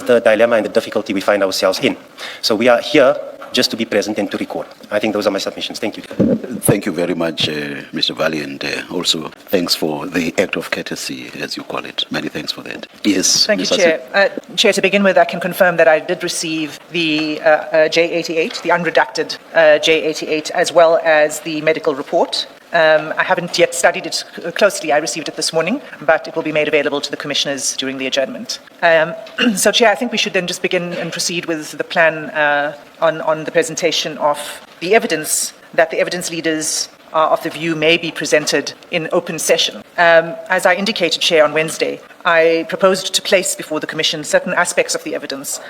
the dilemma and the difficulty we find ourselves in. So we are here just to be present and to record. I think those are my submissions. Thank you. Thank you very much, Mr. Valley, and also thanks for the act of courtesy, as you call it. Many thanks for that. Yes. Thank you, Chair. Chair, to begin with, I can confirm that I did receive the J88, the unredacted J88, as well as the medical report. I haven't yet studied it closely. I received it this morning, but it will be made available to the commissioners during the adjournment. So, Chair, I think we should then just begin and proceed with the plan on the presentation of the evidence that the evidence leaders of the view may be presented in open session. As I indicated, Chair, on Wednesday, I proposed to place before the Commission certain aspects of the evidence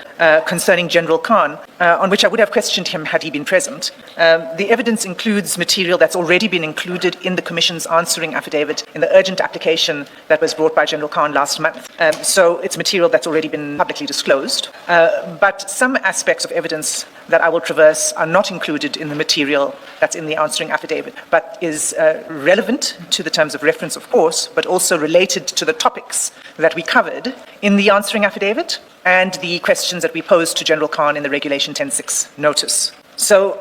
concerning General Khan, on which I would have questioned him had he been present. The evidence includes material that's already been included in the Commission's answering affidavit in the urgent application that was brought by General Khan last month. So it's material that's already been publicly disclosed. But some aspects of evidence that I will traverse are not included in the material that's in the answering affidavit, but is relevant to the terms of reference, of course, but also related to the topics that we covered in the answering affidavit and the questions that we posed to General Khan in the Regulation 10.6 notice. So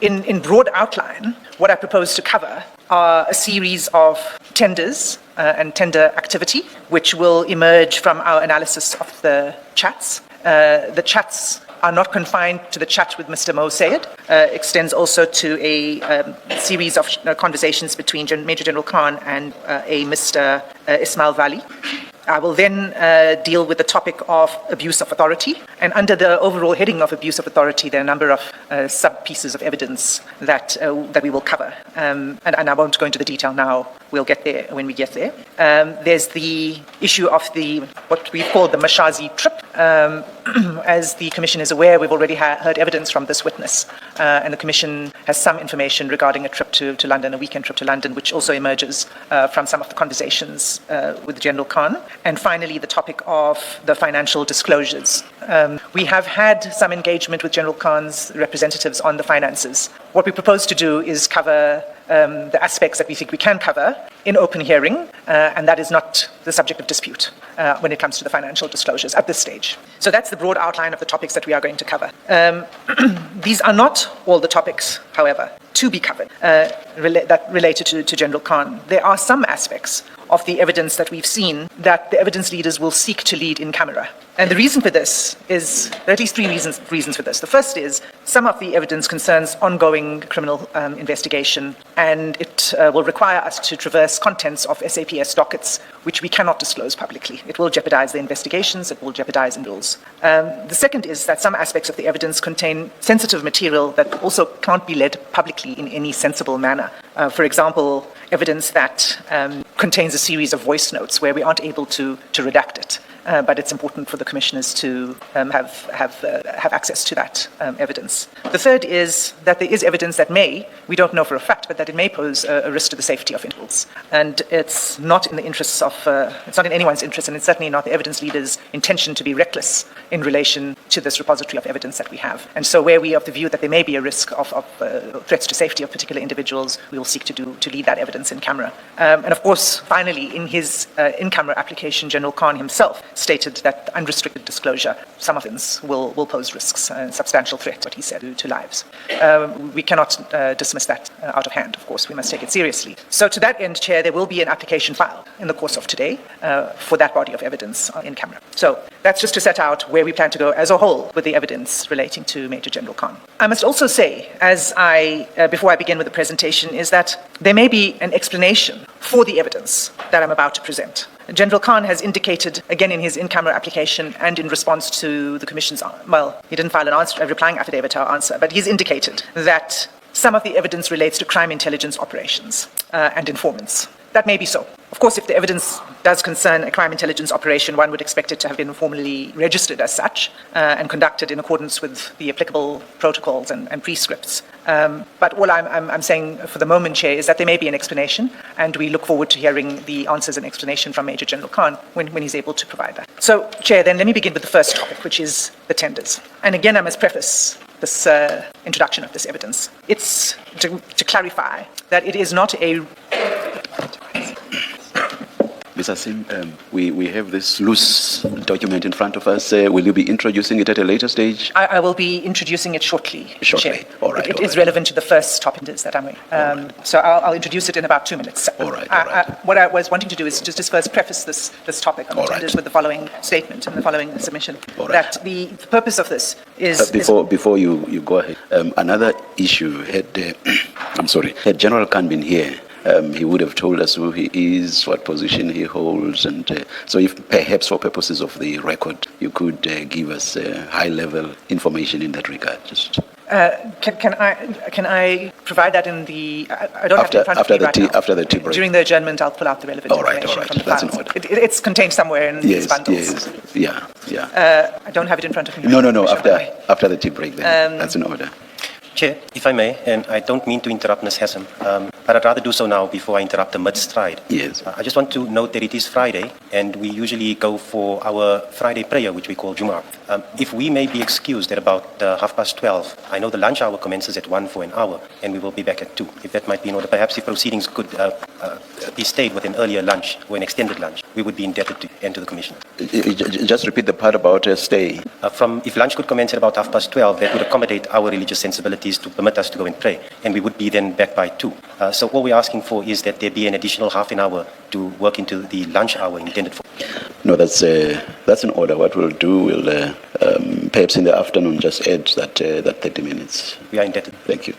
in broad outline, what I propose to cover are a series of tenders and tender activity, which will emerge from our analysis of the chats. The chats are not confined to the chat with Mr. Mo Sayed, extends also to a series of conversations between Major General Khan and a Mr. Ismail Valley. I will then deal with the topic of abuse of authority. And under the overall heading of abuse of authority, there are a number of sub-pieces of evidence that we will cover. And I won't go into the detail now. We'll get there when we get there. There's the issue of what we call the Mashazi trip. As the Commission is aware, we've already heard evidence from this witness. And the Commission has some information regarding a trip to London, a weekend trip to London, which also emerges from some of the conversations with General Khan. And finally, the topic of the financial disclosures. We have had some engagement with General Khan's representatives on the finances. What we propose to do is cover the aspects that we think we can cover in open hearing, and that is not the subject of dispute when it comes to the financial disclosures at this stage. So that's the broad outline of the topics that we are going to cover. These are not all the topics, however, to be covered that related to General Khan. There are some aspects of the evidence that we've seen that the evidence leaders will seek to lead in camera. And the reason for this is, there are at least three reasons for this. The first is, some of the evidence concerns ongoing criminal investigation, and it will require us to traverse contents of SAPS dockets, which we cannot disclose publicly. It will jeopardize the investigations, it will jeopardize rules. The second is that some aspects of the evidence contain sensitive material that also can't be led publicly in any sensible manner. For example, evidence that contains a series of voice notes where we aren't able to redact it. But it's important for the commissioners to have access to that evidence. The third is that there is evidence that we don't know for a fact, but that it may pose a risk to the safety of individuals. And it's not in the interests of, it's not in anyone's interest, and it's certainly not the evidence leader's intention to be reckless in relation to this repository of evidence that we have. And so where we are of the view that there may be a risk of threats to safety of particular individuals, we will seek to lead that evidence in camera. And of course, finally, in his in-camera application, General Khan himself stated that unrestricted disclosure, some of things will pose risks and substantial threat, what he said, to lives. We cannot dismiss that out of hand, of course. We must take it seriously. So to that end, Chair, there will be an application filed in the course of today for that body of evidence in camera. So that's just to set out where we plan to go as a whole with the evidence relating to Major General Khan. I must also say, before I begin with the presentation, is that there may be an explanation for the evidence that I'm about to present. General Khan has indicated, again in his in-camera application and in response to the Commission's, he didn't file a replying affidavit to our answer, but he's indicated that some of the evidence relates to crime intelligence operations and informants. That may be so. Of course, if the evidence does concern a crime intelligence operation, one would expect it to have been formally registered as such and conducted in accordance with the applicable protocols and prescripts. But all I'm saying for the moment, Chair, is that there may be an explanation, and we look forward to hearing the answers and explanation from Major General Khan when he's able to provide that. So, Chair, then let me begin with the first topic, which is the tenders. And again, I must preface this introduction of this evidence. It's to clarify that it is not a... Mr. Hassim, we have this loose document in front of us. Will you be introducing it at a later stage? I will be introducing it shortly. Shortly. Chair. All right. It is relevant to the first topic that I'm in. So I'll introduce it in about 2 minutes. All right. What I was wanting to do is just first preface this topic on the tenders with the following statement and the following submission. That the purpose of this is... Before you go ahead, another issue had General Khan been here, he would have told us who he is, what position he holds, and so if perhaps for purposes of the record, you could give us high-level information in that regard. Just can I provide that in the? I don't have it in front of me right now. After the tea break. During the adjournment, I'll pull out the relevant information from the That's files. in order. It's contained somewhere in these bundles. Yes. Yeah. I don't have it in front of me. No. After the tea break, then that's in order. Chair, if I may, and I don't mean to interrupt Ms. Hassim, but I'd rather do so now before I interrupt the mid-stride. Yes. I just want to note that it is Friday, and we usually go for our Friday prayer, which we call Jumu'ah. If we may be excused at about 12:30, I know the lunch hour commences at 1 for an hour, and we will be back at 2. If that might be in order, perhaps if proceedings could be stayed with an earlier lunch or an extended lunch, we would be indebted to and to the Commission. Just repeat the part about stay. If lunch could commence at about 12:30, that would accommodate our religious sensibilities to permit us to go and pray, and we would be then back by 2. So all we're asking for is that there be an additional half an hour to work into the lunch hour intended for. No, that's in order. What we'll do, we'll perhaps in the afternoon just add that 30 minutes. We are indebted. Thank you.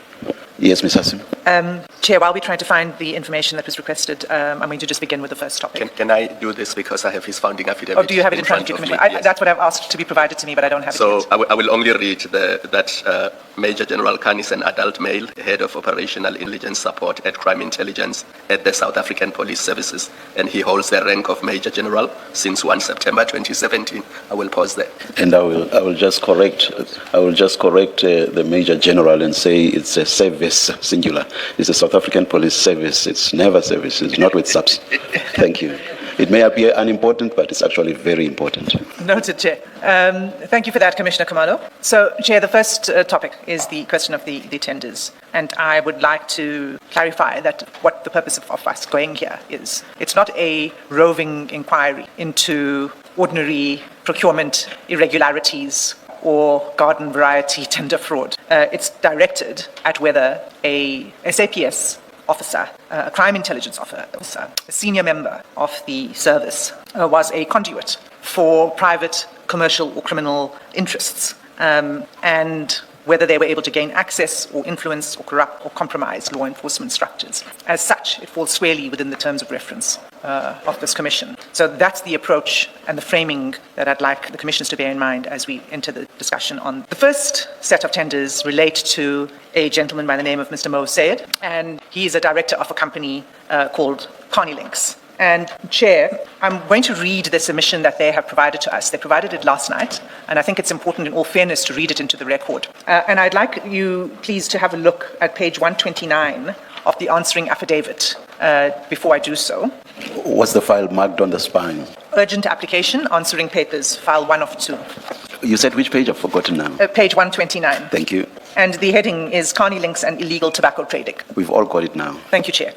Yes, Ms. Hassim. Chair, while we're trying to find the information that was requested, I'm going to just begin with the first topic. Can I do this because I have his founding affidavit? Oh, do you have it in front of you, Commissioner? Yes. That's what I've asked to be provided to me, but I don't have it So yet. I will only read that Major-General Khan is an adult male, head of operational intelligence support at crime intelligence at the South African Police Services, and he holds the rank of Major General since 1 September 2017. I will pause there. And I will just correct the Major General and say it's a service singular. It's a South African Police Service. It's never services, not with SAPS. Thank you. It may appear unimportant, but it's actually very important. Noted, Chair. Thank you for that, Commissioner Khumalo. So, Chair, the first topic is the question of the tenders. And I would like to clarify that what the purpose of us going here is. It's not a roving inquiry into ordinary procurement irregularities or garden variety tender fraud. It's directed at whether a SAPS officer, a crime intelligence officer, a senior member of the service, was a conduit for private, commercial or criminal interests, and whether they were able to gain access or influence or corrupt or compromise law enforcement structures. As such, it falls squarely within the terms of reference of this Commission. So that's the approach and the framing that I'd like the Commissioners to bear in mind as we enter the discussion on. The first set of tenders relate to a gentleman by the name of Mr. Mo Sayed, and he is a director of a company called Carnilinx. And Chair, I'm going to read the submission that they have provided to us. They provided it last night, and I think it's important in all fairness to read it into the record. And I'd like you, please, to have a look at page 129 of the answering affidavit before I do so. What's the file marked on the spine? Urgent application, answering papers, file 1 of 2. You said which page? I've forgotten now. Page 129. Thank you. And the heading is Carnilinx and illegal tobacco trading. We've all got it now. Thank you, Chair.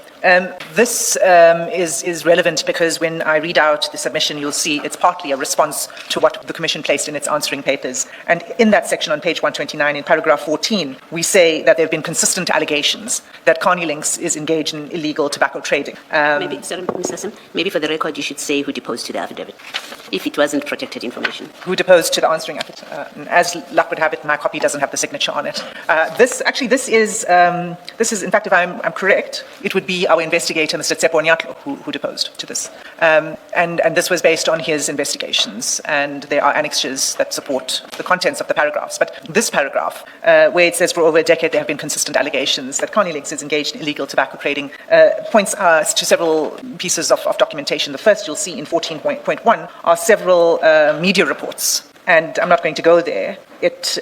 This is relevant because when I read out the submission, you'll see it's partly a response to what the Commission placed in its answering papers. And in that section on page 129, in paragraph 14, we say that there have been consistent allegations that Carnilinx is engaged in illegal tobacco trading. Maybe, sorry, Mr. Hassim, maybe for the record you should say who deposed to the affidavit, if it wasn't protected information. Who deposed to the answering affidavit. As luck would have it, my copy doesn't have the signature on it. This is, in fact, if I'm correct, it would be our investigator, Mr. Tshepo Nyatlo, who deposed to this. And this was based on his investigations, and there are annexures that support the contents of the paragraphs. But this paragraph, where it says for over a decade there have been consistent allegations that Carnilinx is engaged in illegal tobacco trading, points us to several pieces of documentation. The first you'll see in 14.1 are several media reports. And I'm not going to go there. It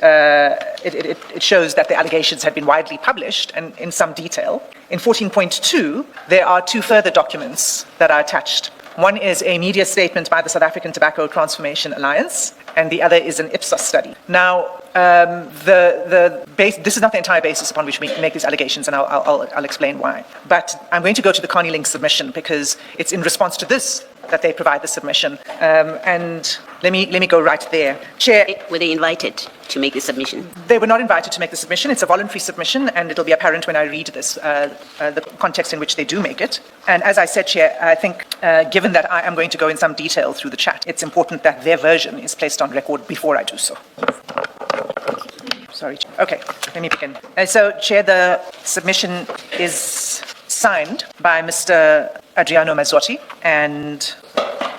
shows that the allegations had been widely published and in some detail. In 14.2, there are 2 further documents that are attached. One is a media statement by the South African Tobacco Transformation Alliance, and the other is an Ipsos study. Now, this is not the entire basis upon which we make these allegations, and I'll explain why. But I'm going to go to the Carnilinx submission because it's in response to this that they provide the submission. And let me go right there. Chair, Were they invited to make the submission? they were not invited to make the submission. It's a voluntary submission, and it'll be apparent when I read this, the context in which they do make it. And as I said, Chair, I think given that I am going to go in some detail through the chat, it's important that their version is placed on record before I do so. Sorry, Chair. Okay, let me begin. So, Chair, the submission is signed by Mr. Adrianno Mazotti, and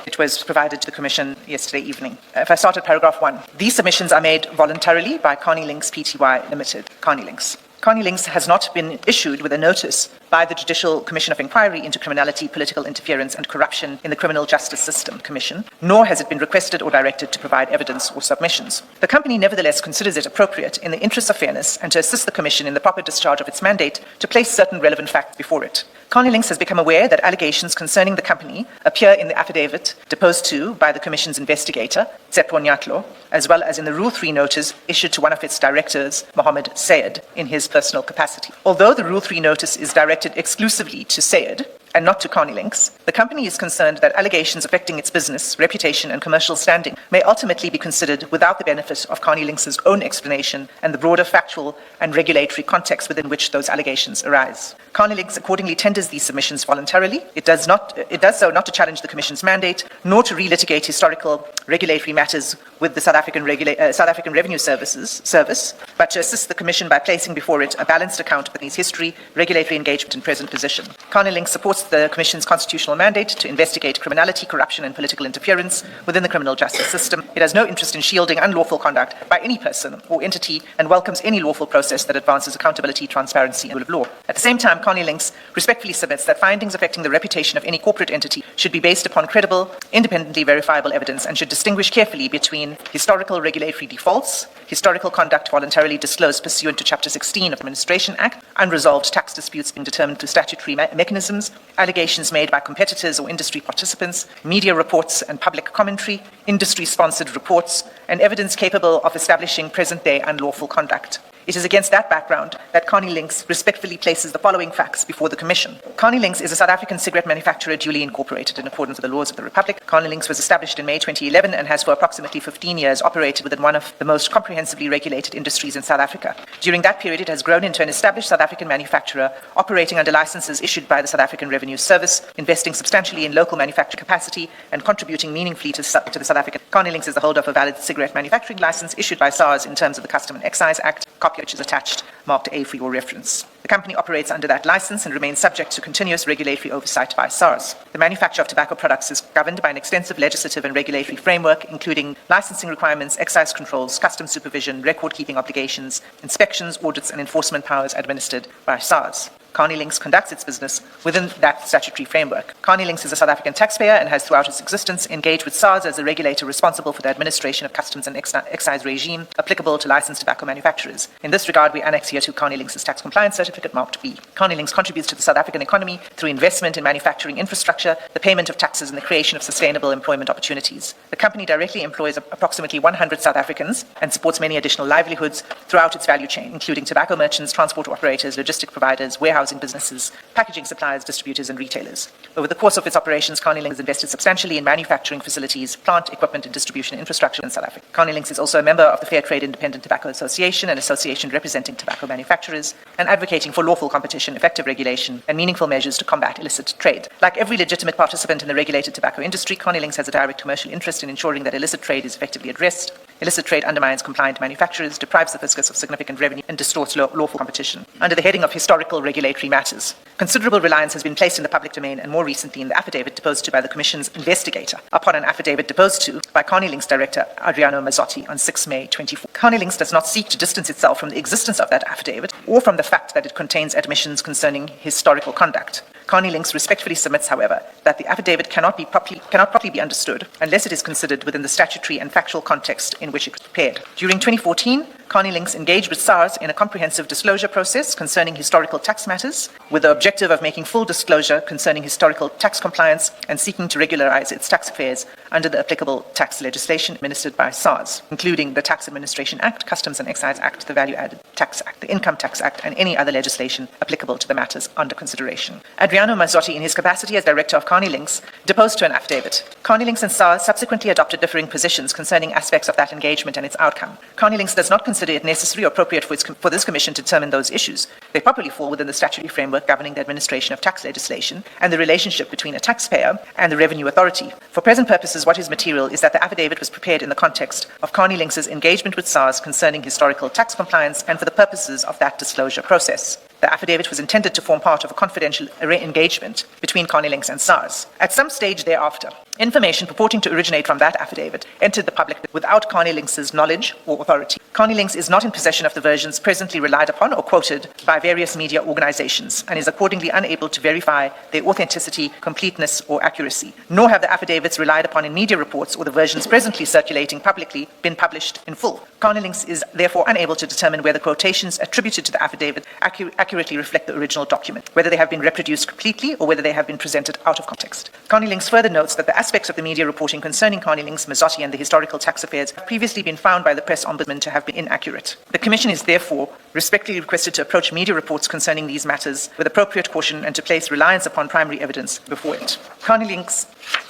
it was provided to the Commission yesterday evening. If I start at paragraph 1, these submissions are made voluntarily by Carnilinx Pty Limited, Carnilinx. Carnilinx has not been issued with a notice by the Judicial Commission of Inquiry into Criminality, Political Interference and Corruption in the Criminal Justice System Commission, nor has it been requested or directed to provide evidence or submissions. The company nevertheless considers it appropriate in the interest of fairness and to assist the Commission in the proper discharge of its mandate to place certain relevant facts before it. Carnilinx has become aware that allegations concerning the company appear in the affidavit deposed to by the Commission's investigator, Tshepo Nyatlo, as well as in the Rule 3 notice issued to one of its directors, Mohammed Sayed, in his personal capacity. Although the Rule 3 notice is directed exclusively to Sayed and not to Carnilinx, the company is concerned that allegations affecting its business, reputation and commercial standing may ultimately be considered without the benefit of Carnilinx's own explanation and the broader factual and regulatory context within which those allegations arise. Carnilinx accordingly tenders these submissions voluntarily. It does so not to challenge the Commission's mandate, nor to relitigate historical regulatory matters with the South African Revenue Service, but to assist the Commission by placing before it a balanced account of its history, regulatory engagement and present position. Carnilinx supports the Commission's constitutional mandate to investigate criminality, corruption and political interference within the criminal justice system. It has no interest in shielding unlawful conduct by any person or entity and welcomes any lawful process that advances accountability, transparency and rule of law. At the same time, Carnilinx respectfully submits that findings affecting the reputation of any corporate entity should be based upon credible, independently verifiable evidence and should distinguish carefully between historical regulatory defaults, historical conduct voluntarily disclosed pursuant to Chapter 16 of the Administration Act, unresolved tax disputes being determined through statutory mechanisms, allegations made by competitors or industry participants, media reports and public commentary, industry-sponsored reports, and evidence capable of establishing present-day unlawful conduct. It is against that background that Carnilinx respectfully places the following facts before the Commission. Carnilinx is a South African cigarette manufacturer duly incorporated in accordance with the laws of the Republic. Carnilinx was established in May 2011 and has for approximately 15 years operated within one of the most comprehensively regulated industries in South Africa. During that period, it has grown into an established South African manufacturer operating under licenses issued by the South African Revenue Service, investing substantially in local manufacturing capacity and contributing meaningfully to the South African. Carnilinx is the holder of a valid cigarette manufacturing license issued by SARS in terms of the Custom and Excise Act, copy which is attached, marked A for your reference. The company operates under that license and remains subject to continuous regulatory oversight by SARS. The manufacture of tobacco products is governed by an extensive legislative and regulatory framework, including licensing requirements, excise controls, customs supervision, record-keeping obligations, inspections, audits, and enforcement powers administered by SARS. Carnilinx conducts its business within that statutory framework. Carnilinx is a South African taxpayer and has throughout its existence engaged with SARS as a regulator responsible for the administration of customs and excise regime applicable to licensed tobacco manufacturers. In this regard, we annex here to Carnilinx's tax compliance certificate marked B. Carnilinx contributes to the South African economy through investment in manufacturing infrastructure, the payment of taxes and the creation of sustainable employment opportunities. The company directly employs approximately 100 South Africans and supports many additional livelihoods throughout its value chain, including tobacco merchants, transport operators, logistic providers, warehousing businesses, packaging suppliers, distributors, and retailers. Over the course of its operations, Carnilinx has invested substantially in manufacturing facilities, plant, equipment, and distribution infrastructure in South Africa. Carnilinx is also a member of the Fair Trade Independent Tobacco Association, an association representing tobacco manufacturers, and advocating for lawful competition, effective regulation, and meaningful measures to combat illicit trade. Like every legitimate participant in the regulated tobacco industry, Carnilinx has a direct commercial interest in ensuring that illicit trade is effectively addressed. Illicit trade undermines compliant manufacturers, deprives the fiscus of significant revenue, and distorts lawful competition. Under the heading of historical regulatory matters, considerable reliance has been placed in the public domain and more recently in the affidavit deposed to by the Commission's investigator upon an affidavit deposed to by Carnilinx Director Adrianno Mazotti on 6 May 24. Carnilinx does not seek to distance itself from the existence of that affidavit or from the fact that it contains admissions concerning historical conduct. Carnilinx respectfully submits, however, that the affidavit cannot properly be understood unless it is considered within the statutory and factual context in which it was prepared. During 2014, Carnilinx engaged with SARS in a comprehensive disclosure process concerning historical tax matters, with the objective of making full disclosure concerning historical tax compliance and seeking to regularize its tax affairs under the applicable tax legislation administered by SARS, including the Tax Administration Act, Customs and Excise Act, the Value-Added Tax Act, the Income Tax Act, and any other legislation applicable to the matters under consideration. Adrianno Mazotti, in his capacity as director of Carnilinx, deposed to an affidavit. Carnilinx and SARS subsequently adopted differing positions concerning aspects of that engagement and its outcome. Carnilinx does not consider it necessary or appropriate for this commission to determine those issues. They properly fall within the statutory framework governing the administration of tax legislation and the relationship between a taxpayer and the revenue authority. For present purposes, what is material is that the affidavit was prepared in the context of Carnilinx's engagement with SARS concerning historical tax compliance and for the purposes of that disclosure process. The affidavit was intended to form part of a confidential engagement between Carnilinx and SARS. At some stage thereafter, information purporting to originate from that affidavit entered the public without Carnilinx's knowledge or authority. Carnilinx is not in possession of the versions presently relied upon or quoted by various media organizations and is accordingly unable to verify their authenticity, completeness, or accuracy. Nor have the affidavits relied upon in media reports or the versions presently circulating publicly been published in full. Carnilinx is therefore unable to determine whether quotations attributed to the affidavit accurately reflect the original document, whether they have been reproduced completely or whether they have been presented out of context. Carnilinx further notes that the aspects of the media reporting concerning Carnilinx, Mazotti, and the historical tax affairs have previously been found by the press ombudsman to have been inaccurate. The Commission is therefore respectfully requested to approach media reports concerning these matters with appropriate caution and to place reliance upon primary evidence before it. Carnilinx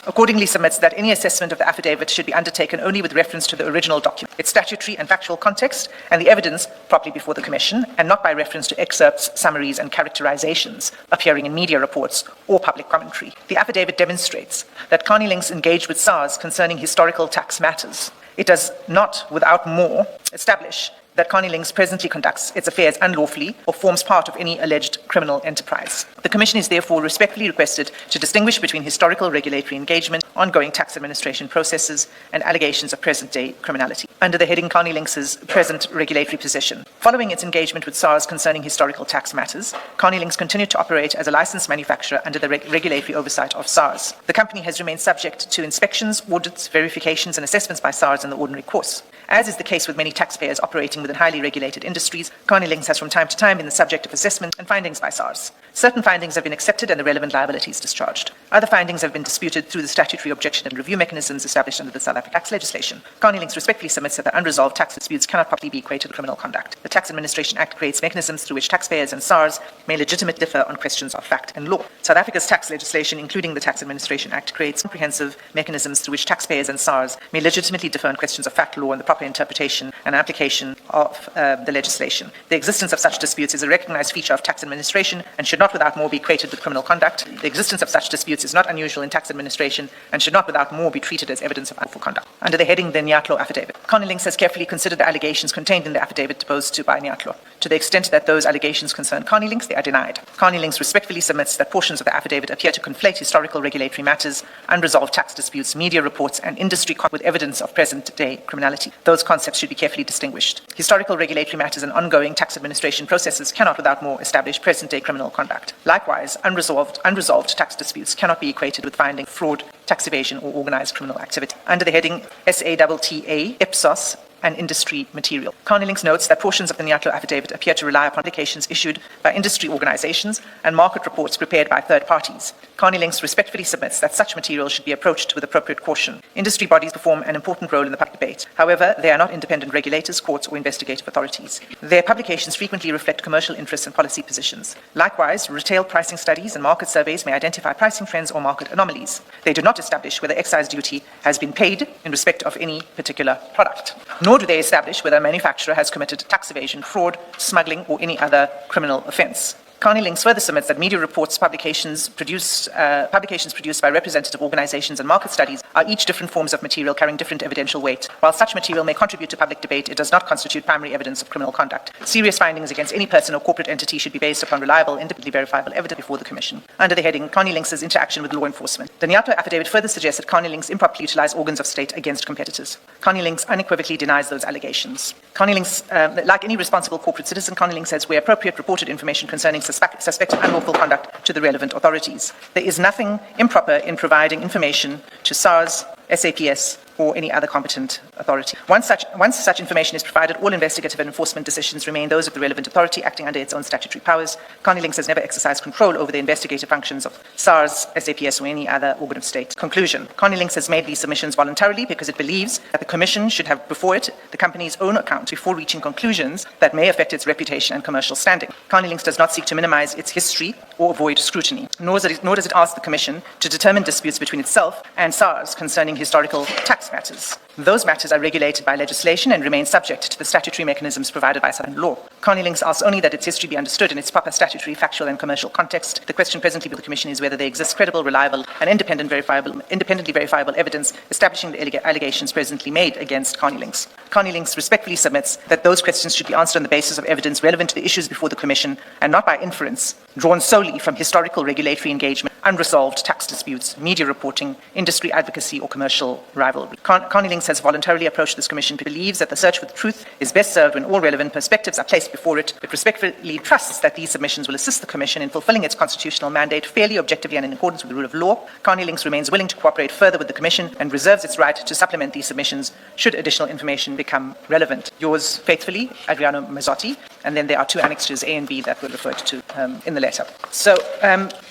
accordingly submits that any assessment of the affidavit should be undertaken only with reference to the original document, its statutory and factual context, and the evidence properly before the Commission, and not by reference to excerpts, summaries, and characterizations appearing in media reports or public commentary. The affidavit demonstrates that Carnilinx engaged with SARS concerning historical tax matters. It does not, without more, establish that Carnilinx presently conducts its affairs unlawfully or forms part of any alleged criminal enterprise. The Commission is therefore respectfully requested to distinguish between historical regulatory engagement, ongoing tax administration processes, and allegations of present-day criminality. Under the heading Carnilinx's present regulatory position, following its engagement with SARS concerning historical tax matters, Carnilinx continued to operate as a licensed manufacturer under the regulatory oversight of SARS. The company has remained subject to inspections, audits, verifications, and assessments by SARS in the ordinary course. As is the case with many taxpayers operating within highly regulated industries, Carnilinx has from time to time been the subject of assessment and findings by SARS. Certain findings have been accepted and the relevant liabilities discharged. Other findings have been disputed through the statutory objection and review mechanisms established under the South African tax legislation. Carnilinx respectfully submits that the unresolved tax disputes cannot properly be equated with criminal conduct. The Tax Administration Act creates mechanisms through which taxpayers and SARS may legitimately differ on questions of fact and law. South Africa's tax legislation, including the Tax Administration Act, creates comprehensive mechanisms through which taxpayers and SARS may legitimately differ on questions of fact, law, and the proper interpretation and application of the legislation. The existence of such disputes is a recognized feature of tax administration and should not without more be equated with criminal conduct. The existence of such disputes is not unusual in tax administration and should not without more be treated as evidence of unlawful conduct. Under the heading the Nyatlo affidavit, Carnilinx has carefully considered the allegations contained in the affidavit deposed to by Nyatlo. To the extent that those allegations concern Carnilinx, they are denied. Carnilinx respectfully submits that portions of the affidavit appear to conflate historical regulatory matters, unresolved tax disputes, media reports, and industry with evidence of present-day criminality. Those concepts should be carefully distinguished. Historical regulatory matters and ongoing tax administration processes cannot without more establish present-day criminal conduct. Likewise, unresolved tax disputes cannot be equated with finding fraud, tax evasion, or organized criminal activity. Under the heading SAPTA, Ipsos, and industry material, Carnilinx notes that portions of the Nyatlo affidavit appear to rely upon publications issued by industry organizations and market reports prepared by third parties. Carnilinx respectfully submits that such material should be approached with appropriate caution. Industry bodies perform an important role in the public debate. However, they are not independent regulators, courts, or investigative authorities. Their publications frequently reflect commercial interests and policy positions. Likewise, retail pricing studies and market surveys may identify pricing trends or market anomalies. They do not establish whether excise duty has been paid in respect of any particular product, nor do they establish whether a manufacturer has committed tax evasion, fraud, smuggling, or any other criminal offense. Carnilinx further submits that media reports, publications produced by representative organizations and market studies are each different forms of material carrying different evidential weight. While such material may contribute to public debate, it does not constitute primary evidence of criminal conduct. Serious findings against any person or corporate entity should be based upon reliable, independently verifiable evidence before the Commission. Under the heading Carnilinx's interaction with law enforcement, the Nyatlo affidavit further suggests that Carnilinx improperly utilized organs of state against competitors. Carnilinx unequivocally denies those allegations. Carnilinx, like any responsible corporate citizen, Carnilinx has, where appropriate, reported information concerning suspected unlawful conduct to the relevant authorities. There is nothing improper in providing information to SARS SAPS, or any other competent authority. Once such information is provided, all investigative and enforcement decisions remain those of the relevant authority acting under its own statutory powers. Carnilinx has never exercised control over the investigative functions of SARS, SAPS, or any other organ of state. Conclusion. Carnilinx has made these submissions voluntarily because it believes that the Commission should have before it the company's own account before reaching conclusions that may affect its reputation and commercial standing. Carnilinx does not seek to minimize its history or avoid scrutiny, nor does it ask the Commission to determine disputes between itself and SARS concerning historical tax matters. Those matters are regulated by legislation and remain subject to the statutory mechanisms provided by Southern law. Carnilinx asks only that its history be understood in its proper statutory, factual, and commercial context. The question presently with the Commission is whether there exists credible, reliable, and independently verifiable evidence establishing the allegations presently made against Carnilinx. Carnilinx respectfully submits that those questions should be answered on the basis of evidence relevant to the issues before the Commission and not by inference drawn solely from historical regulatory engagement, unresolved tax disputes, media reporting, industry advocacy, or commercial rivalry. Carnilinx has voluntarily approached this Commission, believes that the search for the truth is best served when all relevant perspectives are placed before it. It respectfully trusts that these submissions will assist the Commission in fulfilling its constitutional mandate fairly, objectively, and in accordance with the rule of law. Carnilinx remains willing to cooperate further with the Commission and reserves its right to supplement these submissions should additional information become relevant. Yours faithfully, Adrianno Mazotti, and then there are two annexes A and B that were referred to in the letter. So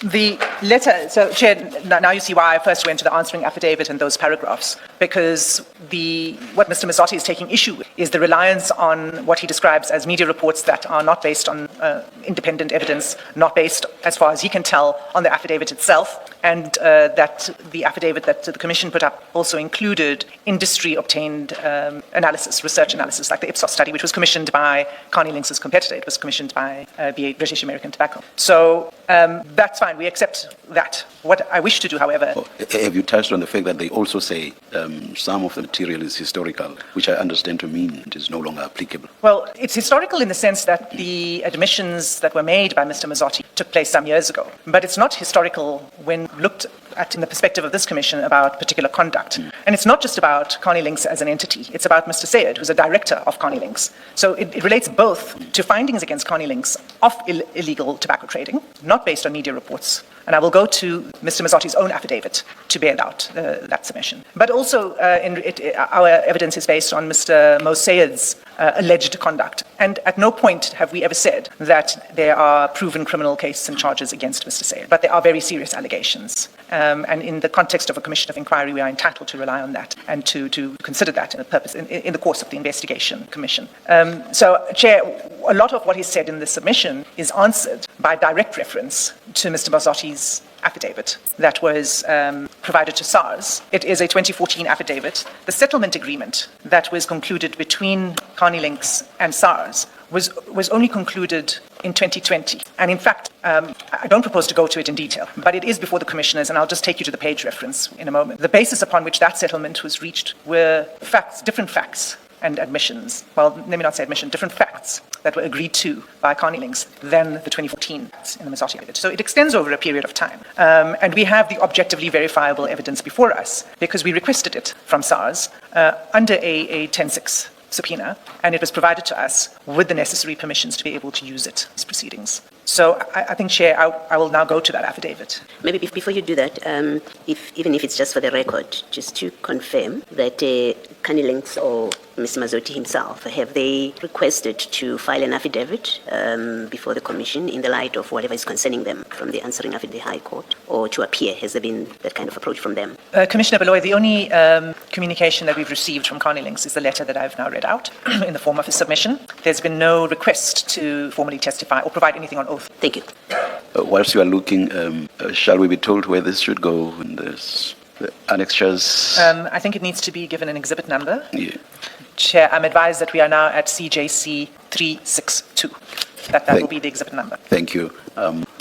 the letter, so Chair, now you see why I first went to the answering affidavit and those paragraphs, because what Mr. Mazotti is taking issue with is the reliance on what he describes as media reports that are not based on independent evidence, not based, as far as he can tell, on the affidavit itself, and that the affidavit that the Commission put up also included industry-obtained analysis, research analysis, like the Ipsos study, which was commissioned by Carnilinx's competitor. It was commissioned by British American Tobacco. So that's fine. We accept that. What I wish to do, however... Have you touched on the fact that they also say some of the material is historical, which I understand to mean it is no longer applicable? Well, it's historical in the sense that the admissions that were made by Mr. Mazotti took place some years ago. But it's not historical when looked at in the perspective of this Commission about particular conduct. And it's not just about Carnilinx as an entity. It's about Mr. Sayed, who's a director of Carnilinx. So it relates both to findings against Carnilinx of illegal tobacco trading, not based on media reports. And I will go to Mr. Mazotti's own affidavit to bear out that submission. But also, our evidence is based on Mr. Mo Sayed's alleged conduct. And at no point have we ever said that there are proven criminal cases and charges against Mr. Sayed. But there are very serious allegations. And in the context of a commission of inquiry, we are entitled to rely on that and to consider that in the course of the investigation commission. So, Chair, a lot of what is said in the submission is answered by direct reference to Mr. Mazotti's affidavit that was provided to SARS. It is a 2014 affidavit. The settlement agreement that was concluded between Carnilinx and SARS was only concluded in 2020. And in fact, I don't propose to go to it in detail, but it is before the commissioners, and I'll just take you to the page reference in a moment. The basis upon which that settlement was reached were different facts and admissions. Well, let me not say admission, different facts that were agreed to by Carnilinx than the 2014 facts in the Mazotti affidavit. So it extends over a period of time. And we have the objectively verifiable evidence before us because we requested it from SARS under a 10-6 subpoena, and it was provided to us with the necessary permissions to be able to use it in these proceedings. So I think, Chair, I will now go to that affidavit. Maybe before you do that, even if it's just for the record, just to confirm that Carnilinx or Mr. Mazotti himself, have they requested to file an affidavit before the Commission in the light of whatever is concerning them from the answering affidavit High Court, or to appear? Has there been that kind of approach from them? Commissioner Beloy, the only communication that we've received from Carnilinx is the letter that I've now read out in the form of a submission. There's been no request to formally testify or provide anything on oath. Thank you. Whilst you are looking, shall we be told where this should go in this? The annexures? I think it needs to be given an exhibit number. Yeah. Chair, I'm advised that we are now at CJC 362. That will be the exhibit number. Thank you.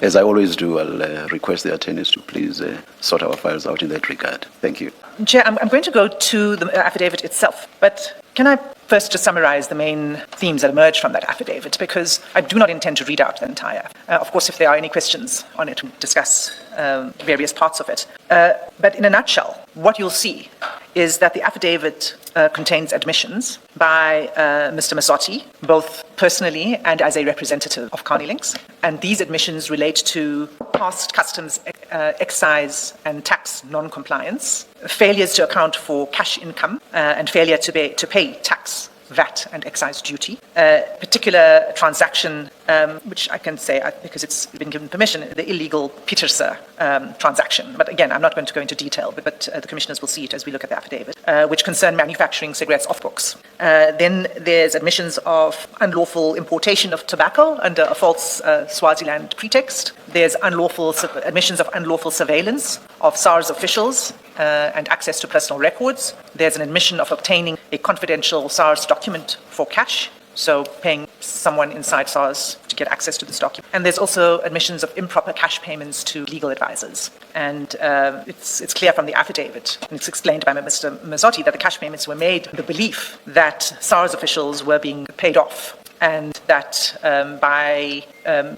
As I always do, I'll request the attorneys to please sort our files out in that regard. Thank you. Chair, I'm going to go to the affidavit itself, but can I first just summarize the main themes that emerge from that affidavit, because I do not intend to read out the entire. Of course, if there are any questions on it, we'll discuss various parts of it. But in a nutshell, what you'll see is that the affidavit contains admissions by Mr. Mazotti, both personally and as a representative of Carnilinx. And these admissions relate to past customs excise and tax non-compliance, failures to account for cash income, and failure to pay tax, VAT and excise duty. Particular transaction, which I can say because it's been given permission, the illegal Pieterse transaction. But again, I'm not going to go into detail, but the commissioners will see it as we look at the affidavit, which concern manufacturing cigarettes off books. Then there's admissions of unlawful importation of tobacco under a false Swaziland pretext. There's admissions of unlawful surveillance of SARS officials and access to personal records. There's an admission of obtaining a confidential SARS document for cash, so paying someone inside SARS to get access to this document. And there's also admissions of improper cash payments to legal advisors. And it's clear from the affidavit, and it's explained by Mr. Mazotti, that the cash payments were made in the belief that SARS officials were being paid off, and that by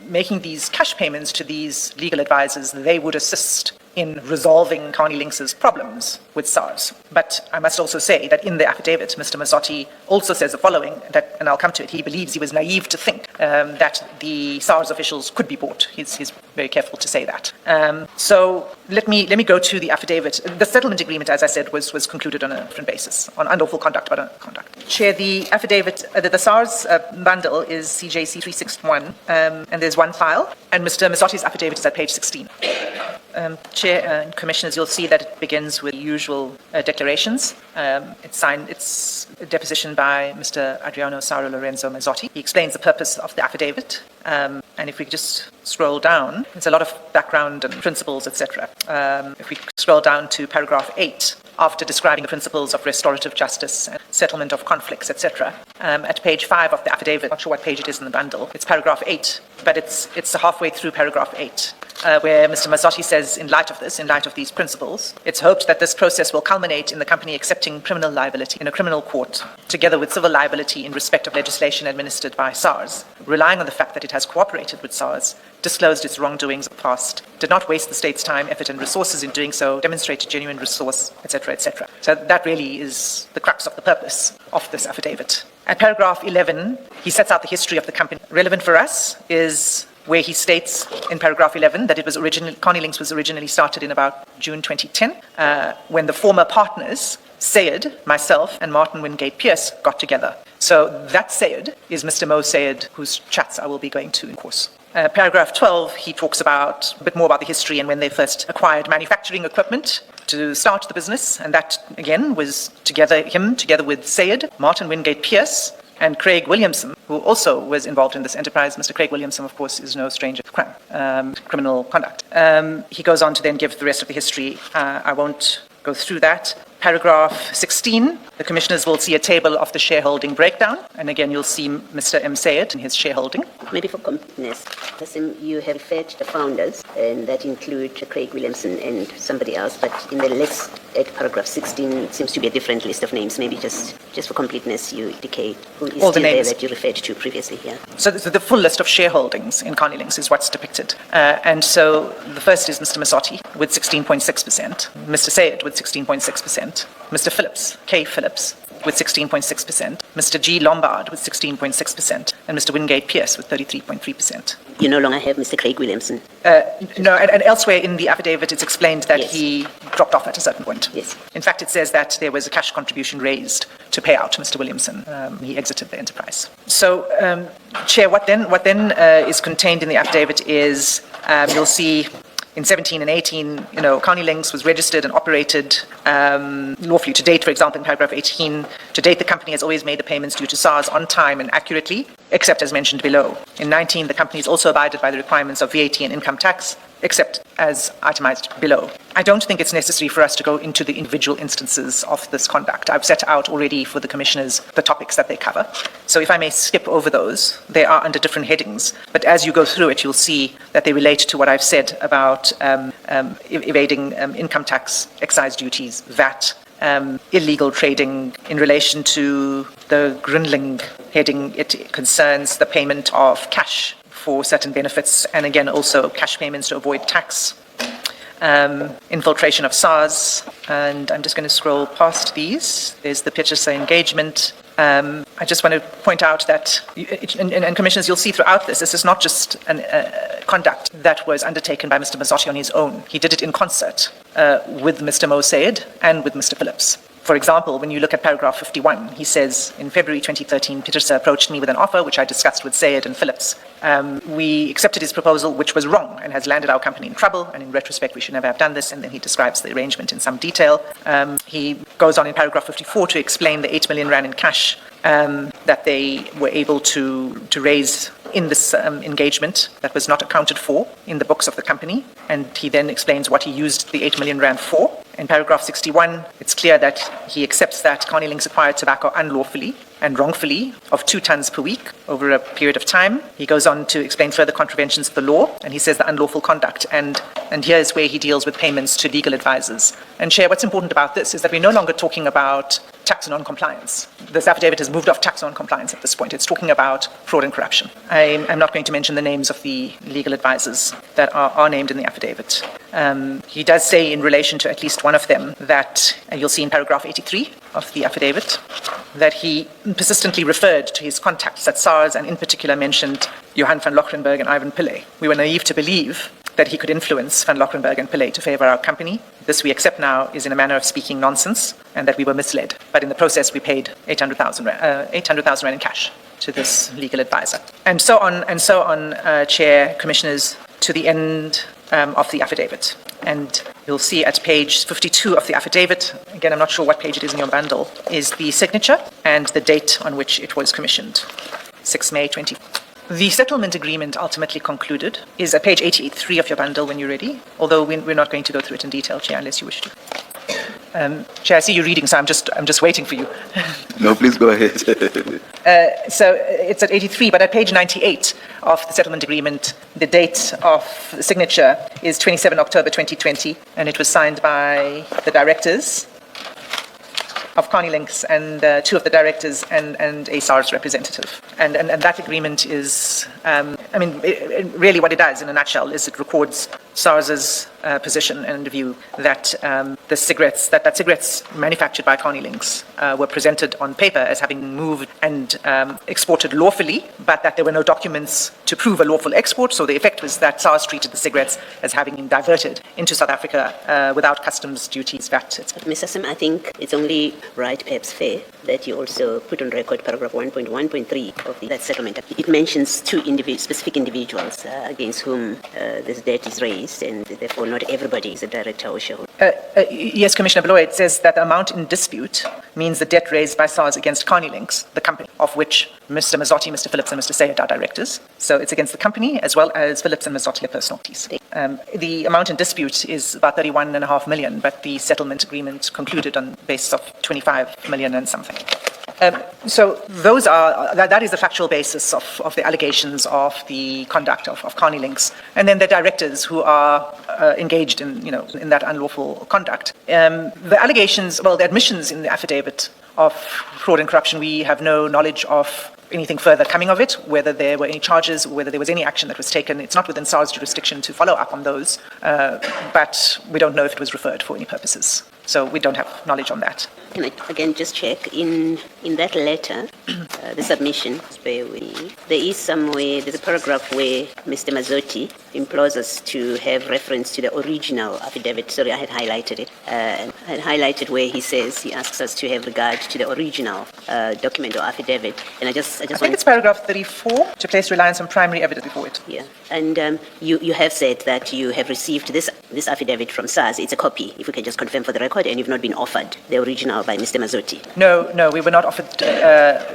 making these cash payments to these legal advisors, they would assist in resolving Carnilinx's problems with SARS. But I must also say that in the affidavit, Mr. Mazotti also says the following, that, and I'll come to it, he believes he was naive to think that the SARS officials could be bought. He's very careful to say that. So let me go to the affidavit. The settlement agreement, as I said, was concluded on a different basis, on unlawful conduct, but on conduct. Chair, the affidavit, the SARS bundle is CJC 361, and there's one file, and Mr. Mazotti's affidavit is at page 16. Chair and Commissioners, you'll see that it begins with the usual declarations. It's a deposition by Mr. Adrianno Lorenzo Mazotti. He explains the purpose of the affidavit. And if we just scroll down, there's a lot of background and principles, etc. If we scroll down to paragraph 8, after describing the principles of restorative justice and settlement of conflicts, etc. At page 5 of the affidavit, not sure what page it is in the bundle, it's paragraph 8, but it's halfway through paragraph 8, where Mr. Mazotti says, in light of these principles, it's hoped that this process will culminate in the company accepting criminal liability in a criminal court, together with civil liability in respect of legislation administered by SARS, relying on the fact that it has cooperated with SARS, disclosed its wrongdoings of the past, did not waste the state's time, effort and resources in doing so, demonstrated genuine resource, etc., etc. So that really is the crux of the purpose of this affidavit. At paragraph 11, he sets out the history of the company. Relevant for us is where he states in paragraph 11 that Carnilinx was originally started in about June 2010, when the former partners, Sayed, myself, and Martin Wingate Pierce got together. So that Sayed is Mr. Mo Sayed, whose chats I will be going to in course. Paragraph 12, he talks a bit more about the history and when they first acquired manufacturing equipment to start the business, and that, again, was together with Sayed, Martin Wingate Pierce, and Craig Williamson, who also was involved in this enterprise. Mr. Craig Williamson, of course, is no stranger to crime, criminal conduct. He goes on to then give the rest of the history. I won't go through that. Paragraph 16, the commissioners will see a table of the shareholding breakdown, and again you'll see Mr. M. Sayed in his shareholding. Maybe for completeness, Hassim, you have referred to the founders, and that include Craig Williamson and somebody else, but in the list at paragraph 16, it seems to be a different list of names. Maybe just for completeness, you indicate who is all still the names there that you referred to previously. Yeah. So the full list of shareholdings in Carnilinx is what's depicted. And so the first is Mr. Mazotti with 16.6%, Mr. Sayed with 16.6%, Mr. Phillips, K. Phillips, with 16.6%, Mr. G. Lombard with 16.6%, and Mr. Wingate Pierce with 33.3%. You no longer have Mr. Craig Williamson. No, and elsewhere in the affidavit it's explained that Yes. he dropped off at a certain point. Yes. In fact, it says that there was a cash contribution raised to pay out to Mr. Williamson. He exited the enterprise. So, Chair, what then is contained in the affidavit is, you'll see, in 17 and 18, Carnilinx was registered and operated lawfully to date. For example, in paragraph 18, to date, the company has always made the payments due to SARS on time and accurately, except as mentioned below. In 19, the company has also abided by the requirements of VAT and income tax, except as itemized below. I don't think it's necessary for us to go into the individual instances of this conduct. I've set out already for the commissioners the topics that they cover. So if I may skip over those, they are under different headings. But as you go through it, you'll see that they relate to what I've said about evading income tax, excise duties, VAT, illegal trading. In relation to the Grindling heading, it concerns the payment of cash for certain benefits, and again also cash payments to avoid tax, infiltration of SARS, and I'm just going to scroll past these. There's the Pieterse engagement, I just want to point out that, and Commissioners, you'll see throughout this is not just conduct that was undertaken by Mr. Mazotti on his own. He did it in concert with Mr. Mo Sayed and with Mr. Phillips. For example, when you look at paragraph 51, he says, in February 2013, Petersa approached me with an offer, which I discussed with Sayed and Phillips. We accepted his proposal, which was wrong and has landed our company in trouble, and in retrospect, we should never have done this, and then he describes the arrangement in some detail. He goes on in paragraph 54 to explain the 8 million rand in cash that they were able to raise in this engagement that was not accounted for in the books of the company, and he then explains what he used the 8 million rand for. In paragraph 61, it's clear that he accepts that Carnilinx acquired tobacco unlawfully and wrongfully of 2 tons per week over a period of time. He goes on to explain further contraventions of the law, and he says the unlawful conduct, and here's where he deals with payments to legal advisors. And Chair, what's important about this is that we're no longer talking about tax non-compliance. This affidavit has moved off tax non-compliance at this point. It's talking about fraud and corruption. I'm not going to mention the names of the legal advisors that are named in the affidavit. He does say in relation to at least one of them that, and you'll see in paragraph 83 of the affidavit, that he persistently referred to his contacts at SARS and in particular mentioned Johan van Lochrenberg and Ivan Pillay. We were naive to believe that he could influence van Lochrenberg and Pillay to favor our company. This we accept now is in a manner of speaking nonsense and that we were misled. But in the process, we paid 800,000 rand in cash to this legal advisor. And so on, Chair, Commissioners, to the end of the affidavit. And you'll see at page 52 of the affidavit, again, I'm not sure what page it is in your bundle, is the signature and the date on which it was commissioned, 6 May 20. The settlement agreement ultimately concluded is at page 83 of your bundle when you're ready, although we're not going to go through it in detail, Chair, unless you wish to. Chair, I see you reading, so I'm just waiting for you. No, please go ahead. So it's at 83, but at page 98 of the settlement agreement, the date of the signature is 27 October 2020, and it was signed by the directors of Carnilinx and 2 of the directors and a SARS representative. And that agreement is, really what it does in a nutshell is it records SARS's position and view that the cigarettes, that cigarettes manufactured by Carnilinx were presented on paper as having moved and exported lawfully, but that there were no documents to prove a lawful export. So the effect was that SARS treated the cigarettes as having been diverted into South Africa without customs duties, VAT, etc. Ms. Hassim, I think it's only right, perhaps fair, that you also put on record paragraph 1.1.3 of that settlement. It mentions 2 specific individuals against whom this debt is raised, and therefore not everybody is a director or shareholder. Yes, Commissioner Beloy, it says that the amount in dispute means the debt raised by SARS against Carnilinx, the company, of which Mr. Mazotti, Mr. Phillips, and Mr. Sayed are directors. So it's against the company as well as Phillips and Mazotti, their personalities. The amount in dispute is about 31.5 million, but the settlement agreement concluded on the basis of 25 million and something. So those are that is the factual basis of the allegations of the conduct of Carnilinx, and then the directors who are engaged in that unlawful conduct. The allegations, the admissions in the affidavit of fraud and corruption, we have no knowledge of anything further coming of it, whether there were any charges, whether there was any action that was taken. It's not within SARS jurisdiction to follow up on those, but we don't know if it was referred for any purposes. So we don't have knowledge on that. Can I again just check, in that letter, the submission, bear with me, there is somewhere, there's a paragraph where Mr. Mazotti implores us to have reference to the original affidavit. Sorry, I had highlighted it. I had highlighted where he says he asks us to have regard to the original document or affidavit. And I think it's paragraph 34, to place reliance on primary evidence before it. Yeah, and you have said that you have received this affidavit from SARS. It's a copy, if we can just confirm for the record, and you've not been offered the original by Mr. Mazotti. No, we were not offered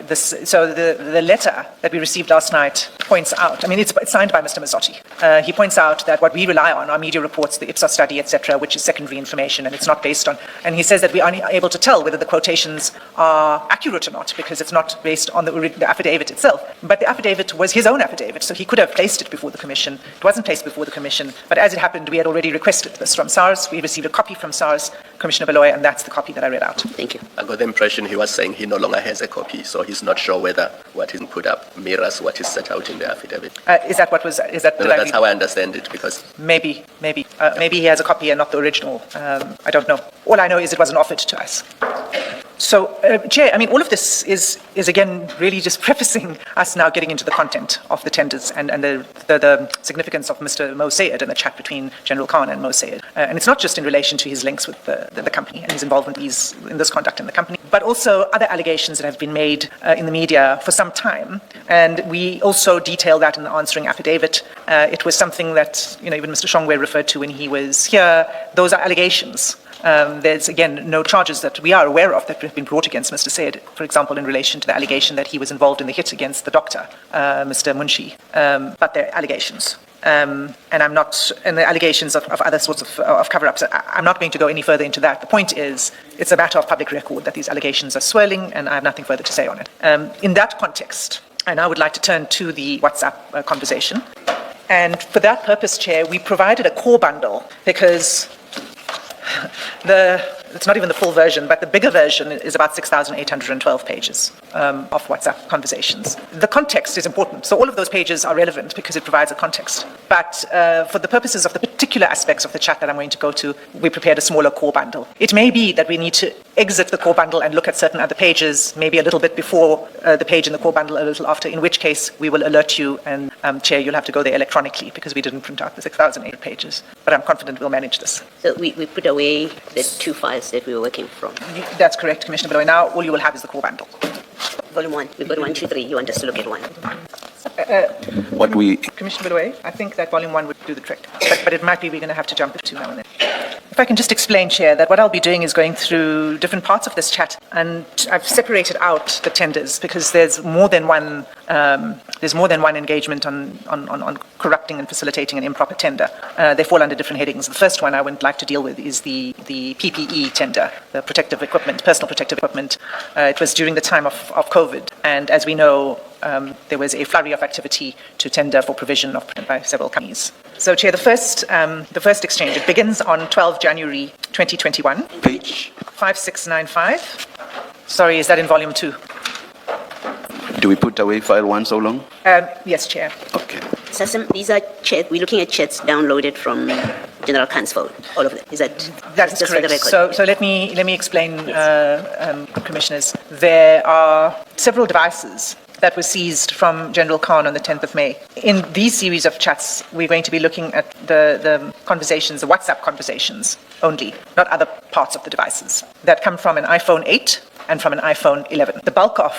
this. So the letter that we received last night points out, it's signed by Mr. Mazotti. He points out that what we rely on, our media reports, the Ipsos study, etc., which is secondary information, and it's not based on, and he says that we are unable to tell whether the quotations are accurate or not, because it's not based on the affidavit itself. But the affidavit was his own affidavit, so he could have placed it before the Commission. It wasn't placed before the Commission, but as it happened, we had already requested this from SARS. We received a copy from SARS, Commissioner Beloy, and that's the copy that I read out. Thank you. I got the impression he was saying he no longer has a copy, so he's not sure whether what is put up mirrors what is set out in the affidavit. Is that what was? Is that? No, that's how I understand it, because maybe he has a copy and not the original. I don't know. All I know is it wasn't offered to us. Chair, I mean, all of this is again really just prefacing us now getting into the content of the tenders and the significance of Mr. Mo Sayed and the chat between General Khan and Mo Sayed. And it's not just in relation to his links with the company and his involvement in this conduct in the company, but also other allegations that have been made in the media for some time. And we also detail that in the answering affidavit. It was something that, even Mr. Shongwe referred to when he was here. Those are allegations. There's, again, no charges that we are aware of that have been brought against Mr. Sayed, for example, in relation to the allegation that he was involved in the hit against the doctor, Mr. Munshi. But they're allegations. And the allegations of other sorts of cover-ups, I'm not going to go any further into that. The point is, it's a matter of public record that these allegations are swirling, and I have nothing further to say on it. In that context, I now would like to turn to the WhatsApp conversation. And for that purpose, Chair, we provided a core bundle because it's not even the full version, but the bigger version is about 6,812 pages of WhatsApp conversations. The context is important. So all of those pages are relevant because it provides a context. But for the purposes of the particular aspects of the chat that I'm going to go to, we prepared a smaller core bundle. It may be that we need to exit the core bundle and look at certain other pages, maybe a little bit before the page in the core bundle, a little after, in which case we will alert you, and Chair, you'll have to go there electronically because we didn't print out the 6,800 pages. But I'm confident we'll manage this. So we put away the two files that we were working from. That's correct, Commissioner Beloy. Now all you will have is the core bundle. Volume 1. We've got 1, 2, 3. You want us to look at 1? Commissioner Beloy, I think that volume 1 would do the trick. But it might be we're going to have to jump to now and then. If I can just explain, Chair, that what I'll be doing is going through different parts of this chat, and I've separated out the tenders because there's more than one engagement on corrupting and facilitating an improper tender. They fall under different headings. The first one I would like to deal with is the PPE tender, the protective equipment, personal protective equipment. It was during the time of COVID, and as we know, there was a flurry of activity to tender for provision by several companies. So, Chair, the first exchange, it begins on 12 January 2021. Page 5695. Sorry, is that in volume 2? Do we put away file 1 so long? Yes, Chair. Okay. Sassim, these are chats. We're looking at chats downloaded from General Khan's phone. All of them. Is that That's just correct. for the record? So let me explain, Commissioners. There are several devices that were seized from General Khan on the 10th of May. In these series of chats, we're going to be looking at the conversations, the WhatsApp conversations only, not other parts of the devices, that come from an iPhone 8 and from an iPhone 11. The bulk of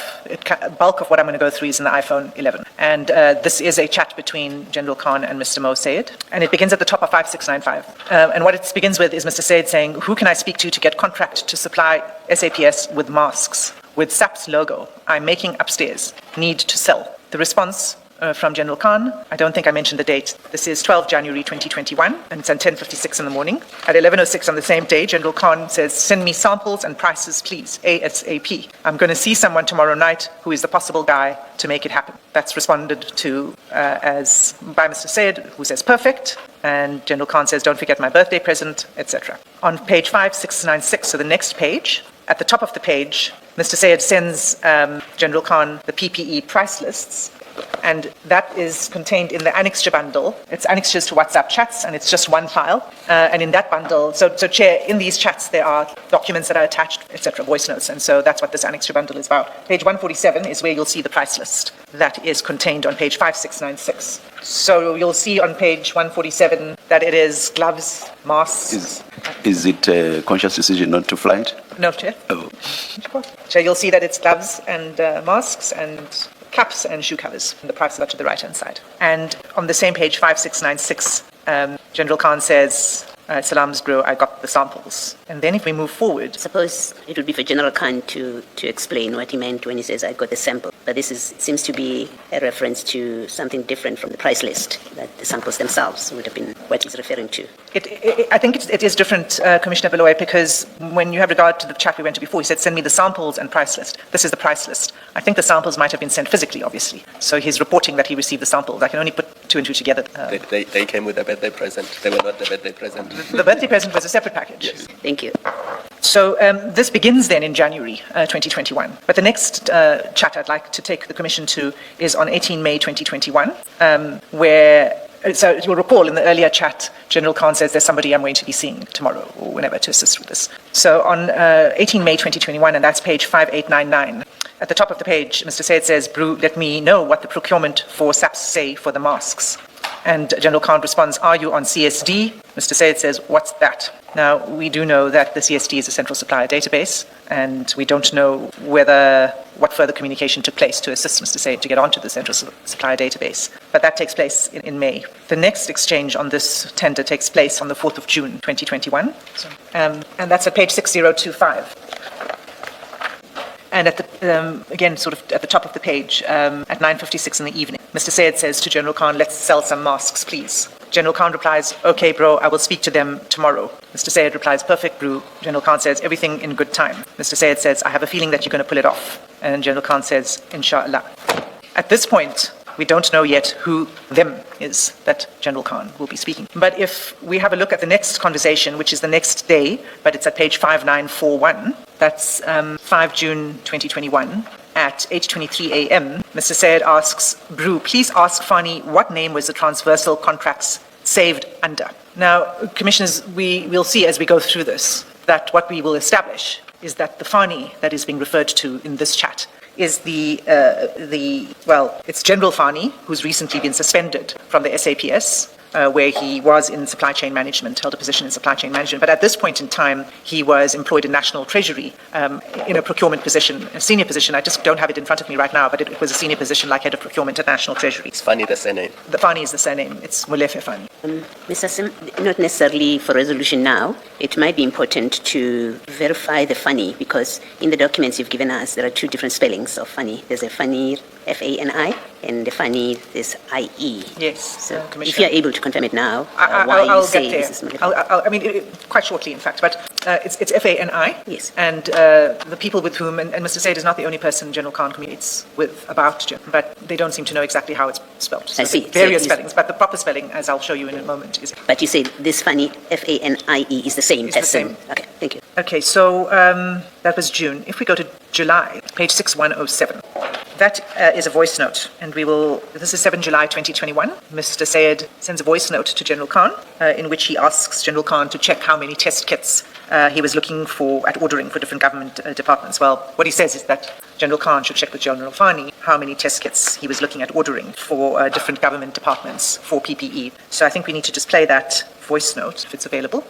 what I'm going to go through is in the iPhone 11. And this is a chat between General Khan and Mr. Mo Sayed. And it begins at the top of 5695. And what it begins with is Mr. Sayed saying, "Who can I speak to get contract to supply SAPS with masks with SAPS logo? I'm making upstairs. Need to sell." The response from General Khan, I don't think I mentioned the date. This is 12 January 2021, and it's at 10:56 in the morning. At 11:06 on the same day, General Khan says, "Send me samples and prices, please, ASAP. I'm going to see someone tomorrow night who is the possible guy to make it happen." That's responded to by Mr. Sayed, who says, "Perfect." And General Khan says, "Don't forget my birthday present," etc. On page 5696, so the next page, at the top of the page, Mr. Sayed sends General Khan the PPE price lists, and that is contained in the annexure bundle. It's annexures to WhatsApp chats, and it's just one file. And in that bundle, so Chair, in these chats there are documents that are attached, etc., voice notes, and so that's what this annexure bundle is about. Page 147 is where you'll see the price list that is contained on page 5696. So you'll see on page 147 that it is gloves, masks. Is it a conscious decision not to fly it? No, Chair. Oh. Chair, you'll see that it's gloves and masks and caps and shoe covers. The prices are to the right-hand side. And on the same page, 5696, General Khan says, "Salams, bro, I got the samples." And then if we move forward... Suppose it would be for General Khan to explain what he meant when he says, "I got the sample." But this seems to be a reference to something different from the price list, that the samples themselves would have been what he's referring to. I think it is different, Commissioner Beloy, because when you have regard to the chat we went to before, he said, "Send me the samples and price list." This is the price list. I think the samples might have been sent physically, obviously. So he's reporting that he received the samples. I can only put two and two together. They came with a birthday present. They were not the birthday present. The birthday present was a separate package. Yes. Thank you. So this begins then in January 2021. But the next chat I'd like to take the Commission to is on 18 May 2021, where So you'll recall in the earlier chat, General Khan says there's somebody I'm going to be seeing tomorrow or whenever to assist with this. So on 18 May 2021, and that's page 5899, at the top of the page, Mr. Sayed says, Brew, let me know what the procurement for SAPS say for the masks. And General Khan responds, are you on CSD? Mr. Sayed says, what's that? Now, we do know that the CSD is a central supplier database, and we don't know what further communication took place to assist Mr. Sayed to get onto the central supplier database. But that takes place in May. The next exchange on this tender takes place on the 4th of June, 2021. And that's at page 6025. And at the, again, sort of at the top of the page, at 9:56 in the evening, Mr. Sayed says to General Khan, let's sell some masks, please. General Khan replies, okay, bro, I will speak to them tomorrow. Mr. Sayed replies, perfect, bro. General Khan says, everything in good time. Mr. Sayed says, I have a feeling that you're going to pull it off. And General Khan says, inshallah. At this point, we don't know yet who them is that General Khan will be speaking. But if we have a look at the next conversation, which is the next day, but it's at page 5941, that's 5 June 2021, at 8:23 a.m., Mr. Sayed asks, Brew, please ask Fani what name was the transversal contracts saved under. Now, Commissioners, we will see as we go through this that what we will establish is that the Fani that is being referred to in this chat is it's General Fani, who's recently been suspended from the SAPS, where he was in supply chain management, held a position in supply chain management. But at this point in time, he was employed in National Treasury in a procurement position, a senior position. I just don't have it in front of me right now, but it was a senior position like head of procurement at National Treasury. Is Fani the surname? The Fani is the surname. It's Molefe Fani. Mr. Hassim, not necessarily for resolution now. It might be important to verify the Fani, because in the documents you've given us, there are two different spellings of Fani. There's a Fani, F-A-N-I, and the Fani, there's I-E. Yes, So if Commissioner. you're able to confirm it now, I'll you say get this is there. Molefe. Quite shortly, in fact, but it's F-A-N-I. Yes. And the people with whom, and Mr. Sayed is not the only person General Khan communicates with about Jim, but they don't seem to know exactly how it's spelled. So I see. Various So spellings, but the proper spelling, as I'll show you in a moment, is... But you say this Fani, F-A-N-I-E, is the same It's the as same. Okay, thank you. Okay, so that was June. If we go to July, page 6107, that is a voice note, and this is 7 July 2021. Mr. Sayed sends a voice note to General Khan, in which he asks General Khan to check how many test kits he was looking for at ordering for different government departments. Well, what he says is that General Khan should check with General Fani how many test kits he was looking at ordering for different government departments for PPE. So I think we need to just play that voice note, if it's available.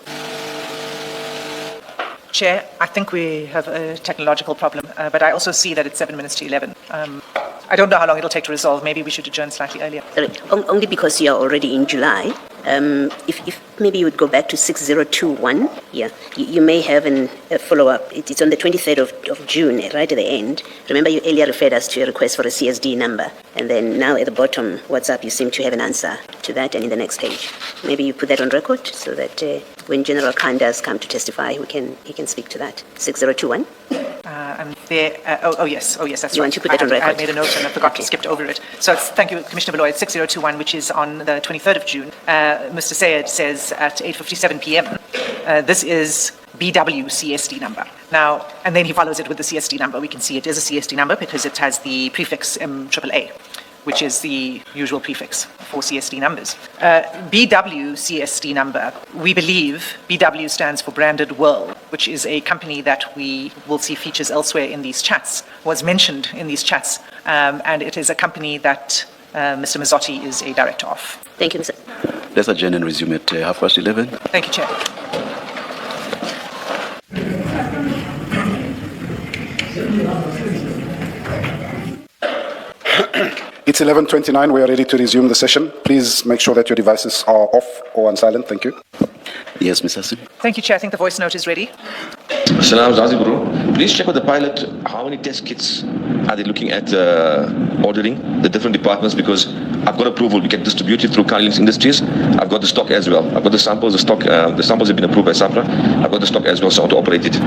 Chair, I think we have a technological problem, but I also see that it's 7 minutes to 11. I don't know how long it'll take to resolve. Maybe we should adjourn slightly earlier. Sorry, only because you're already in July. If maybe you would go back to 6021, yeah, you may have a follow-up. It's on the 23rd of June, right at the end. Remember, you earlier referred us to a request for a CSD number, and then now at the bottom, WhatsApp, you seem to have an answer to that, and in the next page. Maybe you put that on record so that when General Khan does come to testify, he can speak to that. 6021? Yes, that's You right. want to put that on record? I made a note and I forgot to skip over it. So thank you, Commissioner Beloy. It's 6021, which is on the 23rd of June. Mr. Sayed says at 8:57 p.m., this is BW CSD number. Now, and then he follows it with the CSD number. We can see it is a CSD number because it has the prefix MAAA, which is the usual prefix for CSD numbers. BW CSD number, we believe BW stands for Branded World, which is a company that we will see features elsewhere in these chats, was mentioned in these chats, and it is a company that Mr. Mazotti is a director of. Thank you, Mr. Let's adjourn and resume at 11:30. Thank you, Chair. It's 11:29. We are ready to resume the session. Please make sure that your devices are off or on silent. Thank you. Yes, Mr. Hassim. Thank you, Chair. I think the voice note is ready. Salam Zazi Guru. Please check with the pilot how many test kits are they looking at ordering, the different departments, because I've got approval. We can distribute it through Carnilinx Industries. I've got the stock as well. I've got the samples, the samples have been approved by SAPRA. I've got the stock as well, so I want to operate it.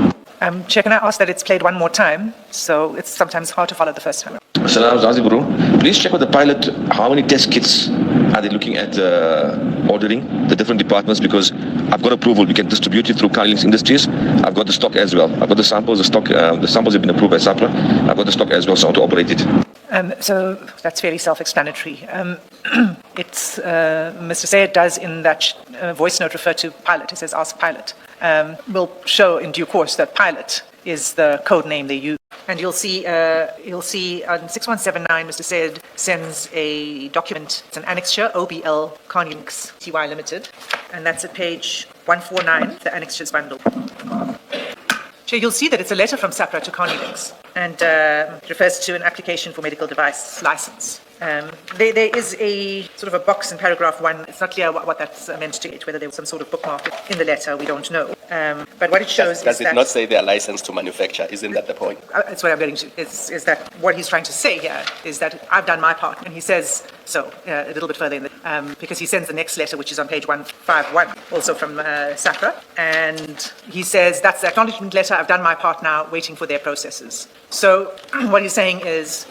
Chair, can I ask that it's played one more time? So it's sometimes hard to follow the first time. Salam Zazi Guru. Please check with the pilot how many test kits are they looking at ordering, the different departments, because I've got approval. We can distribute it through Carnilinx Industries. I've got the stock as well. I've got the samples, the samples have been approved by SAPRA. I've got the stock as well, so I want to operate it. So that's fairly self-explanatory. It's Mr. Sayed does in that voice note refer to pilot. He says, ask pilot. We'll show in due course that pilot is the code name they use. And you'll see on 6179, Mr. Sayed sends a document. It's an annexure, OBL Carnilinx TY Limited. And that's at page 149, the annexures bundle. So you'll see that it's a letter from SAPRA to Carnilinx, and it refers to an application for medical device license. There is a sort of a box in paragraph 1. It's not clear what that's meant to it, whether there was some sort of bookmark in the letter, we don't know. But what it shows does is it not say they are licensed to manufacture? Isn't that the point? That's what I'm getting to, is that what he's trying to say here is that I've done my part, and he says so a little bit further in the, because he sends the next letter, which is on page 151, also from SAPRA, and he says, that's the acknowledgement letter, I've done my part now, waiting for their processes. So what he's saying is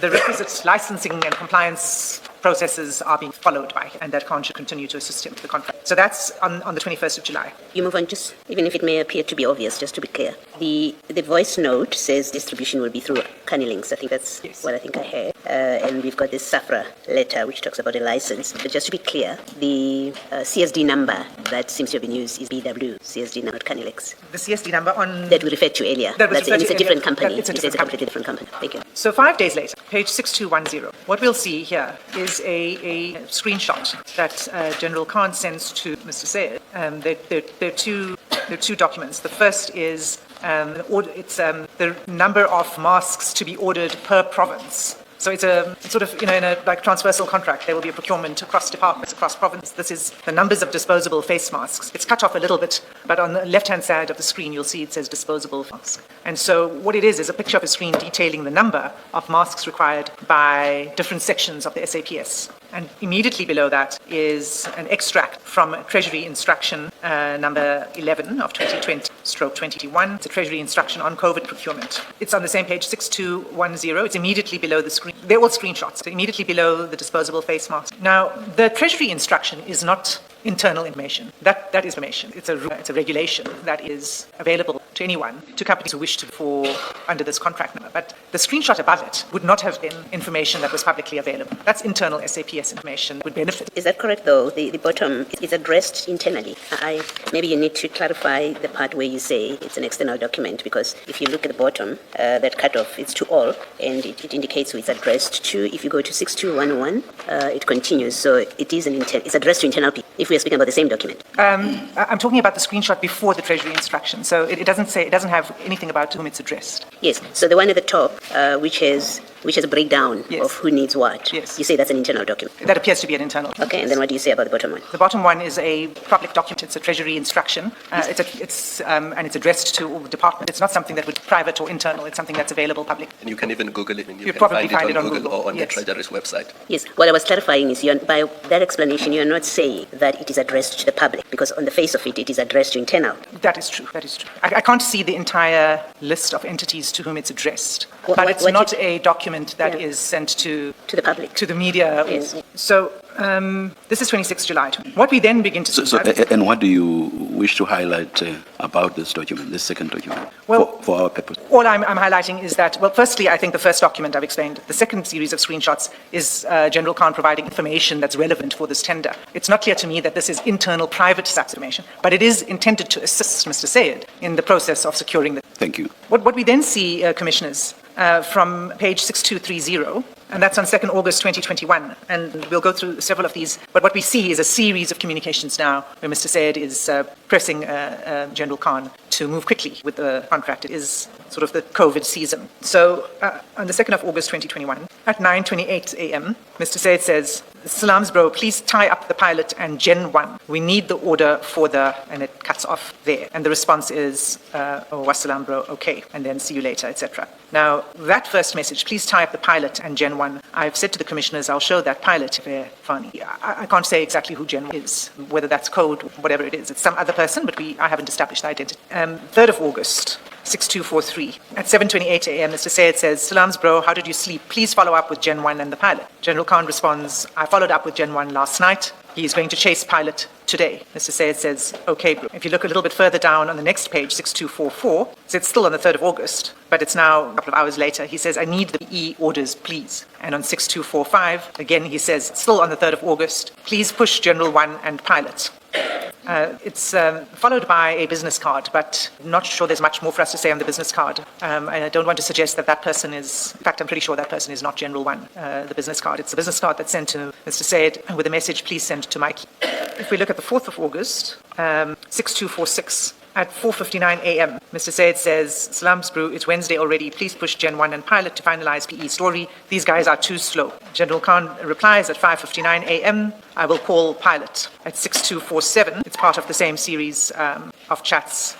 the requisite licensing and compliance processes are being followed by, and that Khan should continue to assist him to the contract. So that's on the 21st of July. You move on, just even if it may appear to be obvious, just to be clear. The voice note says distribution will be through Carnilinx. I think that's what I think I heard. And we've got this SAFRA letter which talks about a license. But just to be clear, the CSD number that seems to have been used is BW CSD number, not Carnilinx. The CSD number on... That we referred to earlier. It's a different company. It's a completely different company. Thank you. So 5 days later, page 6210, what we'll see here is a screenshot that General Khan sends to Mr. Sayed. There are two documents. The first is the number of masks to be ordered per province. So it's a sort of, in a like transversal contract, there will be a procurement across departments, across provinces. This is the numbers of disposable face masks. It's cut off a little bit, but on the left-hand side of the screen, you'll see it says disposable mask. And so what it is a picture of a screen detailing the number of masks required by different sections of the SAPS. And immediately below that is an extract from Treasury Instruction number 11 of 2020/21. It's a Treasury Instruction on COVID procurement. It's on the same page, 6210. It's immediately below the screen. They're all screenshots. So immediately below the disposable face mask. Now, the Treasury Instruction is not internal information. That is information. It's a regulation that is available to anyone, to companies who wish to fall under this contract number. But the screenshot above it would not have been information that was publicly available. That's internal SAPS information, would benefit. Is that correct, though? The bottom is addressed internally. Maybe you need to clarify the part where you say it's an external document, because if you look at the bottom, that cutoff, it's to all, and it indicates who it's addressed to. If you go to 6211, it continues. So it's addressed to internal people, if we are speaking about the same document. I'm talking about the screenshot before the Treasury Instruction. So it doesn't have anything about to whom it's addressed. Yes. So the one at the top, which has a breakdown of who needs what. Yes. You say that's an internal document. That appears to be an internal document. Okay, and then what do you say about the bottom one? The bottom one is a public document. It's a Treasury Instruction. And it's addressed to all the departments. It's not something that would be private or internal. It's something that's available public. And you can even Google it. You probably find it on Google or on the yes. Treasury's website. Yes. What I was clarifying is by that explanation, you're not saying that it is addressed to the public, because on the face of it, it is addressed to internal. That is true. I can't see the entire list of entities to whom it's addressed. But it's not a document that is sent to the public, to the media. Yes. So this is 26 July. What we then begin to see... And what do you wish to highlight about this document, this second document, for our purpose? All I'm highlighting is that, well, firstly, I think the first document I've explained. The second series of screenshots is General Khan providing information that's relevant for this tender. It's not clear to me that this is internal private SAPS information, but it is intended to assist Mr. Sayed in the process of securing the... Thank you. What we then see, Commissioners, from page 6230, and that's on 2nd August 2021, and we'll go through several of these, but what we see is a series of communications now where Mr. Sayed is pressing General Khan to move quickly with the contract. It is sort of the COVID season. So on the 2nd of August 2021, at 9:28 a.m., Mr. Sayed says, "Salams, bro, please tie up the pilot and Gen 1. We need the order for the..." and it cuts off there. And the response is, "Oh, wassalam, bro, okay, and then see you later," etc. Now, that first message, "Please tie up the pilot and Gen 1, I've said to the commissioners, I'll show that pilot, Adv Fani. I can't say exactly who Gen 1 is, whether that's code, whatever it is. It's some other person, but I haven't established the identity. 3rd of August, 6243. At 7:28 a.m., Mr. Sayed says, "Salams, bro, how did you sleep? Please follow up with Gen 1 and the pilot." General Khan responds, "I followed up with Gen 1 last night. He is going to chase pilot today." Mr. Sayed says, "Okay, bro." If you look a little bit further down on the next page, 6244, so it's still on the 3rd of August, but it's now a couple of hours later. He says, "I need the E orders, please." And on 6245, again, he says, still on the 3rd of August, "Please push General 1 and pilot." It's followed by a business card, but I'm not sure there's much more for us to say on the business card. I don't want to suggest that that person is, in fact, I'm pretty sure that person is not General 1, the business card. It's a business card that's sent to Mr. Sayed with a message, "Please send to Mikey." If we look at the 4th of August, 6246, at 4:59 a.m., Mr. Sayed says, "Salams, bro, it's Wednesday already. Please push Gen 1 and pilot to finalize PE story. These guys are too slow." General Khan replies at 5:59 a.m., "I will call pilot." At 6247, it's part of the same series of chats,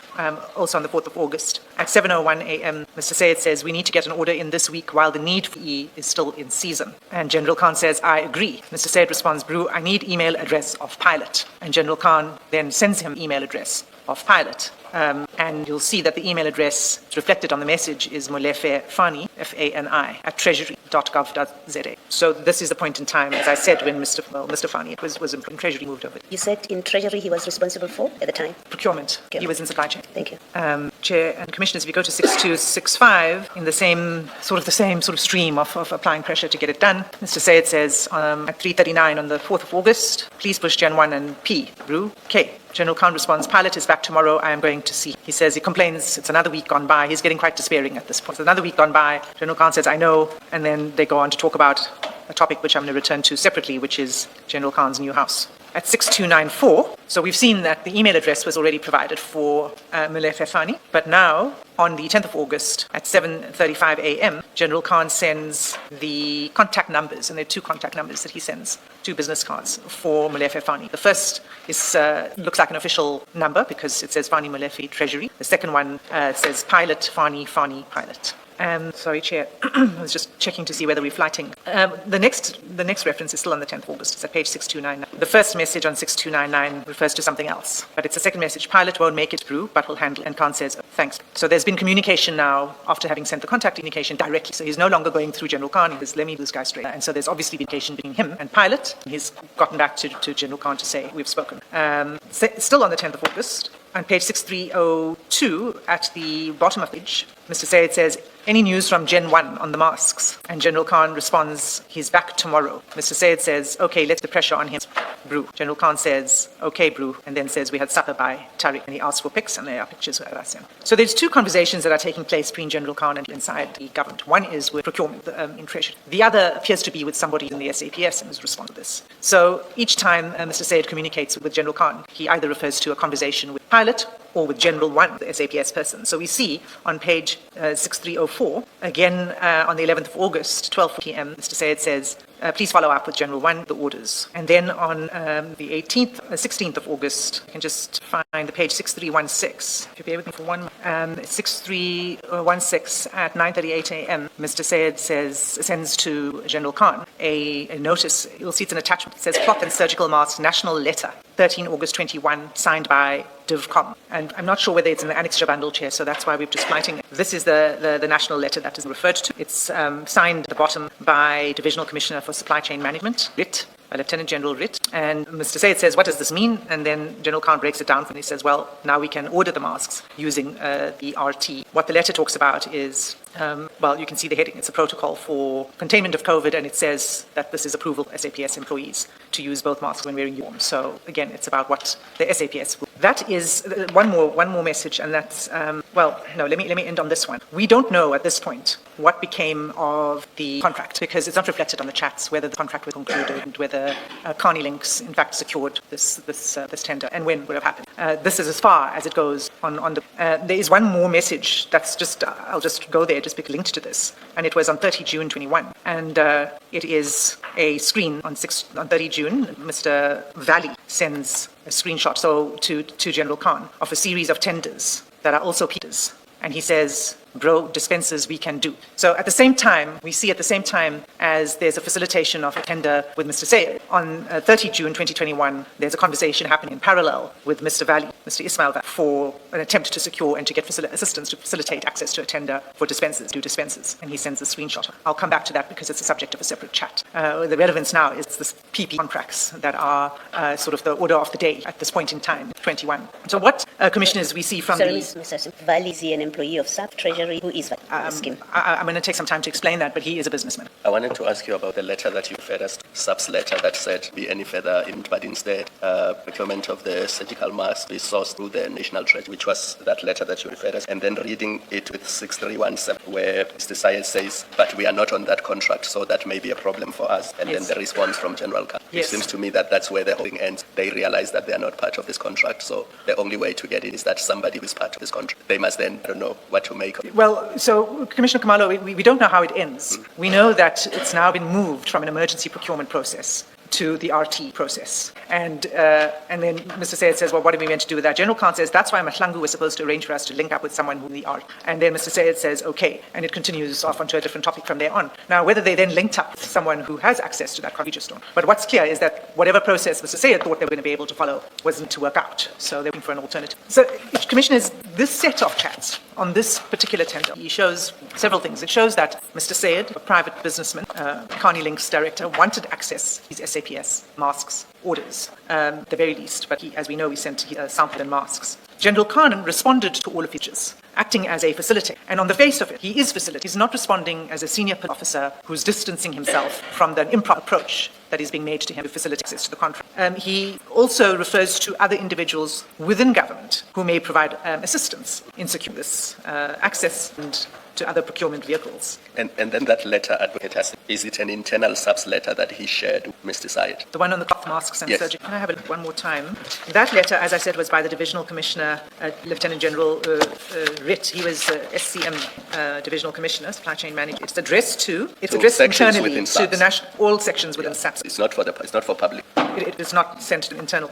also on the 4th of August. At 7:01 a.m., Mr. Sayed says, "We need to get an order in this week while the need for PE is still in season." And General Khan says, "I agree." Mr. Sayed responds, "Bro, I need email address of pilot." And General Khan then sends him email address of pilot. And you'll see that the email address reflected on the message is Molefe Fani, F-A-N-I, at treasury.gov.za. So this is the point in time, as I said, when Mr. Fani was in Treasury, moved over. You said in Treasury he was responsible for at the time? Procurement. He was in supply chain. Thank you. Chair and Commissioners, if you go to 6265, in the same sort of stream of applying pressure to get it done, Mr. Sayed says at 3:39 on the 4th of August, "Please push Gen 1 and P, Bru, K." General Khan responds, "Pilot is back tomorrow. I am going to see." He says, he complains, it's another week gone by. He's getting quite despairing at this point. It's another week gone by. General Khan says, "I know." And then they go on to talk about a topic which I'm going to return to separately, which is General Khan's new house. At 6294, so we've seen that the email address was already provided for Molefe Fani, but now on the 10th of August at 7:35 a.m., General Khan sends the contact numbers, and there are two contact numbers that he sends, two business cards for Molefe Fani. The first is looks like an official number because it says Fani Molefe Treasury. The second one says Pilot Fani Pilot. Sorry, Chair. I was just checking to see whether we're flighting. The next reference is still on the 10th of August. It's at page 6299. The first message on 6299 refers to something else, but it's the second message. "Pilot won't make it through, but will handle." And Khan says, "Thanks." So there's been communication now after having sent the contact communication directly. So he's no longer going through General Khan. He says, "Let me do this guy straight." And so there's obviously been communication between him and Pilot. He's gotten back to General Khan to say, "We've spoken." Still on the 10th of August, on page 6302, at the bottom of the page, Mr. Sayed says, "Any news from Gen 1 on the masks?" And General Khan responds, "He's back tomorrow." Mr. Sayed says, "Okay, let's put the pressure on him, Bru." General Khan says, "Okay, Bru," and then says, "We had supper by Tariq," and he asks for pics, and there are pictures of us. So there's two conversations that are taking place between General Khan and inside the government. One is with procurement in Treasury. The other appears to be with somebody in the SAPS and is responsible to this. So each time Mr. Sayed communicates with General Khan, he either refers to a conversation with Pilot or with General 1, the SAPS person. So we see on page 6304, again on the 11th of August, 12 p.m., Mr. Sayed says, "Please follow up with General 1, the orders." And then on the 16th of August, you can just find the page 6316. If you bear with me for one, 6316 at 9:38 a.m., Mr. Sayed sends to General Khan a notice. You'll see it's an attachment. It says "Cloth and Surgical Masks National Letter, 13 August 21, signed by DivCom." And I'm not sure whether it's in the annexure bundle, Chair, so that's why we're just flighting it. This is the national letter that is referred to. It's signed at the bottom by Divisional Commissioner for Supply Chain Management, RIT, by Lieutenant General Ritt. And Mr. Sayed says, "What does this mean?" And then General Khan breaks it down and he says, "Well, now we can order the masks using the RT." What the letter talks about is, well, you can see the heading. It's a protocol for containment of COVID, and it says that this is approval for SAPS employees to use both masks when wearing uniforms. So again, it's about what the SAPS will. That is one more message, and that's, let me end on this one. We don't know at this point what became of the contract, because it's not reflected on the chats whether the contract was concluded and whether Carnilinx in fact secured this tender and when would have happened. This is as far as it goes on the. There is one more message that's just, I'll just go there, just be linked to this, and it was on 30 June 21, and it is a screen on 30 June. Mr. Valley sends a screenshot to General Khan of a series of tenders that are also Peter's. And he says, bro dispenses we can do. So at the same time, we see at the same time as there's a facilitation of a tender with Mr. Sayed, on 30 June 2021, there's a conversation happening in parallel with Mr. Valley, Mr. Ismail Valley, for an attempt to secure and to get assistance to facilitate access to a tender for dispenses, and he sends a screenshot. I'll come back to that because it's the subject of a separate chat. The relevance now is this PP contracts that are sort of the order of the day at this point in time, 21. So what commissioners we see from Sorry, Mr. Hassim, Valley, is he an employee of SAPS Treasury? Who is Valley? I'm going to take some time to explain that, but he is a businessman. I wanted to ask you about the letter that you referred us to, SAPS letter that said be any further in, but instead procurement of the surgical mask is sourced through the National Treasury, which was that letter that you referred us, and then reading it with 6317, where Mr. Sayed says, but we are not on that contract, so that may be a problem for us. And then the response from General Khan. It seems to me that that's where the whole thing ends. They realize that they are not part of this contract, so the only way to get it is that somebody who is part of this contract. They must then, I don't know what to make of it. Well, so Commissioner Khumalo, we don't know how it ends. We know that it's now been moved from an emergency procurement process to the RT process. And then Mr. Sayed says, well, what are we meant to do with that? General Khan says, that's why Madlanga was supposed to arrange for us to link up with someone who the RT. And then Mr. Sayed says, okay. And it continues off onto a different topic from there on. Now, whether they then linked up with someone who has access to that contract, we just don't. But what's clear is that whatever process Mr. Sayed thought they were going to be able to follow wasn't to work out. So they're looking for an alternative. So, Commissioners, this set of chats on this particular tender, he shows several things. It shows that Mr. Sayed, a private businessman, Carnilinx director, wanted access, his SAPS masks orders, the very least. But as we know, we sent sample and masks. General Khan responded to all of features, acting as a facilitator. And on the face of it, he is facilitating. He's not responding as a senior officer who's distancing himself from the improper approach that is being made to him to facilitate access to the contract. He also refers to other individuals within government who may provide assistance in securing this access and to other procurement vehicles. And then that letter, Advocate Hassim, is it an internal SAPS letter that he shared with Mr. Sayed? The one on the cloth masks and surgery. Can I have it one more time? That letter, as I said, was by the Divisional Commissioner, Lieutenant General Ritt. He was SCM Divisional Commissioner, Supply Chain Manager. It's addressed internally to the all sections within SAPS. It's not for public. It is not sent to internal.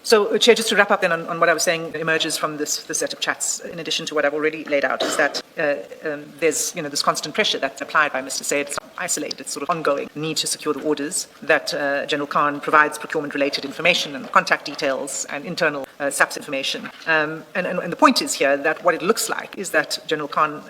So, Chair, just to wrap up then on what I was saying emerges from this set of chats, in addition to what I've already laid out, is that there's this constant pressure that's applied by Mr. Sayed. It's not isolated, it's sort of ongoing need to secure the orders, that General Khan provides procurement-related information and contact details and internal SAPS information. And the point is here that what it looks like is that General Khan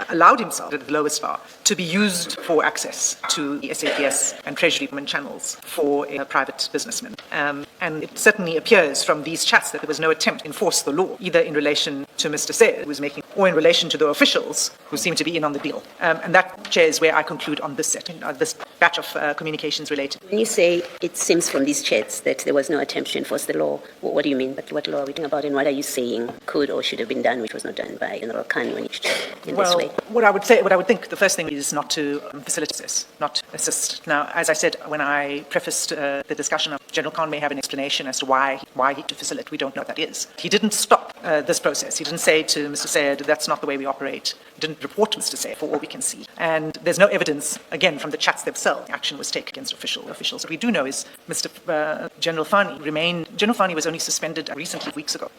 allowed himself at the lowest bar to be used for access to the SAPS and Treasury channels for a private businessman. And it certainly appears from these chats that there was no attempt to enforce the law, either in relation to Mr. Sayed, who was making, or in relation to the officials who seem to be in on the deal. And that, Chair, is where I conclude on this set, this batch of communications related. When you say it seems from these chats that there was no attempt to enforce the law, what do you mean? But what law are we talking about, and what are you saying could or should have been done, which was not done by General Khan when in this way? What I would think, the first thing is not to facilitate this, not assist. Now, as I said when I prefaced the discussion of General Khan may have an explanation as to why he to facilitate. We don't know what that is. He didn't stop this process. He didn't say to Mr. Sayed, that's not the way we operate. He didn't report to Mr. Sayed for all we can see. And there's no evidence, again, from the chats themselves, action was taken against officials. What we do know is General Fani was only suspended recently, weeks ago.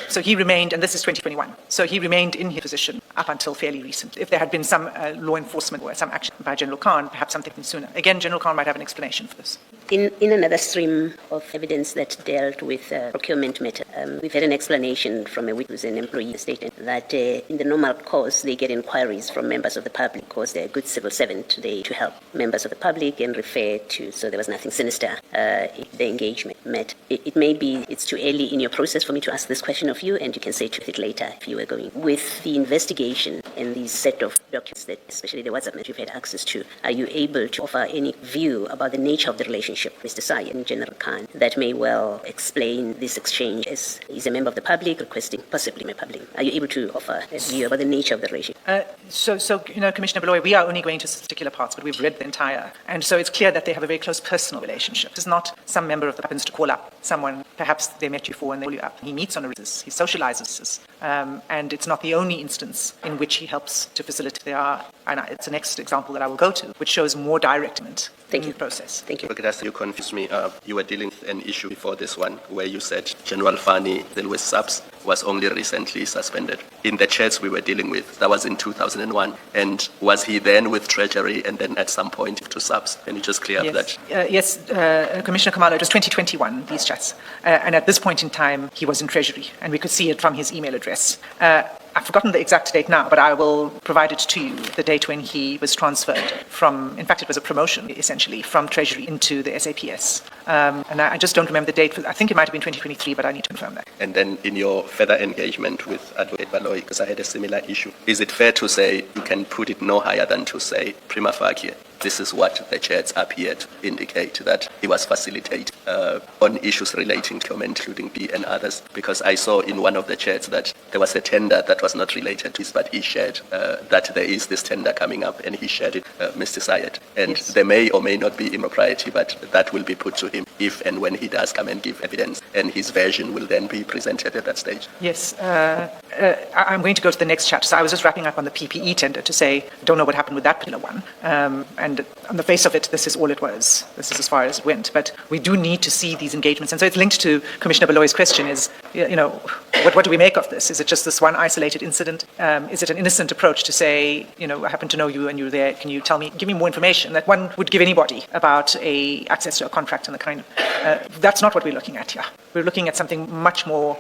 So he remained, and this is 2021, so he remained in his position up until fairly recent. If there had been some law enforcement or some action by General Khan, perhaps something sooner. Again, General Khan might have an explanation for this. In another stream of evidence that dealt with procurement matter, we've had an explanation from a witness, an employee statement, that in the normal course they get inquiries from members of the public because they're a good civil servant to help members of the public and refer to, so there was nothing sinister if the engagement met. It may be it's too early in your process for me to ask this question of you, and you can say to it later if you were going. With the investigation and the set of documents that, especially the WhatsApp message you've had access to, are you able to offer any view about the nature of the relationship with Mr. Sayed and General Khan that may well explain this exchange as he's a member of the public requesting possibly a public? Are you able to offer a view about the nature of the relationship? So Commissioner Baloy, we are only going to particular parts, but we've read the entire. And so it's clear that they have a very close personal relationship. It's not some member of the happens to call up someone, perhaps they met you before and they call you up. He meets on a basis, he socializes, and it's not the only instance in which he helps to facilitate. There are, and it's the next example that I will go to, which shows more direct in the process. Thank you. Because you confused me. You were dealing with an issue before this one where you said General Fani deal with SAPS, was only recently suspended. In the chats we were dealing with, that was in 2001. And was he then with Treasury and then at some point to SAPS? Can you just clear up that? Yes, Commissioner Khumalo, it was 2021, these chats. And at this point in time, he was in Treasury, and we could see it from his email address. I've forgotten the exact date now, but I will provide it to you, the date when he was transferred from, in fact, it was a promotion, essentially, from Treasury into the SAPS. And I just don't remember the date. I think it might have been 2023, but I need to confirm that. And then in your further engagement with Adv Adila, because I had a similar issue, is it fair to say you can put it no higher than to say, prima facie, this is what the chats appear to indicate, that he was facilitated on issues relating to him, including B and others? Because I saw in one of the chats that there was a tender that was not related to this, but he shared that there is this tender coming up, and he shared it, Mr. Syed. And Yes. there may or may not be impropriety, but that will be put to him if and when he does come and give evidence, and his version will then be presented at that stage. Yes, I'm going to go to the next chat. So I was just wrapping up on the PPE tender to say, don't know what happened with that particular one. And on the face of it, this is all it was. This is as far as it went. But we do need to see these engagements. And so it's linked to Commissioner Baloy's question is, what do we make of this? Is it just this one isolated incident? Is it an innocent approach to say, I happen to know you and you're there, can you give me more information that one would give anybody about access to a contract and the kind of, that's not what we're looking at here. We're looking at something much more,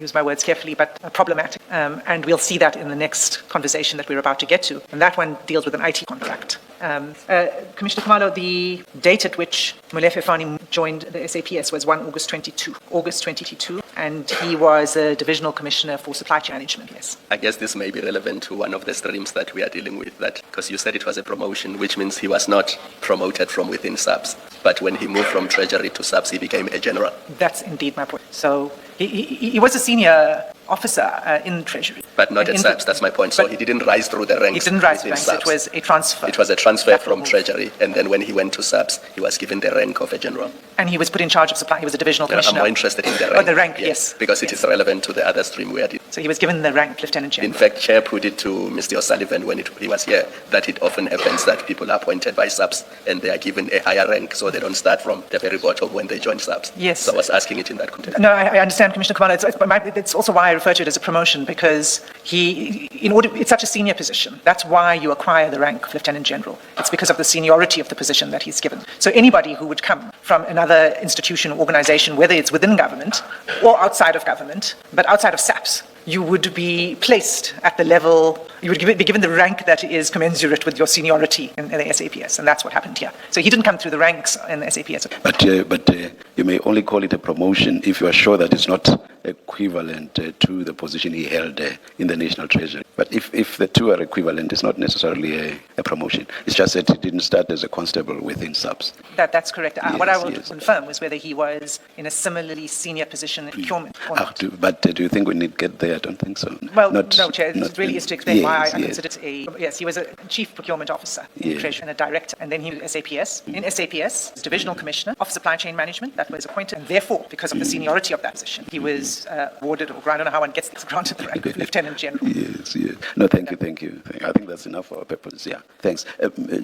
use my words carefully, but problematic. And we'll see that in the next conversation that we're about to get to. And that one deals with an IT contract. Commissioner Khumalo, the date at which Molefe Fani joined the SAPS was August 22, and he was a divisional commissioner for supply chain management, yes. I guess this may be relevant to one of the streams that we are dealing with, that because you said it was a promotion, which means he was not promoted from within SAPS, but when he moved from Treasury to SAPS, he became a general. That's indeed my point. So he was a senior officer in Treasury. But not at SAPS, that's my point. So he didn't rise through the ranks. He didn't rise through the within ranks, it was a transfer. It was a transfer from Treasury, and then when he went to SAPS, he was given the rank of a general. And he was put in charge of supply, he was a divisional I'm commissioner. more interested in the rank. Oh, the rank, yes. Because it is relevant to the other stream we are dealing. So he was given the rank Lieutenant General. In fact, Chair put it to Mr. O'Sullivan when he was here, that it often happens that people are appointed by SAPS and they are given a higher rank, so they don't start from the very bottom when they join SAPS. Yes. So I was asking it in that context. No, I understand, Commissioner Khumalo. It's also why I refer to it as a promotion, because it's such a senior position. That's why you acquire the rank of Lieutenant General. It's because of the seniority of the position that he's given. So anybody who would come from another institution or organization, whether it's within government or outside of government, but outside of SAPS, you would be placed at the level, you would be given the rank that is commensurate with your seniority in the SAPS, and that's what happened here. So he didn't come through the ranks in the SAPS. But you may only call it a promotion if you are sure that it's not equivalent to the position he held in the National Treasury. But if the two are equivalent, it's not necessarily a promotion. It's just that he didn't start as a constable within SAPS. That's correct. What I will Yes. confirm was whether he was in a similarly senior position in procurement or not. But do you think we need to get there? I don't think so. Well, Not- no, Chair, not- it really is to explain why I yes, consider it yes, he was a chief procurement officer in Yeah. Treasury and a director, and then he was SAPS. In SAPS, as divisional commissioner of supply chain management, that was appointed, and therefore, because of the seniority of that position, he was awarded, or I don't know how one gets granted the rank of Lieutenant General. Yes. No, thank you. I think that's enough for our purposes. Yeah, thanks.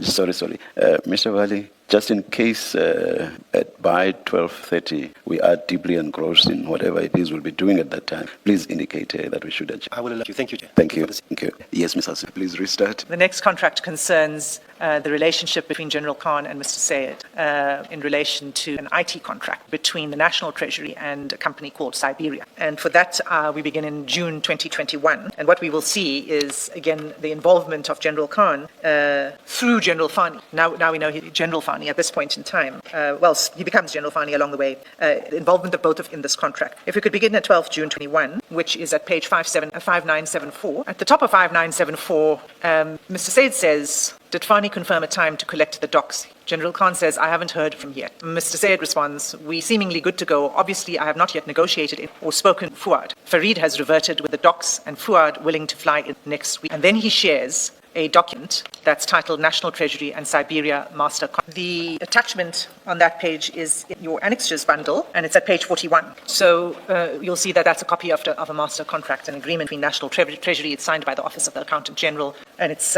Sorry. Mr. Valley, just in case by 12:30 we are deeply engrossed in whatever it is we'll be doing at that time, please indicate that we should adjourn. I will allow you. Thank you, Chair. Thank you. Yes, Ms. Hassim, please restart. The next contract concerns the relationship between General Khan and Mr. Sayed in relation to an IT contract between the National Treasury and a company called Siberia. And for that, we begin in June 2021. And what we will see is, again, the involvement of General Khan through General Fani. Now we know General Fani at this point in time. He becomes General Fani along the way. The involvement of both in this contract. If we could begin at 12 June 21, which is at page 5974. At the top of 5974, Mr. Sayed says, did Fani confirm a time to collect the docs? General Khan says, I haven't heard from yet. Mr. Sayed responds, we seemingly good to go. Obviously, I have not yet negotiated or spoken to Fuad. Farid has reverted with the docs and Fuad willing to fly in next week. And then he shares a document that's titled National Treasury and Siberia Master Contract. The attachment on that page is in your annexures bundle, and it's at page 41. So you'll see that that's a copy of a master contract, an agreement between National Treasury. It's signed by the Office of the Accountant General, and it's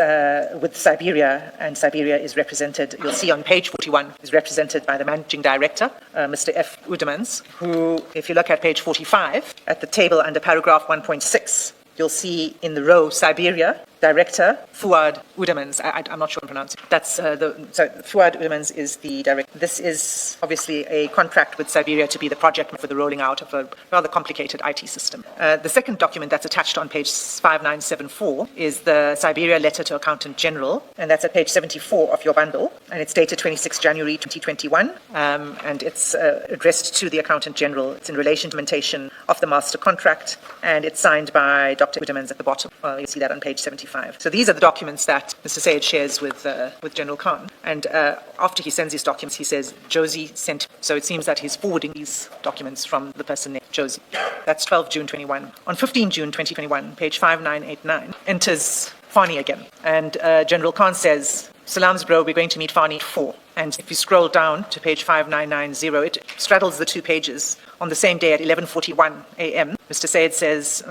with Siberia, and Siberia is represented, you'll see on page 41, is represented by the Managing Director, Mr. F. Udemans, who, if you look at page 45, at the table under paragraph 1.6, you'll see in the row Siberia, Director, Fuad Udemans. I'm not sure I'm pronouncing it. That's Fuad Udemans is the director. This is obviously a contract with Siberia to be the project for the rolling out of a rather complicated IT system. The second document that's attached on page 5974 is the Siberia Letter to Accountant General, and that's at page 74 of your bundle, and it's dated 26 January 2021, and it's addressed to the Accountant General. It's in relation to implementation of the master contract, and it's signed by Dr. Udemans at the bottom. You'll see that on page 75. So these are the documents that Mr. Sayed shares with General Khan. And after he sends these documents, he says, Josie sent. So it seems that he's forwarding these documents from the person named Josie. That's 12 June 21. On 15 June 2021, page 5989, enters Fani again. And General Khan says, Salams, bro, we're going to meet Fani at 4. And if you scroll down to page 5990, it straddles the two pages. On the same day at 11:41 a.m., Mr. Sayed says,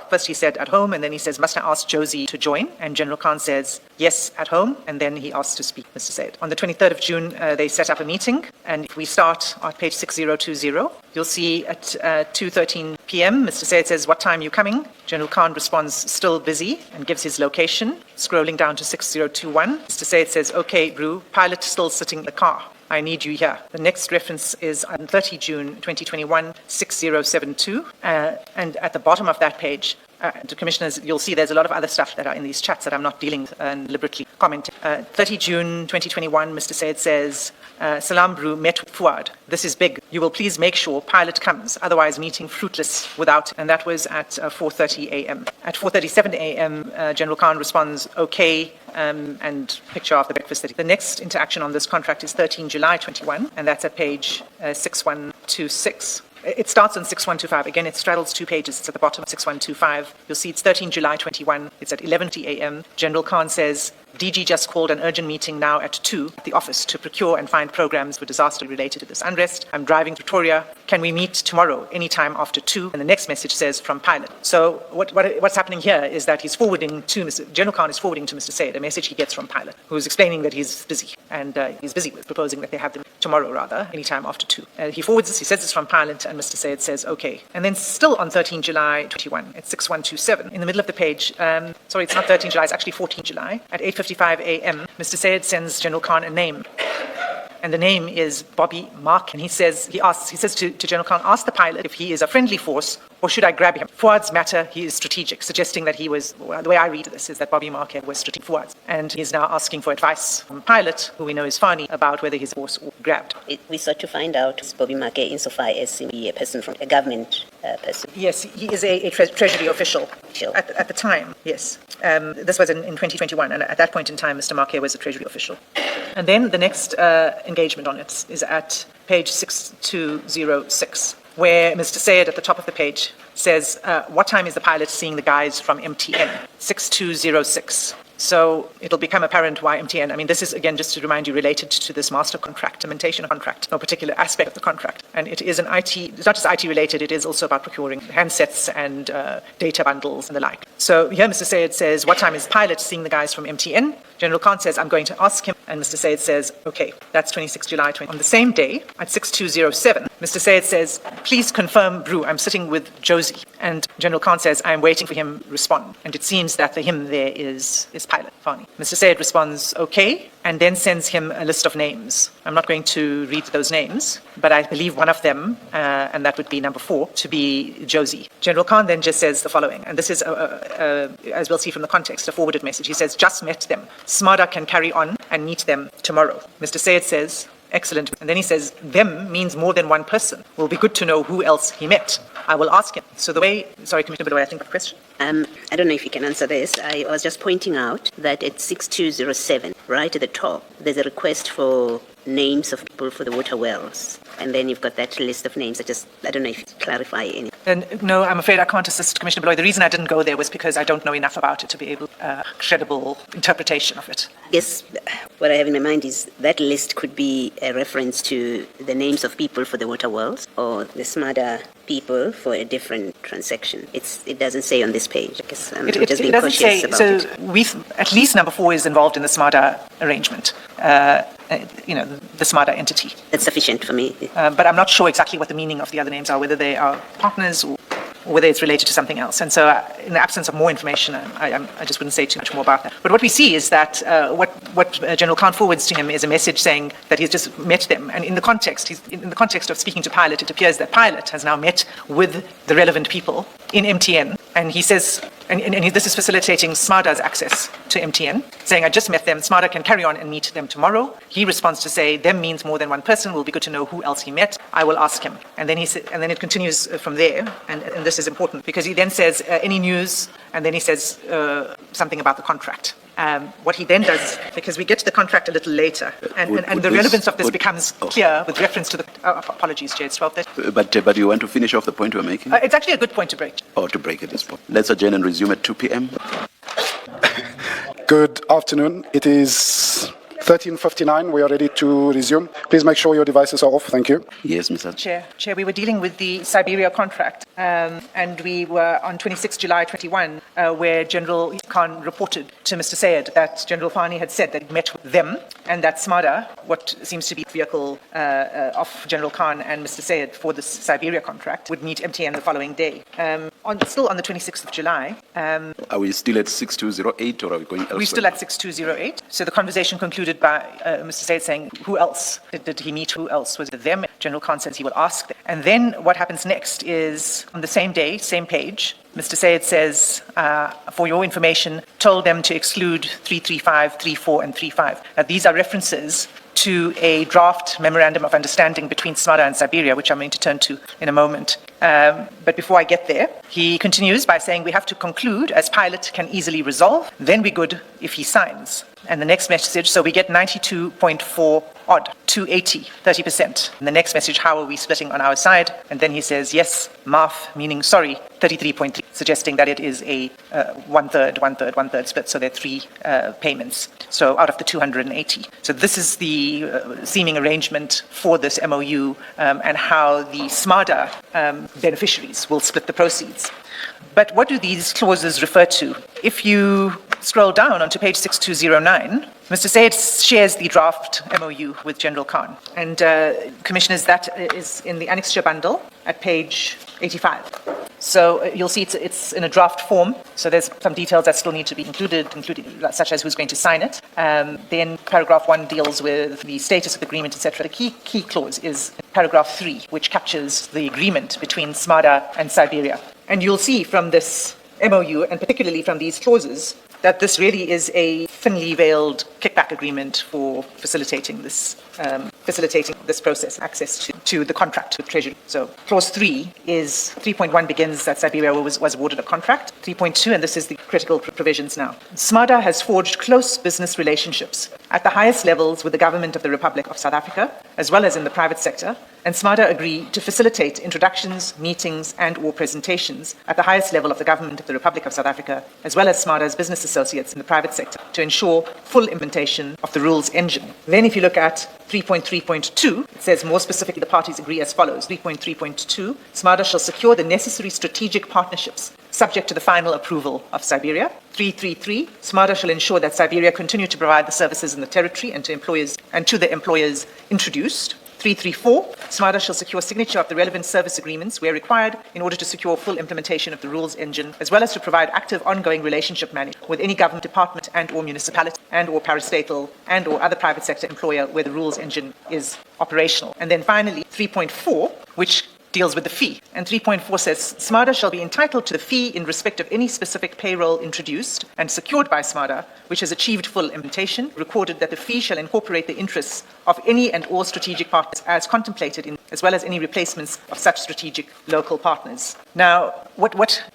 first he said at home, and then he says, must I ask Josie to join? And General Khan says, yes, at home, and then he asks to speak, Mr. Sayed. On the 23rd of June, they set up a meeting, and if we start at page 6020, you'll see at 2:13 p.m., Mr. Sayed says, what time are you coming? General Khan responds, still busy, and gives his location. Scrolling down to 6021, Mr. Sayed says, okay, Brew, pilot still sitting in the car. I need you here. The next reference is on 30 June 2021, 6072. And at the bottom of that page, to commissioners, you'll see there's a lot of other stuff that are in these chats that I'm not dealing with and deliberately commenting. 30 June 2021, Mr. Sayed says, Salam Brew met with Fuad. This is big. You will please make sure pilot comes, otherwise meeting fruitless without. And that was at 4:30 a.m. At 4:37 a.m., General Khan responds, okay, and picture of the breakfast. The next interaction on this contract is 13 July 21, and that's at page 6126. It starts on 6125. Again, it straddles two pages. It's at the bottom of 6125. You'll see it's 13 July 21. It's at 11:00 a.m. General Khan says, DG just called an urgent meeting now at 2 at the office to procure and find programs for disaster related to this unrest. I'm driving to Pretoria. Can we meet tomorrow, anytime after 2? And the next message says, from pilot. So what's happening here is that he's forwarding to General Khan is forwarding to Mr. Sayed a message he gets from pilot, who's explaining that he's busy, and he's busy with proposing that they have them tomorrow, rather, anytime after 2. He forwards this, he says it's from pilot, and Mr. Sayed says, okay. And then still on 13 July 21, it's 6127. In the middle of the page, sorry, it's not 13 July, it's actually 14 July. At 8:55 a.m., Mr. Sayed sends General Khan a name. And the name is Bobby Mark. And he says to General Khan, ask the pilot if he is a friendly force or should I grab him? Fuad's matter, he is strategic, suggesting that he was, the way I read this is that Bobby Mark was strategic Fuad's. And he's now asking for advice from pilot, who we know is Fani, about whether he's force or grabbed. We sought to find out is Bobby Mark insofar as he a person from a government person. Yes, he is a treasury official at the time, yes. This was in 2021, and at that point in time, Mr. Mark was a treasury official. And then the next engagement on it is at page 6206, where Mr. Sayed at the top of the page says, what time is the pilot seeing the guys from MTN? 6206. So it'll become apparent why MTN, I mean, this is, again, just to remind you, related to this master contract, implementation contract, no particular aspect of the contract. And it is it's not just IT related, it is also about procuring handsets and data bundles and the like. So here Mr. Sayed says, what time is pilot seeing the guys from MTN? General Khan says, I'm going to ask him. And Mr. Sayed says, okay, that's 26 July 20. On the same day, at 6207, Mr. Sayed says, please confirm, Brew, I'm sitting with Josie. And General Khan says, I'm waiting for him to respond. And it seems that the him there is pilot, Fani. Mr. Sayed responds, okay, and then sends him a list of names. I'm not going to read those names, but I believe one of them, and that would be number 4, to be Josie. General Khan then just says the following, and this is, as we'll see from the context, a forwarded message. He says, just met them. SMADA can carry on and meet them tomorrow. Mr. Sayed says, excellent. And then he says, them means more than one person. Will be good to know who else he met. I will ask him. So the way, sorry, Commissioner Bedoya, I think of the question. I don't know if you can answer this. I was just pointing out that at 6207, right at the top, there's a request for names of people for the water wells. And then you've got that list of names. I don't know if you clarify any. No, I'm afraid I can't assist Commissioner Beloy. The reason I didn't go there was because I don't know enough about it to be able credible interpretation of it. Yes, what I have in my mind is that list could be a reference to the names of people for the water wells or the SMADA people for a different transaction. It doesn't say on this page. I guess I'm just being doesn't cautious say, about so it. we've, at least number 4 is involved in the SMADA arrangement, the SMADA entity. That's sufficient for me. But I'm not sure exactly what the meaning of the other names are, whether they are partners or whether it's related to something else. And so in the absence of more information, I just wouldn't say too much more about that. But what we see is that what General Khan forwards to him is a message saying that he's just met them. And in the context of speaking to Pilot, it appears that Pilot has now met with the relevant people in MTN. And he says, this is facilitating SMADA's access to MTN, saying, I just met them, SMADA can carry on and meet them tomorrow. He responds to say, them means more than one person, will be good to know who else he met. I will ask him. And then it continues from there, and this is important, because he then says, any news, and then he says something about the contract. What he then does, because we get to the contract a little later, and the relevance of this becomes clear with reference to the, apologies, Chair, it's 12:30. But you want to finish off the point we're making? It's actually a good point to break. Or to break at this point. Let's adjourn and resume at 2 p.m. Good afternoon. It is 13:59. We are ready to resume. Please make sure your devices are off. Thank you. Yes, Mr. Chair, we were dealing with the Siberia contract, and we were on 26 July 21, where General Khan reported to Mr. Sayed that General Fani had said that he met with them, and that SMADA, what seems to be the vehicle of General Khan and Mr. Sayed for the Siberia contract, would meet MTN the following day. Still on the 26th of July. Are we still at 6208 or are we going elsewhere? We're still at 6208. So the conversation concluded by Mr. Sayed saying, who else did he meet? Who else was it them? General Khan says he will ask them. And then what happens next is, on the same day, same page, Mr. Sayed says, for your information, told them to exclude 335, 34, and 35. Now, these are references to a draft memorandum of understanding between SMADA and Siberia, which I'm going to turn to in a moment. But before I get there, he continues by saying we have to conclude as Pilot can easily resolve, then we're good if he signs. And the next message, so we get 92.4 odd, 280, 30%. And the next message, how are we splitting on our side? And then he says, yes, maaf, meaning sorry, 33.3, suggesting that it is a one-third split. So there are 3 payments. So out of the 280. So this is the seeming arrangement for this MOU and how the SMADA beneficiaries will split the proceeds. But what do these clauses refer to? If you scroll down onto page 6209, Mr. Sayed shares the draft MOU with General Khan. And Commissioners, that is in the annexure bundle at page 85. So you'll see it's in a draft form. So there's some details that still need to be included such as who's going to sign it. Then paragraph 1 deals with the status of the agreement, etc. The key clause is paragraph 3, which captures the agreement between SMADA and Siberia. And you'll see from this MOU, and particularly from these clauses, that this really is a thinly veiled kickback agreement for facilitating this process, access to the contract with Treasury. So clause 3 is 3.1 begins that Siberia was awarded a contract. 3.2, and this is the critical provisions now. SMADA has forged close business relationships at the highest levels with the government of the Republic of South Africa, as well as in the private sector, and SMADA agreed to facilitate introductions, meetings, and/or presentations at the highest level of the government of the Republic of South Africa, as well as SMADA's business associates in the private sector, to ensure full implementation of the rules engine. Then if you look at 3.3.2, it says more specifically the parties agree as follows. 3.3.2, SMADA shall secure the necessary strategic partnerships subject to the final approval of Siberia. 3.3.3, SMADA shall ensure that Siberia continue to provide the services in the territory and to the employers introduced. 3.3.4, SMADA shall secure signature of the relevant service agreements where required in order to secure full implementation of the rules engine, as well as to provide active ongoing relationship management with any government department and/or municipality and/or parastatal and/or other private sector employer where the rules engine is operational. And then finally, 3.4, which deals with the fee. And 3.4 says, SMADA shall be entitled to the fee in respect of any specific payroll introduced and secured by SMADA, which has achieved full implementation, recorded that the fee shall incorporate the interests of any and all strategic partners as contemplated in, as well as any replacements of such strategic local partners. Now, what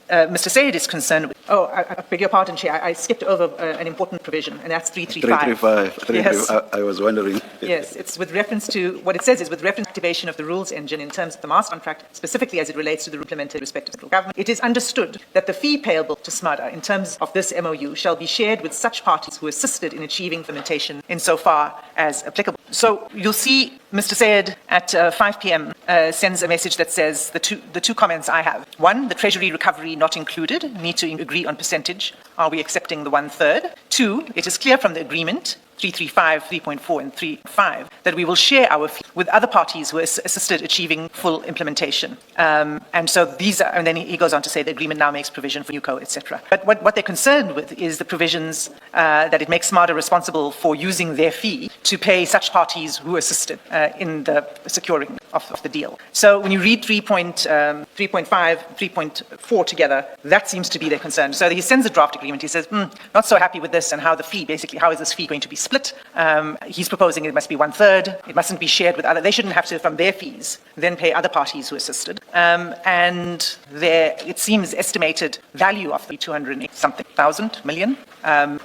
Mr. Sayed is concerned with. Oh, I beg your pardon, Chair. I skipped over an important provision, and that's 335. 335. Yes. I was wondering. Yes, it's with reference to, what it says is with reference to activation of the rules engine in terms of the master contract, specifically as it relates to the implemented respective central government. It is understood that the fee payable to SMADA in terms of this MOU shall be shared with such parties who assisted in achieving implementation insofar as applicable. So you'll see Mr. Sayed at 5 p.m. Sends a message that says the two comments I have. One, the Treasury recovery not included, need to agree on percentage. Are we accepting the 1/3? Two, it is clear from the agreement 335, 3.4, and 3.5, that we will share our fee with other parties who assisted achieving full implementation. And so these are, and then he goes on to say the agreement now makes provision for NUCO, etc. But what they're concerned with is the provisions that it makes SMADA responsible for using their fee to pay such parties who assisted in the securing of the deal. So when you read 3.5, 3.4 together, that seems to be their concern. So he sends a draft agreement. He says, not so happy with this and how the fee, basically, how is this fee going to be split? He's proposing it must be 1/3. It mustn't be shared with other. They shouldn't have to, from their fees, then pay other parties who assisted. And it seems, estimated value of the 200-something thousand million.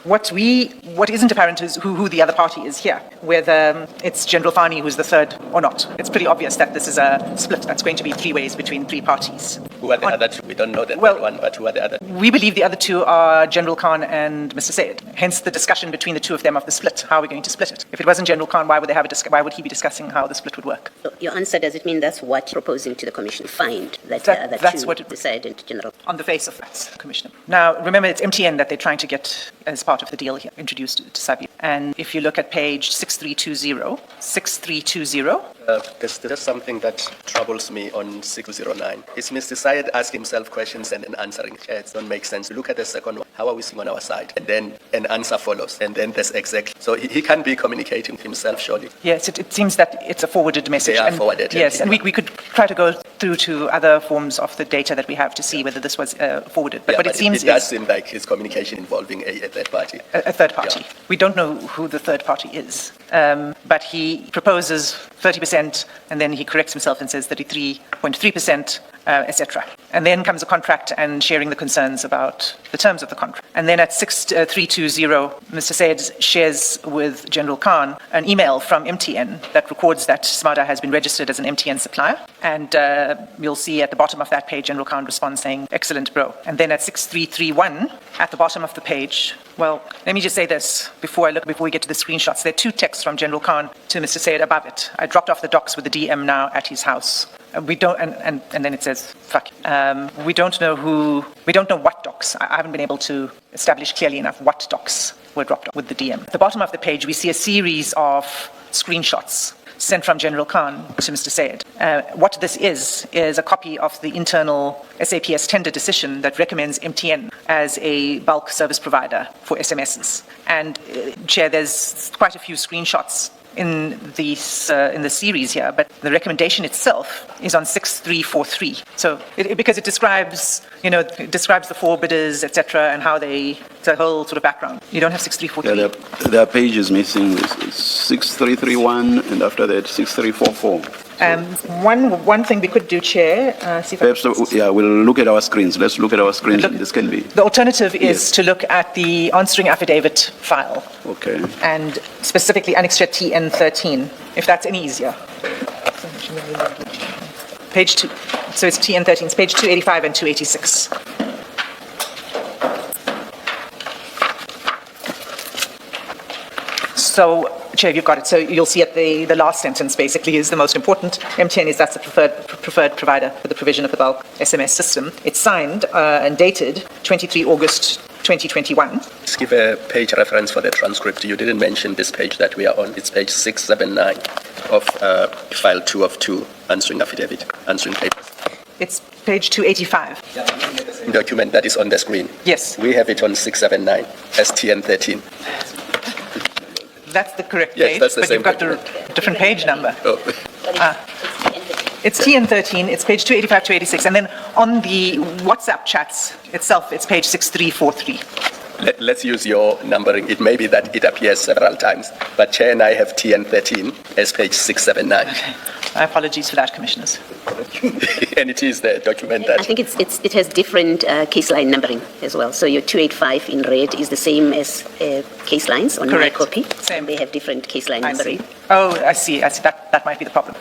What isn't apparent is who the other party is here, whether it's General Fani who's the third or not. It's pretty obvious that this is a split that's going to be three ways between three parties. Who are the other two? We don't know that one, but who are the other? We believe the other two are General Khan and Mr. Sayed. Hence the discussion between the two of them of the split. How are we going to split it? If it wasn't General Khan, why would he be discussing how the split would work? So your answer, does it mean that's what you're proposing to the Commission find, that that's you what it decided, General? On the face of that, Commissioner. Now, remember, it's MTN that they're trying to get as part of the deal here, introduced to SAPI. And if you look at page 6320, There's just something that troubles me on 609. Is Mr. Syed asking himself questions and then answering? It don't make sense. Look at the second one. How are we sitting on our side? And then an answer follows. And then there's exactly. So he can be communicating with himself, surely. Yes, it seems that it's a forwarded message. They are forwarded. Yes, and we could try to go through to other forms of the data that we have to see whether this was forwarded. But what it seems it does seem like his communication involving a third party. A third party. Yeah. We don't know who the third party is. But he proposes 30%, and then he corrects himself and says 33.3%, etc. And then comes a contract and sharing the concerns about the terms of the contract. And then at 6320, Mr. Sayed shares with General Khan an email from MTN that records that SMADA has been registered as an MTN supplier. And you'll see at the bottom of that page, General Khan responds saying, "Excellent, bro." And then at 6331, at the bottom of the page, well, let me just say this before we get to the screenshots. There are two texts from General Khan to Mr. Sayed above it. I dropped off the docs with the DM now at his house. We don't, and then it says, "Fuck." We don't know what docs. I haven't been able to establish clearly enough what docs were dropped off with the DM. At the bottom of the page, we see a series of screenshots sent from General Khan to Mr. Sayed. What this is a copy of the internal SAPS tender decision that recommends MTN as a bulk service provider for SMSs. And Chair, there's quite a few screenshots in the series here, but the recommendation itself is on 6343. So because it describes the four bidders, etc., and how it's a whole sort of background. You don't have 6343. Yeah, there are pages missing. 6331, and after that 6344. One thing we could do, Chair, perhaps, we'll look at our screens. Let's look at our screens. This can be. The alternative is to look at the answering affidavit file. Okay. And specifically annexure TN13, if that's any easier. Page 2. So it's TN13. It's page 285 and 286. So, Chair, you've got it. So you'll see at the last sentence basically is the most important. MTN that's the preferred provider for the provision of the bulk SMS system. It's signed and dated 23 August 2021. Just give a page reference for the transcript. You didn't mention this page that we are on. It's page 679 of file 2 of 2, answering affidavit, answering papers. It's page 285. Document that is on the screen. Yes. We have it on 679, STN13. That's the correct yes, page, that's the but same you've got document. the different page number. Oh. It's TN13, it's page 285 to 86, and then on the WhatsApp chats itself, it's page 6343. Let's use your numbering. It may be that it appears several times, but Chair and I have TN13 as page 679. Okay. My apologies for that, Commissioners. And it is the document that... I think it has different case line numbering as well. So your 285 in red is the same as case lines on Correct. my copy. Same. They have different case line I numbering. see. Oh, I see. That might be the problem.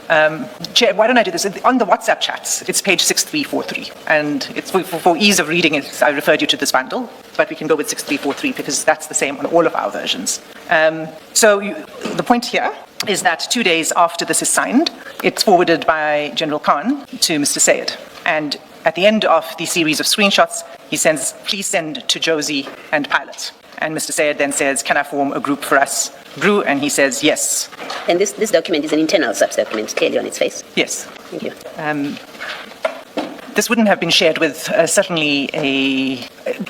Chair, why don't I do this? On the WhatsApp chats, it's page 6343. And it's for ease of reading, I referred you to this bundle, but we can go with 6343 because that's the same on all of our versions. The point here is that 2 days after this is signed, it's forwarded by General Khan to Mr. Sayed. And at the end of the series of screenshots, he sends, please send to Josie and Pilot. And Mr. Sayed then says, can I form a group for us, Brew? And he says, yes. And this document is an internal SAPS document, clearly on its face. Yes. Thank you. This wouldn't have been shared with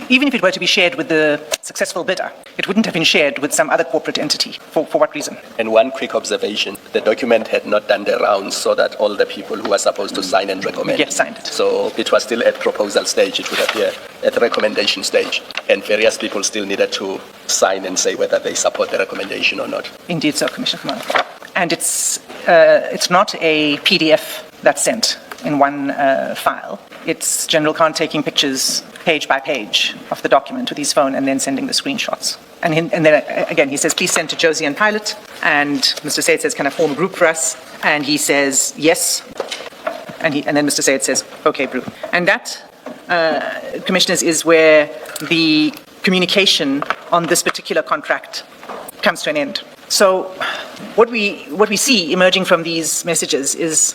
even if it were to be shared with the successful bidder, it wouldn't have been shared with some other corporate entity. For what reason? And one quick observation, the document had not done the rounds so that all the people who are supposed to sign and recommend. Yes, signed it. So it was still at proposal stage, it would appear at the recommendation stage. And various people still needed to sign and say whether they support the recommendation or not. Indeed so, Commissioner Khumalo. And it's not a PDF that's sent in one file. It's General Khan taking pictures page by page of the document with his phone and then sending the screenshots. And then again, he says, please send to Josie and Pilot. And Mr. Sayed says, can I form a group for us? And he says, yes. And then Mr. Sayed says, okay, Brew. And that, Commissioners, is where the communication on this particular contract comes to an end. So what we see emerging from these messages is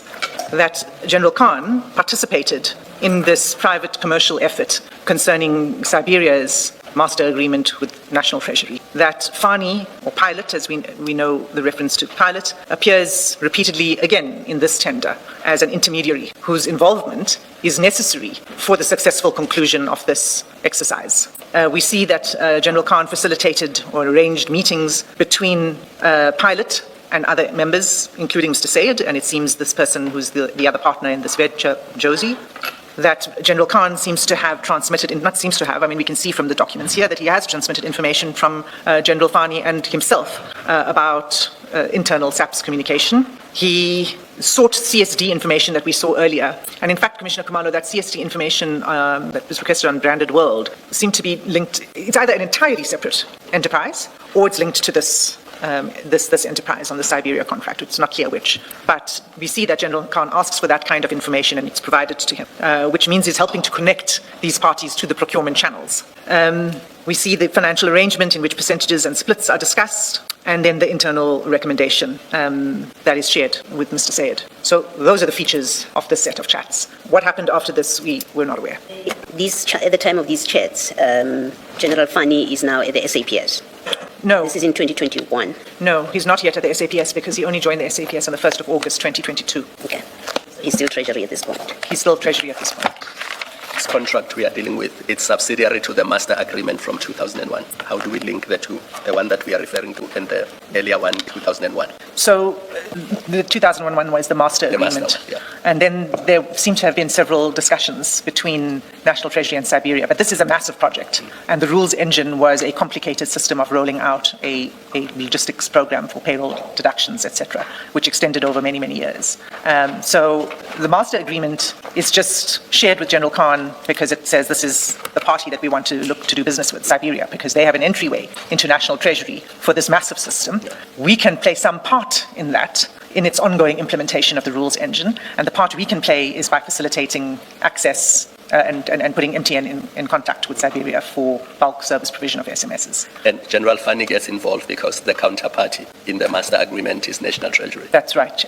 that General Khan participated in this private commercial effort concerning Siberia's master agreement with National Treasury. That Fani, or Pilot, as we know the reference to Pilot, appears repeatedly again in this tender as an intermediary whose involvement is necessary for the successful conclusion of this exercise. We see that General Khan facilitated or arranged meetings between Pilot and other members, including Mr. Sayed, and it seems this person who's the other partner in this venture, Josie, that General Khan seems to have transmitted, not seems to have, I mean, we can see from the documents here that he has transmitted information from General Fani and himself about internal SAPS communication. He sought CSD information that we saw earlier. And in fact, Commissioner Khumalo, that CSD information that was requested on Branded World seemed to be linked, it's either an entirely separate enterprise or it's linked to this enterprise on the Siberia contract. It's not clear which. But we see that General Khan asks for that kind of information and it's provided to him, which means he's helping to connect these parties to the procurement channels. We see the financial arrangement in which percentages and splits are discussed, and then the internal recommendation that is shared with Mr. Sayed. So those are the features of this set of chats. What happened after this, we're not aware. At the time of these chats, General Fani is now at the SAPS. No. This is in 2021. No, he's not yet at the SAPS because he only joined the SAPS on the 1st of August 2022. Okay. He's still Treasury at this point. He's still Treasury at this point. This contract we are dealing with, it's subsidiary to the master agreement from 2001. How do we link the two, the one that we are referring to and the earlier one, 2001? So the 2001 one was the master agreement. Master, yeah. And then there seem to have been several discussions between National Treasury and Siberia. But this is a massive project. And the rules engine was a complicated system of rolling out a logistics program for payroll deductions, etc., which extended over many, many years. So the master agreement is just shared with General Khan because it says this is the party that we want to look to do business with, Siberia, because they have an entryway into National Treasury for this massive system. We can play some part in that, in its ongoing implementation of the rules engine, and the part we can play is by facilitating access and putting MTN in contact with Siberia for bulk service provision of SMSs. And General Fani gets involved because the counterparty in the master agreement is National Treasury. That's right,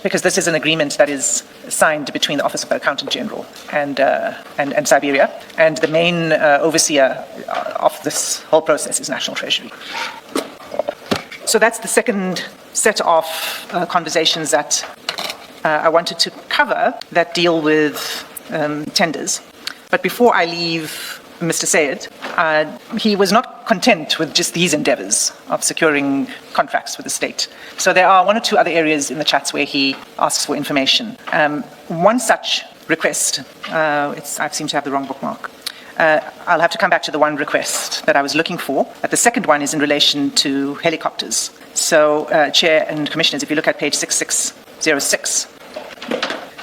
because this is an agreement that is signed between the Office of the Accountant General and Siberia, and the main overseer of this whole process is National Treasury. So that's the second set of conversations that I wanted to cover that deal with tenders. But before I leave Mr. Sayed, he was not content with just these endeavors of securing contracts with the state. So there are one or two other areas in the chats where he asks for information. One such request, I seem to have the wrong bookmark, I'll have to come back to the one request that I was looking for. The second one is in relation to helicopters. So, Chair and Commissioners, if you look at page 6606,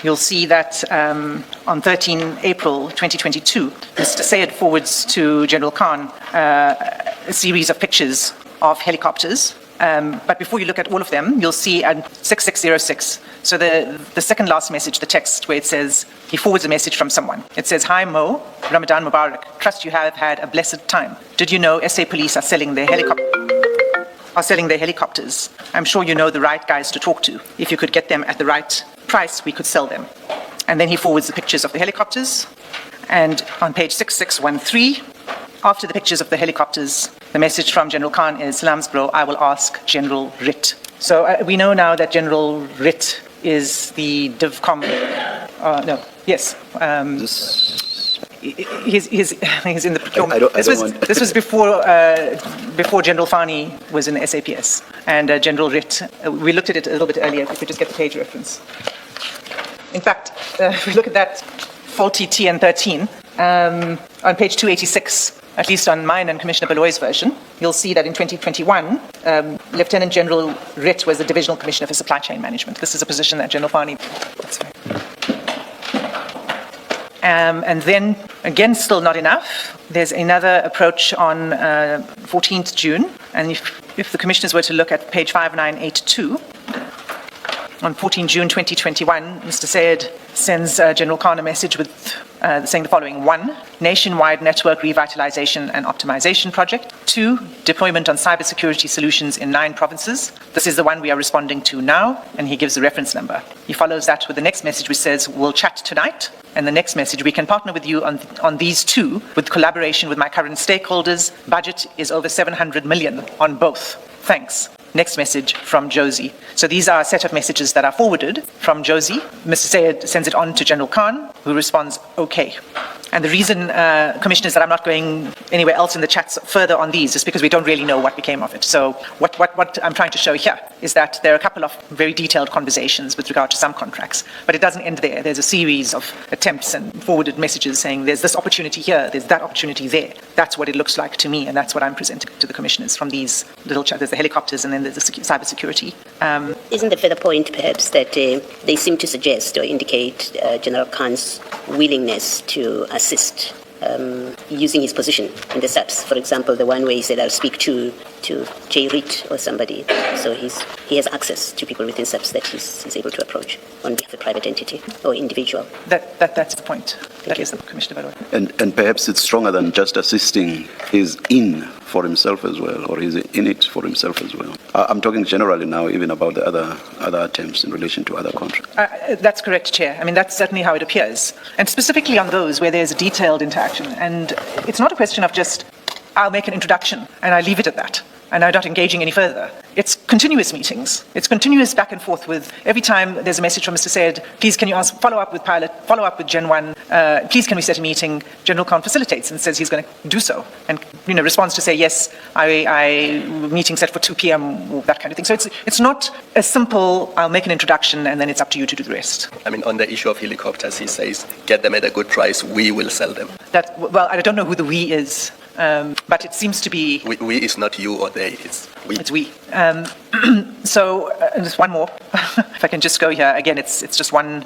you'll see that on 13 April 2022, Mr. Sayed forwards to General Khan a series of pictures of helicopters. But before you look at all of them, you'll see 6606. So the second last message, the text where it says, he forwards a message from someone. It says, "Hi Mo, Ramadan Mubarak. Trust you have had a blessed time. Did you know SA Police are selling their helicopters? I'm sure you know the right guys to talk to. If you could get them at the right price, we could sell them." And then he forwards the pictures of the helicopters. And on page 6613, after the pictures of the helicopters, the message from General Khan is, "Salams bro, I will ask General Ritt." So we know now that General Ritt is the DivCom, he's in the procurement. This was before General Fani was in SAPS. And General Ritt, we looked at it a little bit earlier, if we could just get the page reference. In fact, if we look at that faulty TN13, on page 286, at least on mine and Commissioner Baloy's version, you'll see that in 2021, Lieutenant General Ritt was the Divisional Commissioner for Supply Chain Management. This is a position that General Fani... and then, again, still not enough. There's another approach on 14th June, and if the commissioners were to look at page 5982, on 14 June 2021, Mr. Sayed sends General Khan a message with saying the following: 1, nationwide network revitalization and optimization project. 2, deployment on cybersecurity solutions in 9 provinces. This is the one we are responding to now, and he gives the reference number. He follows that with the next message which says, "We'll chat tonight." And the next message, "We can partner with you on these 2 with collaboration with my current stakeholders. Budget is over 700 million on both. Thanks." Next message from Josie. So these are a set of messages that are forwarded from Josie. Mr. Sayed sends it on to General Khan, who responds, "Okay." And the reason, Commissioners, that I'm not going anywhere else in the chats further on these is because we don't really know what became of it. So what I'm trying to show here is that there are a couple of very detailed conversations with regard to some contracts, but it doesn't end there. There's a series of attempts and forwarded messages saying there's this opportunity here, there's that opportunity there. That's what it looks like to me, and that's what I'm presenting to the Commissioners from these little chats. There's the helicopters and then there's the cybersecurity. Isn't the further point, perhaps, that they seem to suggest or indicate General Khan's willingness to assist using his position in the SAPS? For example, the one where he said, "I'll speak to J. Reed or somebody." So he has access to people within SAPS that he's able to approach on behalf of a private entity or individual. That's the point. That is the Commissioner Baloy. And perhaps it's stronger than just assisting. He's in for himself as well, or he's in it for himself as well. I'm talking generally now even about the other attempts in relation to other contracts. That's correct, Chair. I mean, that's certainly how it appears. And specifically on those where there's a detailed interaction. And it's not a question of just, I'll make an introduction and I leave it at that, and I'm not engaging any further. It's continuous meetings. It's continuous back and forth with, every time there's a message from Mr. Sayed, "Please can you follow up with pilot, follow up with Gen 1, please can we set a meeting?" General Khan facilitates and says he's going to do so, and responds to say, "Yes, I meeting set for 2 p.m, or that kind of thing." So it's not a simple, I'll make an introduction and then it's up to you to do the rest. I mean, on the issue of helicopters, he says, "Get them at a good price, we will sell them." Well, I don't know who the "we" is. But it seems to be... We is not you or they, it's we. It's we. So just one more. If I can just go here. Again, it's just one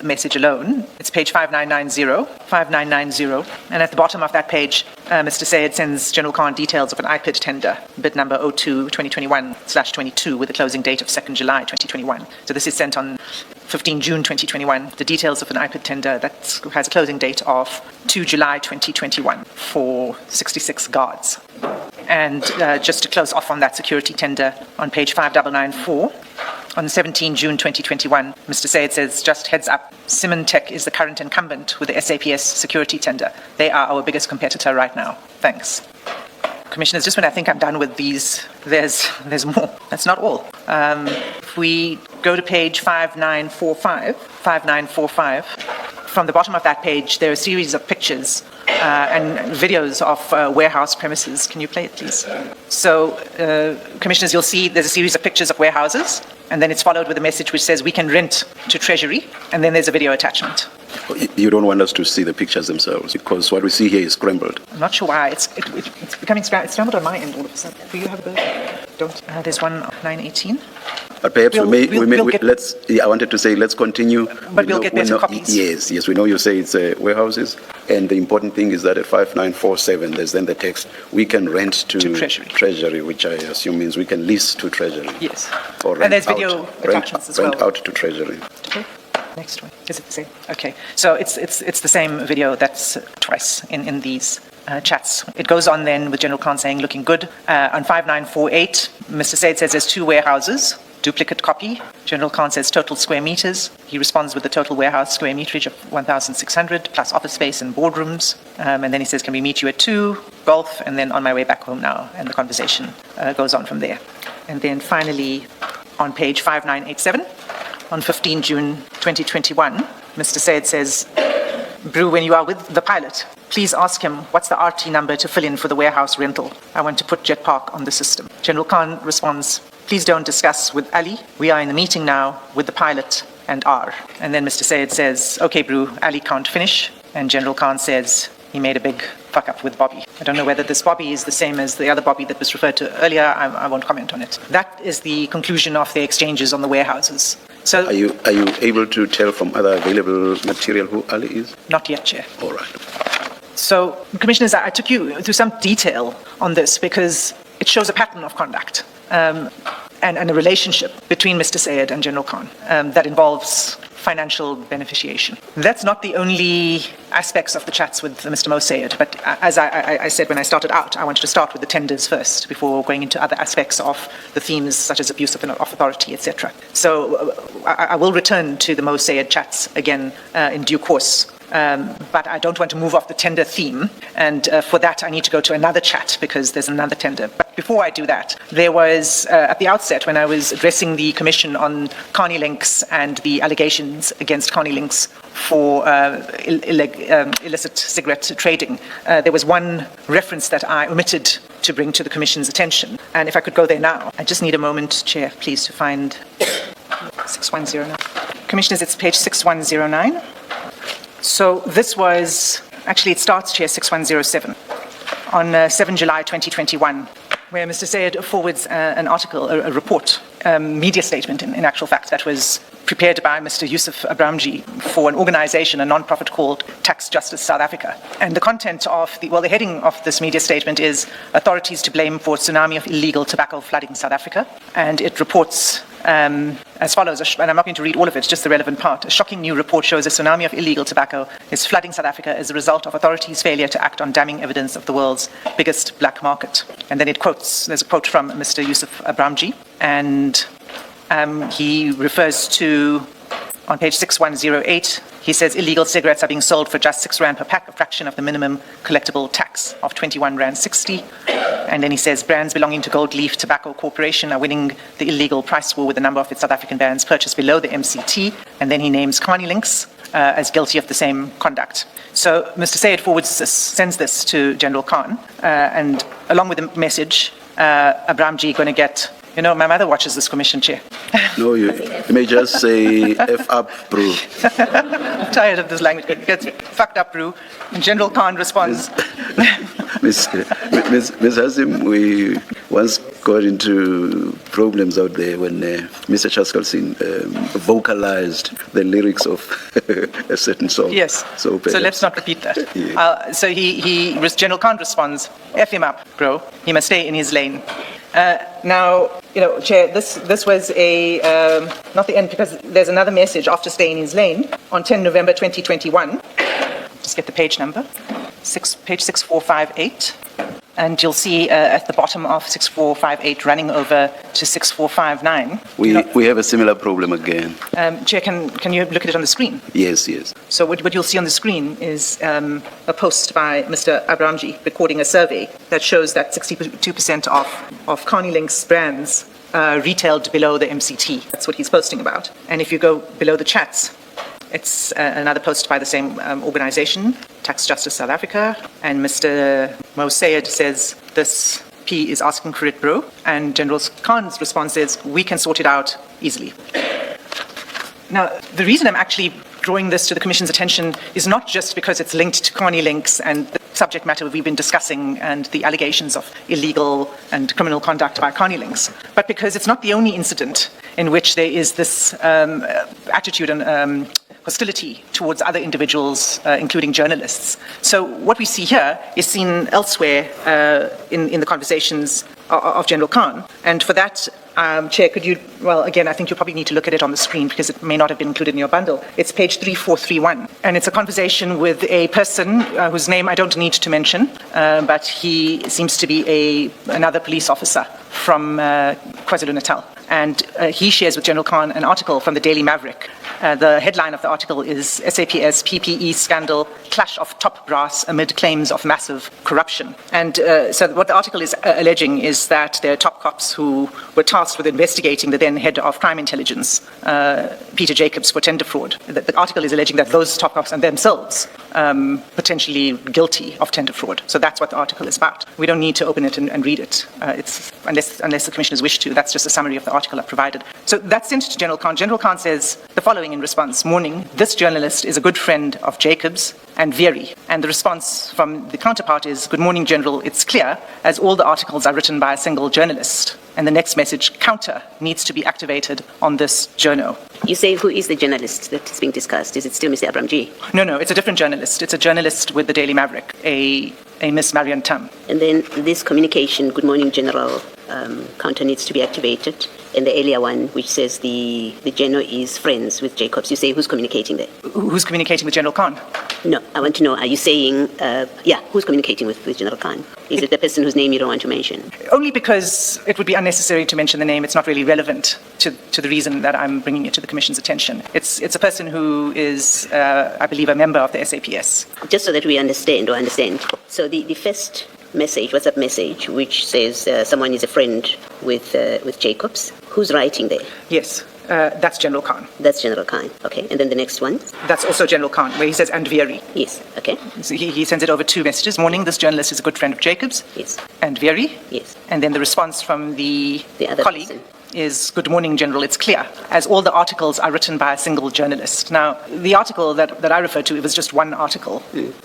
message alone. It's page 5990. And at the bottom of that page, Mr. Sayed sends General Khan details of an IPID tender, bid number 02-2021/22, with a closing date of 2nd July 2021. So this is sent on 15 June 2021, the details of an IPID tender that has a closing date of 2 July 2021 for 66 guards. And just to close off on that security tender, on page 5994, on 17 June 2021, Mr. Sayed says, "Just heads up, Symantec is the current incumbent with the SAPS security tender. They are our biggest competitor right now. Thanks." Commissioners, just when I think I'm done with these, there's more. That's not all. If we go to page 5945, from the bottom of that page, there are a series of pictures and videos of warehouse premises. Can you play it, please? So, Commissioners, you'll see there's a series of pictures of warehouses, and then it's followed with a message which says, "We can rent to Treasury," and then there's a video attachment. You don't want us to see the pictures themselves because what we see here is scrambled. I'm not sure why. It's becoming scrambled on my end all of a sudden. Do you have a version? Don't. There's one 918. But perhaps We'll get- let's. Yeah, I wanted to say let's continue. But we'll get better copies. Yes. We know you say it's warehouses, and the important thing is that at 5947, there's then the text we can rent to Treasury, which I assume means we can lease to Treasury. Yes. Or rent And there's out, video attachments as well. Rent out to Treasury. Okay. Next one. Is it the same? Okay. So it's the same video that's twice in these chats. It goes on then with General Khan saying, looking good. On 5948, Mr. Said says there's 2 warehouses. Duplicate copy. General Khan says total square meters. He responds with the total warehouse square meterage of 1,600 plus office space and boardrooms. And then he says, can we meet you at 2? Golf, and then on my way back home now. And the conversation goes on from there. And then finally, on page 5987, on 15 June 2021, Mr. Said says, Brew, when you are with the pilot, please ask him what's the RT number to fill in for the warehouse rental. I want to put Jet Park on the system. General Khan responds, please don't discuss with Ali. We are in the meeting now with the pilot and R. And then Mr. Sayed says, okay, Brew, Ali can't finish. And General Khan says he made a big fuck up with Bobby. I don't know whether this Bobby is the same as the other Bobby that was referred to earlier. I won't comment on it. That is the conclusion of the exchanges on the warehouses. So, are you able to tell from other available material who Ali is? Not yet, Chair. All right. So, Commissioners, I took you through some detail on this because it shows a pattern of conduct and a relationship between Mr. Sayed and General Khan that involves financial beneficiation. That's not the only aspects of the chats with Mr. Mo Sayed, but as I said when I started out, I wanted to start with the tenders first before going into other aspects of the themes such as abuse of authority, etc. So I will return to the Mo Sayed chats again in due course. But I don't want to move off the tender theme, and for that I need to go to another chat because there's another tender. But before I do that, there was, at the outset when I was addressing the Commission on Carnilinx and the allegations against Carnilinx for illicit cigarette trading, there was one reference that I omitted to bring to the Commission's attention. And if I could go there now. I just need a moment, Chair, please, to find 6109. Commissioners, it's page 6109. So this was, actually it starts, Chair, 6107, on 7 July 2021, where Mr. Sayed forwards an article, a report, media statement in actual fact, that was prepared by Mr. Yusuf Abramji for an organization, a non-profit called Tax Justice South Africa. And the content of the heading of this media statement is Authorities to Blame for Tsunami of Illegal Tobacco Flooding South Africa. And it reports as follows, and I'm not going to read all of it, just the relevant part. A shocking new report shows a tsunami of illegal tobacco is flooding South Africa as a result of authorities' failure to act on damning evidence of the world's biggest black market. And then it quotes, there's a quote from Mr. Yusuf Abramji, and he refers to, on page 6108, he says illegal cigarettes are being sold for just 6 Rand per pack, a fraction of the minimum collectible tax of 21 Rand 60. And then he says brands belonging to Gold Leaf Tobacco Corporation are winning the illegal price war with a number of its South African brands purchased below the MCT. And then he names Carnilinx as guilty of the same conduct. So Mr. Sayed forwards this, sends this to General Khan, and along with the message, Abramji going to get, you know, my mother watches this commission, Chair. No, you may just say F up, bro. I'm tired of this language. It gets fucked up, bro. And General Khan responds. Ms. Hassim, we once got into problems out there when Mr. Chaskalsin vocalized the lyrics of a certain song. Yes. So let's not repeat that. Yeah. So General Khan responds, F him up, bro. He must stay in his lane. Now, you know, Chair, this was not the end, because there's another message after staying in his lane on 10 November 2021. Just get the page number, page 6458. And you'll see at the bottom of 6458 running over to 6459. We have a similar problem again. Chair, can you look at it on the screen? Yes. So what you'll see on the screen is a post by Mr. Abramji recording a survey that shows that 62% of Carnilinx brands retailed below the MCT. That's what he's posting about. And if you go below the chats, it's another post by the same organization, Tax Justice South Africa, and Mr. Mo Sayed says this P is asking for it, bro, and General Khan's response is, we can sort it out easily. Now, the reason I'm actually drawing this to the Commission's attention is not just because it's linked to Carnilinx and the subject matter we've been discussing and the allegations of illegal and criminal conduct by Carnilinx, but because it's not the only incident in which there is this attitude and hostility towards other individuals, including journalists. So what we see here is seen elsewhere in the conversations of General Khan. And for that, Chair, could you, well, again, I think you probably need to look at it on the screen because it may not have been included in your bundle. It's page 3431. And it's a conversation with a person whose name I don't need to mention, but he seems to be another police officer from KwaZulu-Natal. And he shares with General Khan an article from the Daily Maverick. The headline of the article is SAPS PPE scandal, clash of top brass amid claims of massive corruption. And so what the article is alleging is that there are top cops who were tasked with investigating the then head of crime intelligence, Peter Jacobs, for tender fraud. The article is alleging that those top cops are themselves potentially guilty of tender fraud. So that's what the article is about. We don't need to open it and read it, unless the commissioners wish to. That's just a summary of the article I've provided. So that's sent to General Khan. General Khan says the following in response: morning, this journalist is a good friend of Jacobs and Vieri. And the response from the counterpart is, good morning, General, it's clear, as all the articles are written by a single journalist. And the next message, counter, needs to be activated on this journo. You say who is the journalist that is being discussed? Is it still Mr. Abraham G? No, it's a different journalist. It's a journalist with the Daily Maverick, a Miss Marian Tam. And then this communication, good morning, General, counter needs to be activated. And the earlier one, which says the journo is friends with Jacobs. You say who's communicating there? Who's communicating with General Khan? No, I want to know, are you saying, who's communicating with General Khan? Is it the person whose name you don't want to mention? Only because it would be unnecessary to mention the name. It's not really relevant to the reason that I'm bringing it to the Commission's attention. It's a person who is, I believe, a member of the SAPS. Just so that we understand. So the first message, WhatsApp message, which says someone is a friend with Jacobs, who's writing there? Yes, that's General Khan. That's General Khan, okay. And then the next one? That's also General Khan, where he says, and Vieri. Yes, okay. So he sends it over 2 messages. Morning, this journalist is a good friend of Jacobs. Yes. And Vieri. Yes. And then the response from the other colleague person is, good morning, General, it's clear, as all the articles are written by a single journalist. Now, the article that I referred to, it was just one article.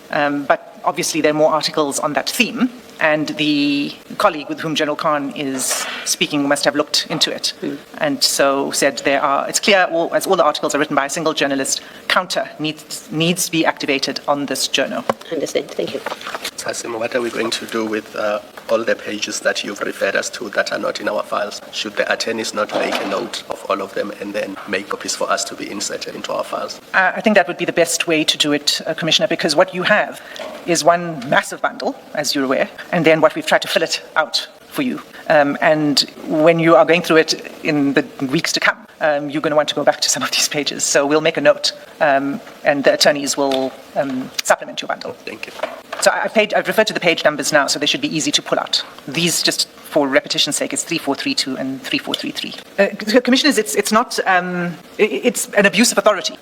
But obviously there are more articles on that theme. And the colleague with whom General Khan is speaking must have looked into it. And so said it's clear, as all the articles are written by a single journalist, counter needs to be activated on this journal. Understand, thank you. Hassim, what are we going to do with all the pages that you've referred us to that are not in our files? Should the attorneys not make a note of all of them and then make copies for us to be inserted into our files? I think that would be the best way to do it, Commissioner, because what you have is one massive bundle, as you're aware, and then what we've tried to fill it out for you. And when you are going through it in the weeks to come, you're going to want to go back to some of these pages. So we'll make a note, and the attorneys will supplement your bundle. Thank you. So I've referred to the page numbers now, so they should be easy to pull out. These, just for repetition's sake, it's 3432 and 3433. Commissioners, it's not, it's an abuse of authority,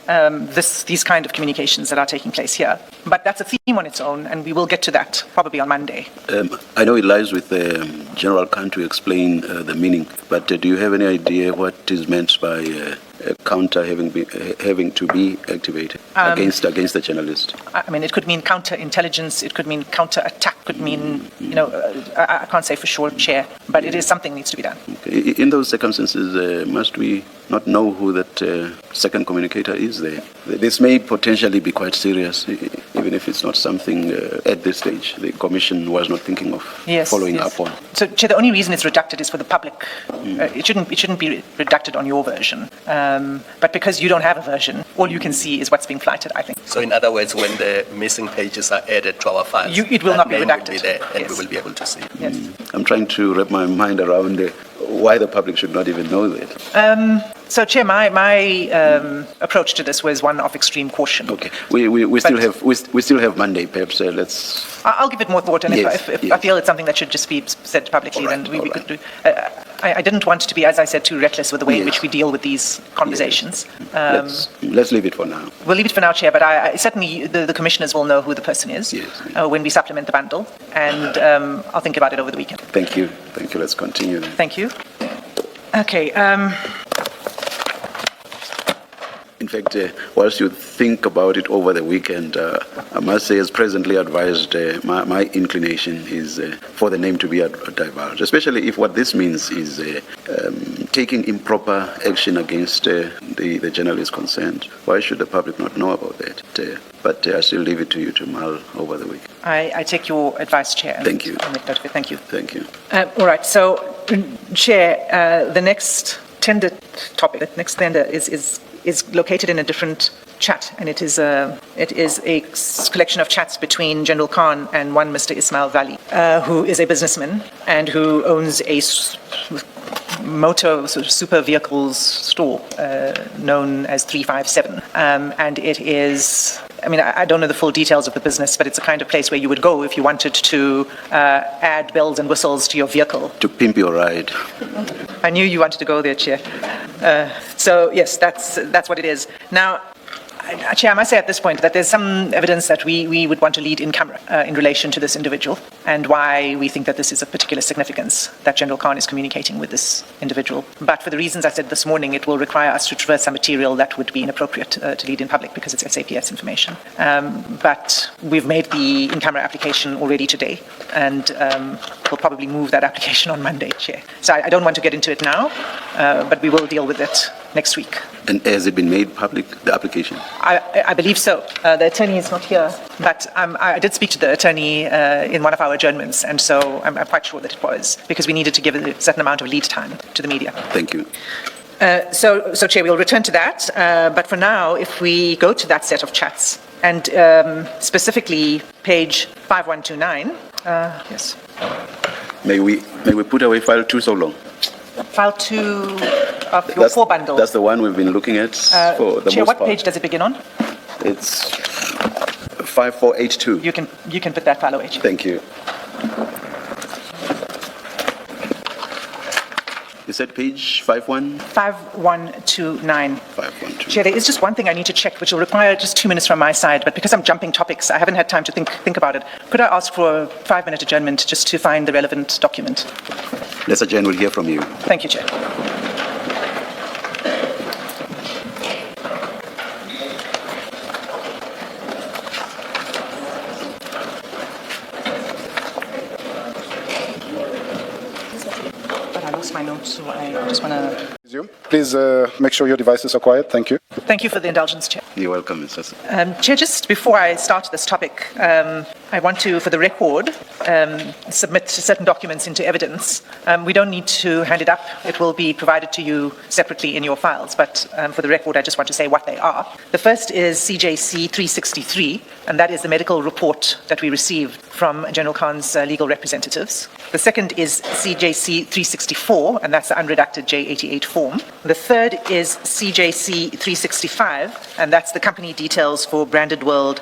these kind of communications that are taking place here. But that's a theme on its own, and we will get to that probably on Monday. I know it lies with General Khan to explain the meaning, but do you have any idea what is meant by a counter having to be activated against the journalist? I mean, it could mean counter-intelligence, it could mean counter-attack, could mean, I can't say for sure, Chair, but it is something that needs to be done. Okay. In those circumstances, must we not know who that second communicator is there? This may potentially be quite serious, even if it's not something at this stage the Commission was not thinking of following up on. So, Chair, the only reason it's redacted is for the public. It shouldn't be redacted on your version. But because you don't have a version, all you can see is what's being flighted, I think. So in other words, when the missing pages are added to our files, it will not be redacted. Will be there, and we will be able to see. Yes. I'm trying to wrap my mind around why the public should not even know that. So, Chair, my approach to this was one of extreme caution. Okay, we still have Monday. Perhaps let's. I'll give it more thought, and if I feel it's something that should just be said publicly, then we could do. I didn't want to be, as I said, too reckless with the way in which we deal with these conversations. Let's leave it for now. We'll leave it for now, Chair, but I certainly, the commissioners will know who the person is when we supplement the bundle, and I'll think about it over the weekend. Thank you. Let's continue. Thank you. Okay. In fact, whilst you think about it over the weekend, I must say, as presently advised, my inclination is for the name to be divulged, especially if what this means is taking improper action against the journalist concerned. Why should the public not know about that? But I still leave it to you to mull over the week. I take your advice, Chair. Thank you. I'll make note of it. Thank you. Thank you. All right. So, Chair, the next tender topic, the next tender is located in a different chat, and it is a collection of chats between General Khan and one Mr. Ismail Valley, who is a businessman and who owns a motor sort of super vehicles store known as 357, and it is, I mean, I don't know the full details of the business, but it's a kind of place where you would go if you wanted to add bells and whistles to your vehicle. To pimp your ride. I knew you wanted to go there, Chair. So yes, that's what it is. Now, Chair, I must say at this point that there's some evidence that we would want to lead in camera in relation to this individual, and why we think that this is of particular significance that General Khan is communicating with this individual. But for the reasons I said this morning, it will require us to traverse some material that would be inappropriate to lead in public because it's SAPS information. But we've made the in-camera application already today, and we'll probably move that application on Monday, Chair. So I don't want to get into it now, but we will deal with it next week. And has it been made public, the application? I believe so. The attorney is not here, but I did speak to the attorney in one of our adjournments, and so I'm quite sure that it was, because we needed to give a certain amount of lead time to the media. Thank you. So, Chair, we'll return to that, but for now, if we go to that set of chats, and specifically page 5129, yes. May we put away file 2 so long? File 2 of your 4 bundle. That's the one we've been looking at for the Chair, most what part. page does it begin on? It's 5482. You can put that file away, Chair. Thank you. You said page 5129. 512. Chair, there is just one thing I need to check, which will require just 2 minutes from my side, but because I'm jumping topics, I haven't had time to think about it. Could I ask for a 5-minute adjournment just to find the relevant document? Let's adjourn. We'll hear from you. Thank you, Chair. But I lost my notes, so I just want to... Please make sure your devices are quiet. Thank you. Thank you for the indulgence, Chair. You're welcome, Mr. Hassim. Chair, just before I start this topic, I want to, for the record, submit certain documents into evidence. We don't need to hand it up. It will be provided to you separately in your files, but for the record, I just want to say what they are. The first is CJC 363, and that is the medical report that we received from General Khan's legal representatives. The second is CJC 364, and that's the unredacted J88 form. The third is CJC 365, and that's the company details for Branded World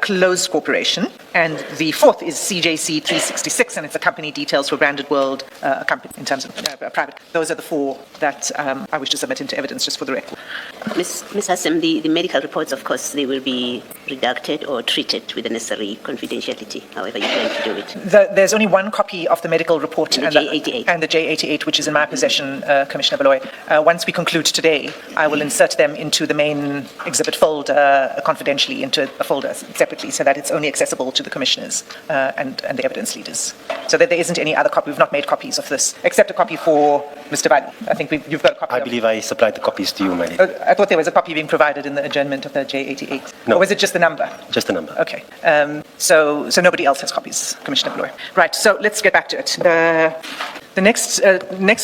Closed Corporation. And the fourth is CJC 366, and it's the company details for Branded World, a company in terms of private. Those are the 4 that I wish to submit into evidence, just for the record. Ms. Hassim, the medical reports, of course, they will be redacted or treated with the necessary confidentiality, however you plan to do it. There's only one copy of the medical report and the J88. And the J88, which is in my possession, Commissioner Baloy. Once we conclude today, I will insert them into the main exhibit folder confidentially into a folder separately, so that it's only accessible to the commissioners and the evidence leaders. So that there isn't any other copy. We've not made copies of this, except a copy for Mr. Valley. I think you've got a copy. I believe I supplied the copies to you, Mali. I thought there was a copy being provided in the adjournment of the J88. No. Or was it just the number? Just the number. Okay. So nobody else has copies, Commissioner Baloy. Right, so let's get back to it. The next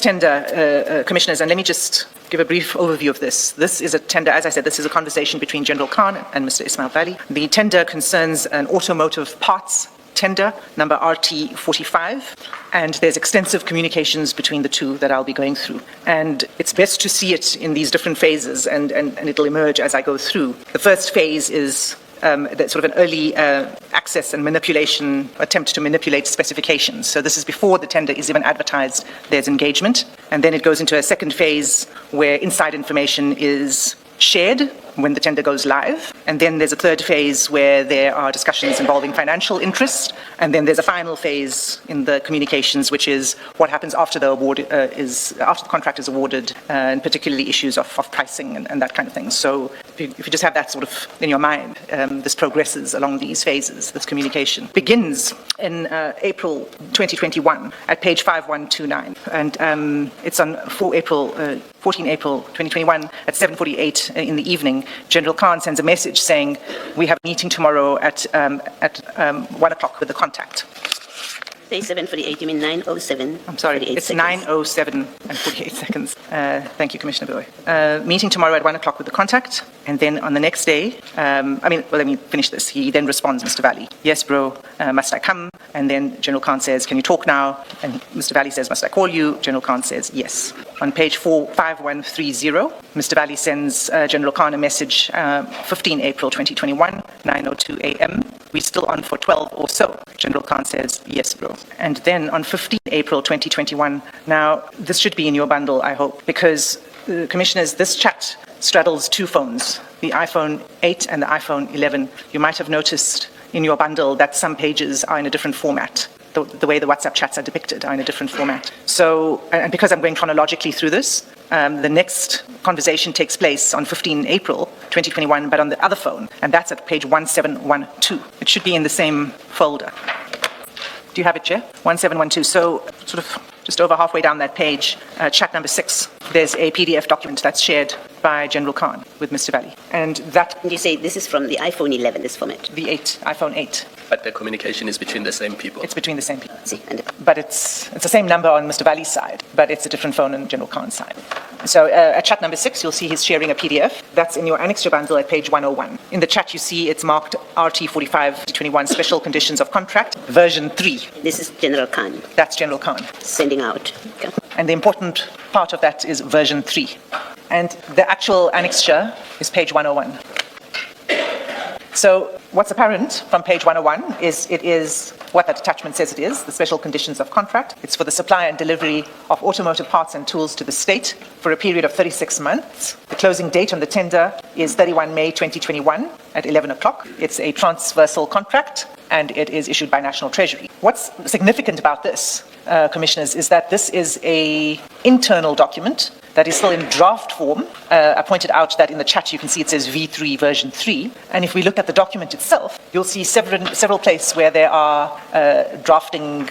tender, Commissioners, and let me just give a brief overview of this. This is a tender, as I said, this is a conversation between General Khan and Mr. Ismail Valley. The tender concerns an automotive parts tender, number RT45, and there's extensive communications between the two that I'll be going through. And it's best to see it in these different phases, and it'll emerge as I go through. The first phase is sort of an early access and manipulation, attempt to manipulate specifications. So this is before the tender is even advertised, there's engagement. And then it goes into a second phase where inside information is shared when the tender goes live. And then there's a third phase where there are discussions involving financial interest. And then there's a final phase in the communications, which is what happens after the award after the contract is awarded, and particularly issues of pricing and that kind of thing. So if you just have that sort of in your mind, this progresses along these phases. This communication begins in April 2021 at page 5129, and it's on 14 April 2021 at 7:48 in the evening. General Khan sends a message saying, "We have a meeting tomorrow at 1 o'clock with the contact." Say 7:48, you mean 9:07? I'm sorry, it's 9:07 and 48 seconds. Thank you, Commissioner Biloy. Meeting tomorrow at 1 o'clock with the contact. And then on the next day, let me finish this. He then responds, Mr. Valley, "Yes, bro, must I come?" And then General Khan says, "Can you talk now?" And Mr. Valley says, "Must I call you?" General Khan says, "Yes." On page 5130, Mr. Valley sends General Khan a message, 15 April 2021, 9:02 a.m. "We still on for 12 or so?" General Khan says, "Yes, bro." And then on 15 April 2021, now this should be in your bundle, I hope, because, Commissioners, this chat straddles two phones, the iPhone 8 and the iPhone 11. You might have noticed in your bundle that some pages are in a different format. The way the WhatsApp chats are depicted are in a different format. So, and because I'm going chronologically through this, the next conversation takes place on 15 April 2021, but on the other phone, and that's at page 1712. It should be in the same folder. Do you have it, Chair? 1712. So, sort of just over halfway down that page, chat number 6, there's a PDF document that's shared by General Khan with Mr. Valley. And that... You say this is from the iPhone 11, this format? The 8, iPhone 8. But the communication is between the same people. It's between the same people. See, But it's the same number on Mr. Valley's side, but it's a different phone on General Khan's side. So at chat number 6, you'll see he's sharing a PDF. That's in your annexure bundle at page 101. In the chat, you see it's marked RT4521 Special Conditions of Contract, version 3. This is General Khan. That's General Khan. Sending out. Okay. And the important part of that is version 3. And the actual annexure is page 101. So what's apparent from page 101 is it is what that attachment says it is, the special conditions of contract. It's for the supply and delivery of automotive parts and tools to the state for a period of 36 months. The closing date on the tender is 31 May 2021 at 11 o'clock. It's a transversal contract, and it is issued by National Treasury. What's significant about this, Commissioners, is that this is an internal document that is still in draft form. I pointed out that in the chat you can see it says V3 version 3. And if we look at the document itself, you'll see several places where there are drafting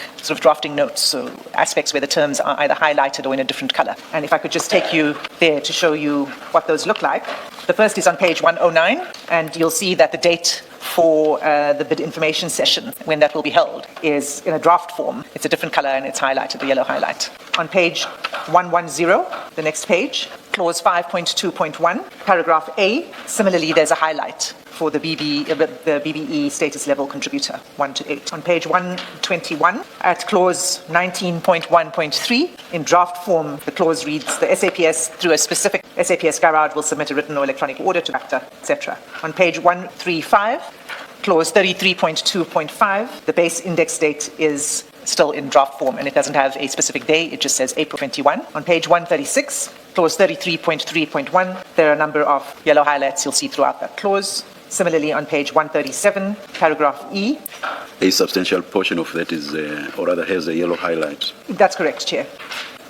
notes, so aspects where the terms are either highlighted or in a different color. And if I could just take you there to show you what those look like. The first is on page 109, and you'll see that the date for the bid information session, when that will be held, is in a draft form. It's a different color and it's highlighted, the yellow highlight. On page 110, the next page, clause 5.2.1, paragraph A, similarly there's a highlight for the BBE status level contributor, 1 to 8. On page 121, at clause 19.1.3, in draft form, the clause reads, the SAPS through a specific SAPS garage will submit a written or electronic order to ACTA, etc. On page 135, clause 33.2.5, the base index date is still in draft form and it doesn't have a specific day, it just says April 21. On page 136, clause 33.3.1, there are a number of yellow highlights you'll see throughout that clause. Similarly, on page 137, paragraph E. A substantial portion of that is, or rather has a yellow highlight. That's correct, Chair.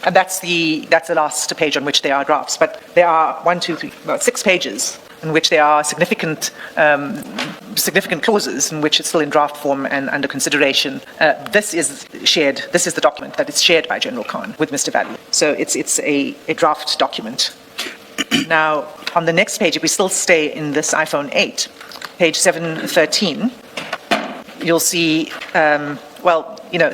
And that's the last page on which there are drafts. But there are 6 pages in which there are significant clauses in which it's still in draft form and under consideration. This is shared. This is the document that is shared by General Khan with Mr. Valley. So it's a draft document. Now, on the next page, if we still stay in this iPhone 8, page 713, you'll see, so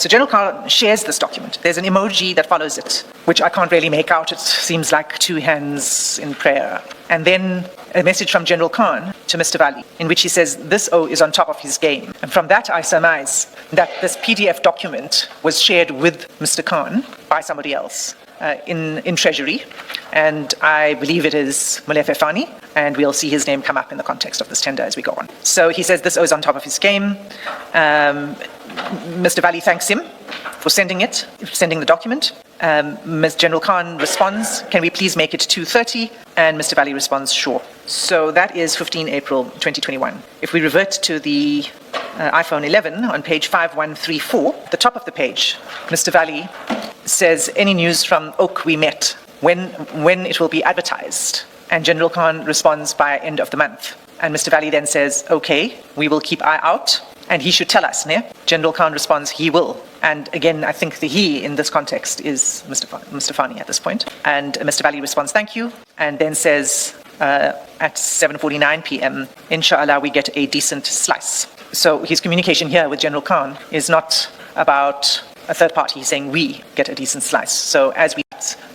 General Khan shares this document. There's an emoji that follows it, which I can't really make out. It seems like 2 hands in prayer. And then a message from General Khan to Mr. Valley, in which he says this O is on top of his game. And from that, I surmise that this PDF document was shared with Mr. Khan by somebody else in Treasury. And I believe it is Molefe Fani, and we'll see his name come up in the context of this tender as we go on. So he says this O is on top of his game. Mr. Valley thanks him for sending the document. Ms. General Khan responds, can we please make it 2:30? And Mr. Valley responds, sure. So that is 15 April 2021. If we revert to the iPhone 11 on page 5134, the top of the page, Mr. Valley says, any news from Oak we met, when it will be advertised? And General Khan responds by end of the month. And Mr. Valley then says, okay, we will keep eye out, and he should tell us, ne? General Khan responds, he will. And again, I think the he in this context is Mr. Fani at this point. And Mr. Valley responds, thank you, and then says at 7:49 p.m., inshallah, we get a decent slice. So his communication here with General Khan is not about a third party. He's saying we get a decent slice. So as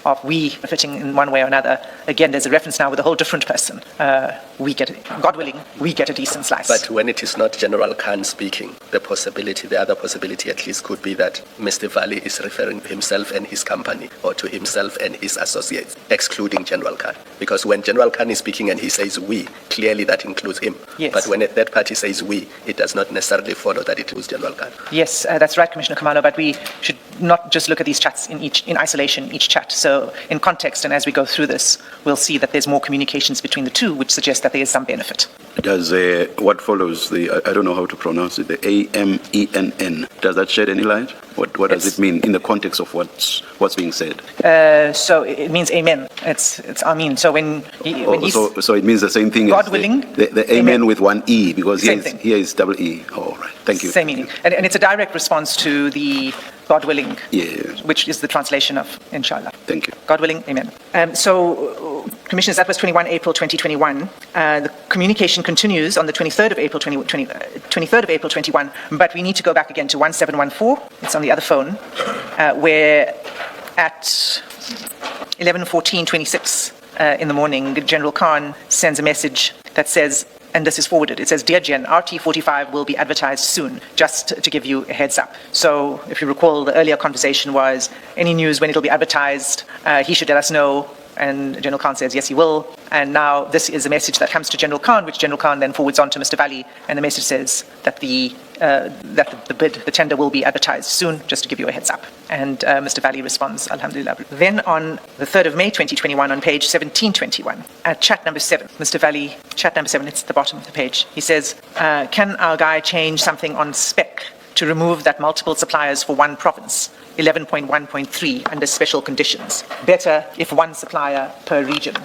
of we fitting in one way or another, again, there's a reference now with a whole different person. God willing, we get a decent slice. But when it is not General Khan speaking, the other possibility at least could be that Mr. Valley is referring to himself and his company, or to himself and his associates, excluding General Khan. Because when General Khan is speaking and he says we, clearly that includes him. Yes. But when a third party says we, it does not necessarily follow that it includes General Khan. Yes, that's right, Commissioner Kamalo, but we should not just look at these chats in isolation, each chat. So in context, and as we go through this, we'll see that there's more communications between the two, which suggests that there is some benefit. Does what follows, I don't know how to pronounce it, the AMENN, does that shed any light? What does it mean in the context of what's being said? So it means amen. It's Amin. So when he's... So it means the same thing God as willing, the amen with one E, because here is double E. Oh, right. Thank you. Same meaning. And it's a direct response to the God willing, which is the translation of inshallah. Thank you. God willing, amen. Commissioners, that was 21 April 2021. The communication continues on the 23rd of April 21, but we need to go back again to 1714. It's on the other phone, where at 11:14:26 in the morning, General Khan sends a message that says, and this is forwarded, it says, Dear Gen, RT45 will be advertised soon, just to give you a heads up. So if you recall, the earlier conversation was, any news when it'll be advertised, he should let us know. And General Khan says, yes, he will. And now this is a message that comes to General Khan, which General Khan then forwards on to Mr. Valley. And the message says that the tender will be advertised soon, just to give you a heads up. And Mr. Valley responds, Alhamdulillah. Then on the 3rd of May 2021, on page 1721, at chat number 7, Mr. Valley, chat number 7, it's at the bottom of the page. He says, can our guy change something on spec to remove that multiple suppliers for one province? 11.1.3 under special conditions. Better if one supplier per region.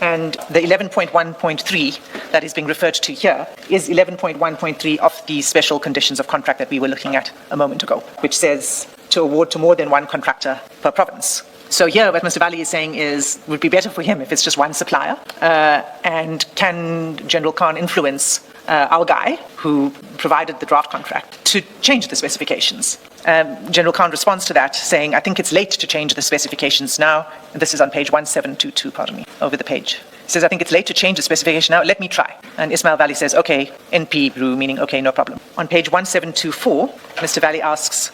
And the 11.1.3 that is being referred to here is 11.1.3 of the special conditions of contract that we were looking at a moment ago, which says to award to more than one contractor per province. So here what Mr. Valley is saying is, it would be better for him if it's just one supplier. And can General Khan influence our guy, who provided the draft contract, to change the specifications? General Khan responds to that, saying, I think it's late to change the specifications now. And this is on page 1722, pardon me, over the page. He says, I think it's late to change the specification now. Let me try. And Ismail Valley says, okay, NP, Bru, meaning okay, no problem. On page 1724, Mr. Valley asks,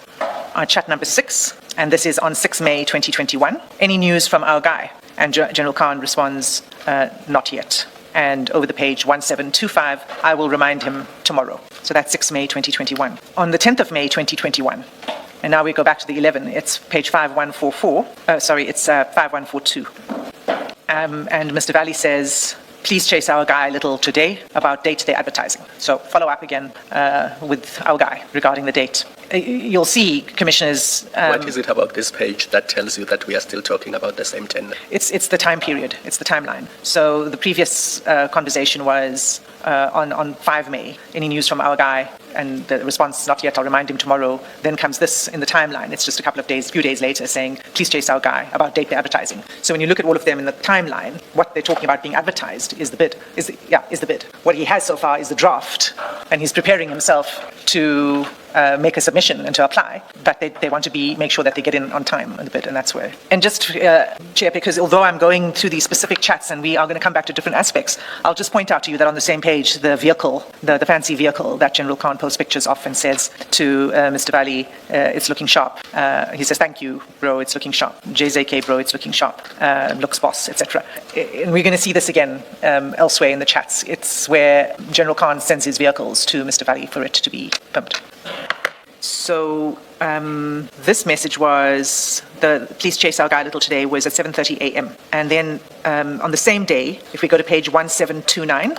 on chat number 6, and this is on 6 May 2021, any news from our guy? And General Khan responds, not yet. And over the page 1725, I will remind him tomorrow. So that's 6 May 2021. On the 10th of May 2021, and now we go back to the 11, it's page 5144, it's 5142. And Mr. Valley says, please chase our guy a little today about date they're advertising. So follow up again with our guy regarding the date. You'll see, Commissioners... what is it about this page that tells you that we are still talking about the same tender? It's the time period. It's the timeline. So the previous conversation was on 5 May. Any news from our guy? And the response, not yet, I'll remind him tomorrow. Then comes this in the timeline. It's just a few days later saying, please chase our guy about date they're advertising. So when you look at all of them in the timeline, what they're talking about being advertised is the bid. Is the bid. What he has so far is the draft. And he's preparing himself to make a submission and to apply, but they want to make sure that they get in on time on the bid, and that's where. And just, Chair, because although I'm going through these specific chats and we are going to come back to different aspects, I'll just point out to you that on the same page, the vehicle, the fancy vehicle that General Khan posts pictures of and says to Mr. Valley, it's looking sharp. He says, thank you, bro, it's looking sharp. JZK, bro, it's looking sharp. Looks boss, etc. And we're going to see this again elsewhere in the chats. It's where General Khan sends his vehicles to Mr. Valley for it to be pumped. So this message was, the police chase our guy Little today was at 7:30 a.m. And then on the same day, if we go to page 1729,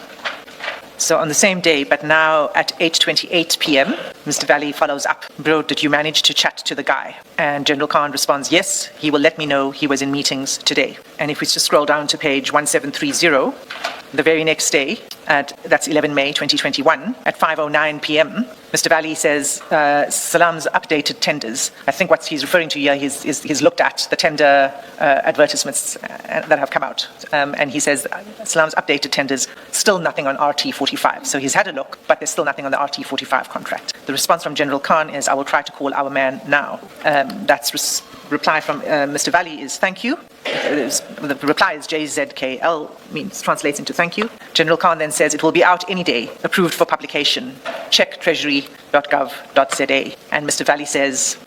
so on the same day, but now at 8:28 p.m., Mr. Valley follows up. Bro, did you manage to chat to the guy? And General Khan responds, yes, he will let me know he was in meetings today. And if we just scroll down to page 1730, the very next day, that's 11 May 2021, at 5:09 p.m., Mr. Valley says, Salam's updated tenders. I think what he's referring to here is he's looked at the tender advertisements that have come out. And he says, Salam's updated tenders, still nothing on RT45. So he's had a look, but there's still nothing on the RT45 contract. The response from General Khan is, I will try to call our man now. That's reply from Mr. Valley is, thank you. The reply is JZKL, translates into thank you. General Khan then says it will be out any day, approved for publication. Check treasury.gov.za. And Mr. Valley says,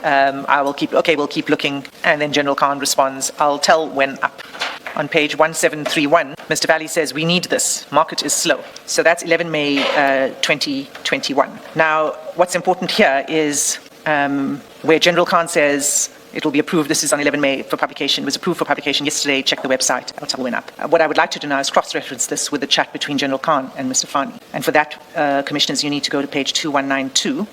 we'll keep looking. And then General Khan responds, I'll tell when up. On page 1731, Mr. Valley says, we need this. Market is slow. So that's 11 May 2021. Now, what's important here is where General Khan says, it will be approved. This is on 11 May for publication. It was approved for publication yesterday. Check the website. I'll tell when up. What I would like to do now is cross-reference this with the chat between General Khan and Mr. Fani. And for that, Commissioners, you need to go to page 2192.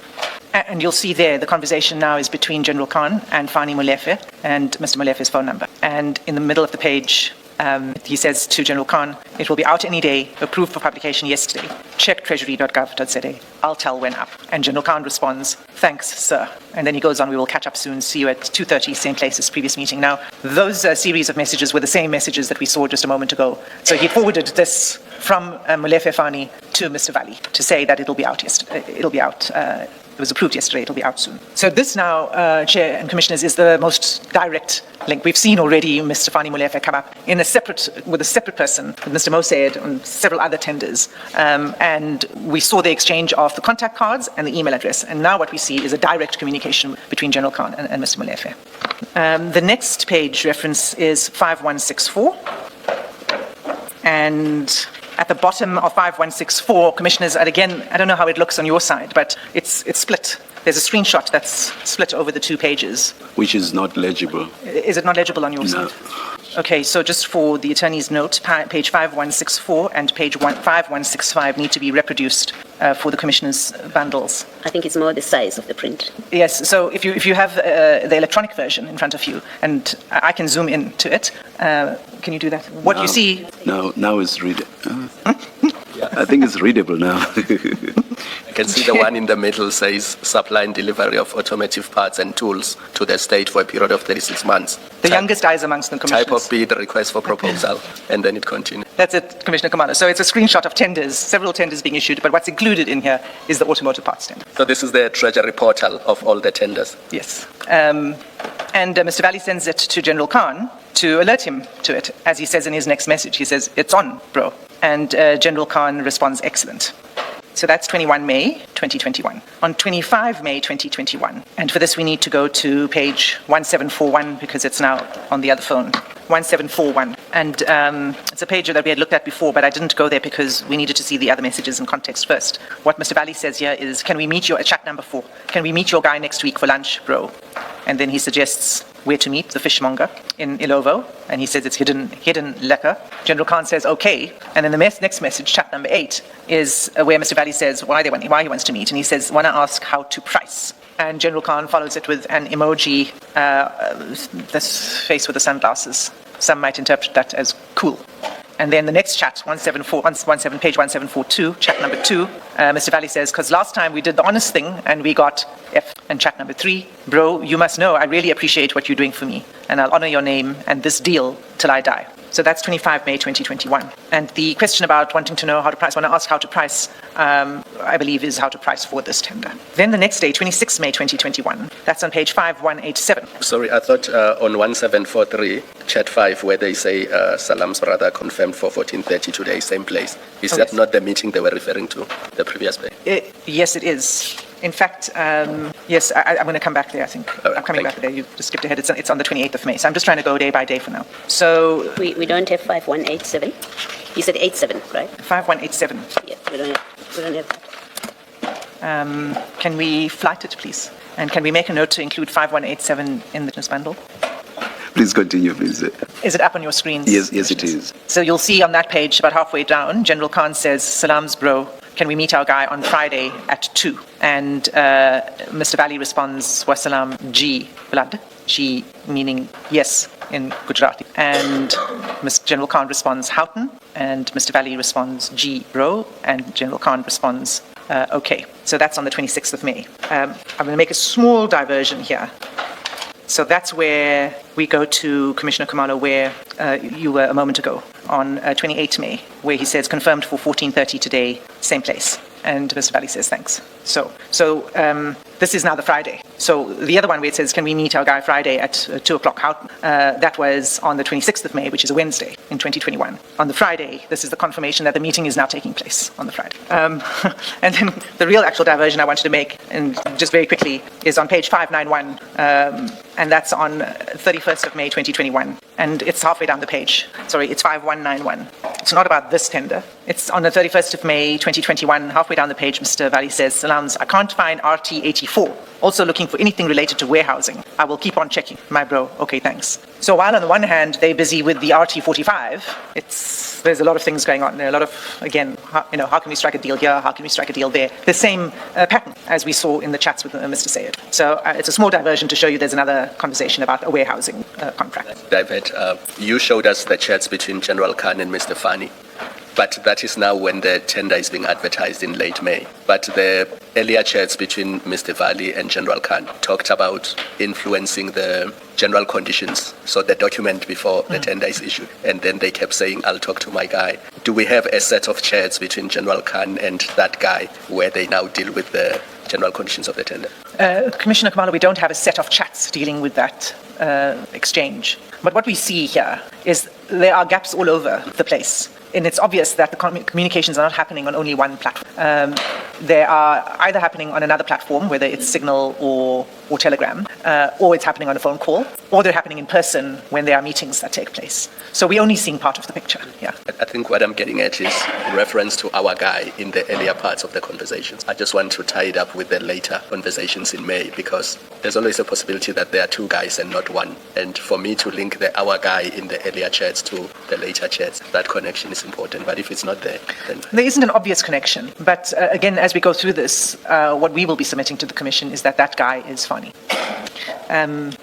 And you'll see there the conversation now is between General Khan and Fani Molefe and Mr. Molefe's phone number. And in the middle of the page, he says to General Khan, it will be out any day, approved for publication yesterday. Check treasury.gov.za. I'll tell when up. And General Khan responds, thanks, sir. And then he goes on, we will catch up soon. See you at 2:30, same place as previous meeting. Now, those series of messages were the same messages that we saw just a moment ago. So he forwarded this from Molefe Fani to Mr. Valley to say that it'll be out yesterday. It was approved yesterday, it'll be out soon. So this now, Chair and Commissioners, is the most direct link. We've seen already Mr. Fani Molefe come up with a separate person, with Mr. Mosaid on several other tenders. And we saw the exchange of the contact cards and the email address. And now what we see is a direct communication between General Khan and Mr. Molefe. The next page reference is 5164. And at the bottom of 5164, Commissioners, and again, I don't know how it looks on your side, but it's split. There's a screenshot that's split over the two pages. Which is not legible. Is it not legible on your side? Okay, so just for the attorney's note, page 5164 and page 5165 need to be reproduced for the Commissioner's bundles. I think it's more the size of the print. Yes, so if you have the electronic version in front of you, and I can zoom in to it, can you do that? What you see... Now it's readable. I think it's readable now. You can see the one in the middle says supply and delivery of automotive parts and tools to the state for a period of 36 months. The youngest eyes amongst them, Commissioners. Type of bid, request for proposal, and then it continues. That's it, Commissioner Commander. So it's a screenshot of tenders, several tenders being issued, but what's included in here is the automotive parts tender. So this is the Treasury portal of all the tenders? Yes. And Mr. Valley sends it to General Khan to alert him to it. As he says in his next message, he says, it's on, bro. And General Khan responds, excellent. So that's 21 May 2021. On 25 May 2021, and for this we need to go to page 1741 because it's now on the other phone. 1741. And it's a page that we had looked at before, but I didn't go there because we needed to see the other messages in context first. What Mr. Valley says here is, can we meet chat number 4, can we meet your guy next week for lunch, bro? And then he suggests where to meet, the fishmonger in Ilovo, and he says it's hidden liquor. General Khan says, okay. And then the next message, chat number 8, is where Mr. Valley says why he wants to meet, and he says, want to ask how to price. And General Khan follows it with an emoji, this face with the sunglasses. Some might interpret that as cool. And then the next chat, page 1742, chat number 2, Mr. Valley says, because last time we did the honest thing and we got F. And chat number 3, bro, you must know I really appreciate what you're doing for me, and I'll honor your name and this deal till I die. So that's 25 May 2021. And the question about wanting to know how to price, when I ask how to price, I believe is how to price for this tender. Then the next day, 26 May 2021, that's on page 5187. Sorry, I thought on 1743, chat 5, where they say Salam's brother confirmed for 14:30 today, same place. Is that not the meeting they were referring to, the previous day? Yes, it is. In fact, yes, I'm going to come back there, I think. Right, I'm coming back there. You just skipped ahead. It's on the 28th of May. So I'm just trying to go day by day for now. So We don't have 5187. You said 87, right? 5187. Yeah, we don't have that. Can we flight it, please? And can we make a note to include 5187 in the witness bundle? Please continue, please. Is it up on your screens? Yes, it is. So you'll see on that page, about halfway down, General Khan says, "Salams, bro. Can we meet our guy on Friday at 2? And Mr. Valley responds, "Wassalam, G, blood." G meaning yes in Gujarati. And Mr. General Khan responds, "Houghton." And Mr. Valley responds, "G, bro." And General Khan responds, "Okay." So that's on the 26th of May. I'm going to make a small diversion here. So that's where we go to Commissioner Khumalo, where you were a moment ago, on 28 May, where he says, "Confirmed for 14:30 today, same place." And Mr. Valley says, "Thanks." So this is now the Friday. So the other one where it says, "Can we meet our guy Friday at 2 o'clock Houghton?" That was on the 26th of May, which is a Wednesday in 2021. On the Friday, this is the confirmation that the meeting is now taking place on the Friday. And then the real actual diversion I wanted to make, and just very quickly, is on page 591, and that's on 31st of May 2021. And it's halfway down the page. Sorry, it's 5191. It's not about this tender. It's on the 31st of May 2021, halfway down the page, Mr. Valley says, "Salams, I can't find RT84. Also looking for anything related to warehousing. I will keep on checking. My bro, okay, thanks." So while on the one hand, they're busy with the RT45, there's a lot of things going on. There are a lot of, again, how can we strike a deal here? How can we strike a deal there? The same pattern as we saw in the chats with Mr. Sayed. So it's a small diversion to show you there's another conversation about a warehousing contract. David, you showed us the chats between General Khan and Mr. Fani. But that is now when the tender is being advertised in late May. But the earlier chats between Mr. Valley and General Khan talked about influencing the general conditions, so the document before the tender is issued. And then they kept saying, "I'll talk to my guy." Do we have a set of chats between General Khan and that guy where they now deal with the general conditions of the tender? Commissioner Khumalo, we don't have a set of chats dealing with that exchange. But what we see here is there are gaps all over the place. And it's obvious that the communications are not happening on only one platform. They are either happening on another platform, whether it's Signal or Telegram, or it's happening on a phone call, or they're happening in person when there are meetings that take place. So we're only seeing part of the picture. Yeah. I think what I'm getting at is in reference to our guy in the earlier parts of the conversations. I just want to tie it up with the later conversations in May, because there's always a possibility that there are two guys and not one. And for me to link the our guy in the earlier chats to the later chats, that connection is important. But if it's not there, then there isn't an obvious connection. But again, as we go through this, what we will be submitting to the Commission is that guy is Fani.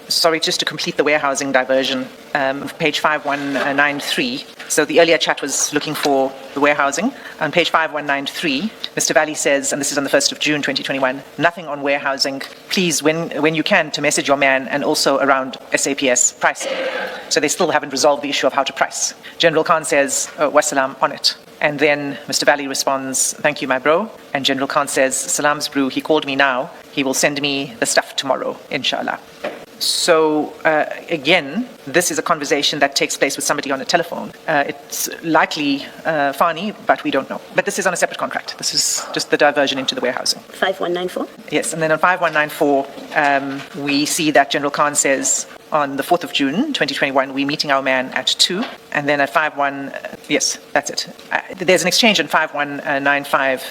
Sorry, just to complete the warehousing diversion, page 5193. So the earlier chat was looking for the warehousing. On page 5193, Mr. Valley says, and this is on the 1st of June 2021, "Nothing on warehousing. Please, when you can, to message your man, and also around SAPS pricing." So they still haven't resolved the issue of how to price. General Khan says, "Wassalam, on it." And then Mr. Valley responds, "Thank you, my bro." And General Khan says, "Salam's brew, he called me now. He will send me the stuff tomorrow, inshallah." So again, this is a conversation that takes place with somebody on a telephone. It's likely Fani, but we don't know. But this is on a separate contract. This is just the diversion into the warehousing. 5194? Yes, and then on 5194, we see that General Khan says, on the 4th of June, 2021, we're meeting our man at 2. And then at 51, yes, that's it. There's an exchange in 5195.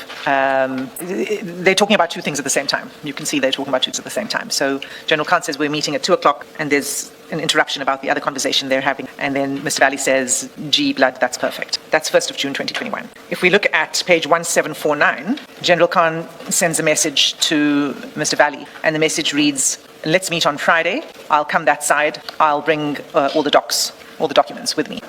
They're talking about two things at the same time. You can see they're talking about two things at the same time. So General Khan says we're meeting at 2 o'clock, and there's an interruption about the other conversation they're having. And then Mr. Valley says, "Gee, blood, that's perfect." That's 1st of June, 2021. If we look at page 1749, General Khan sends a message to Mr. Valley, and the message reads, "Let's meet on Friday. I'll come that side. I'll bring all the documents with me."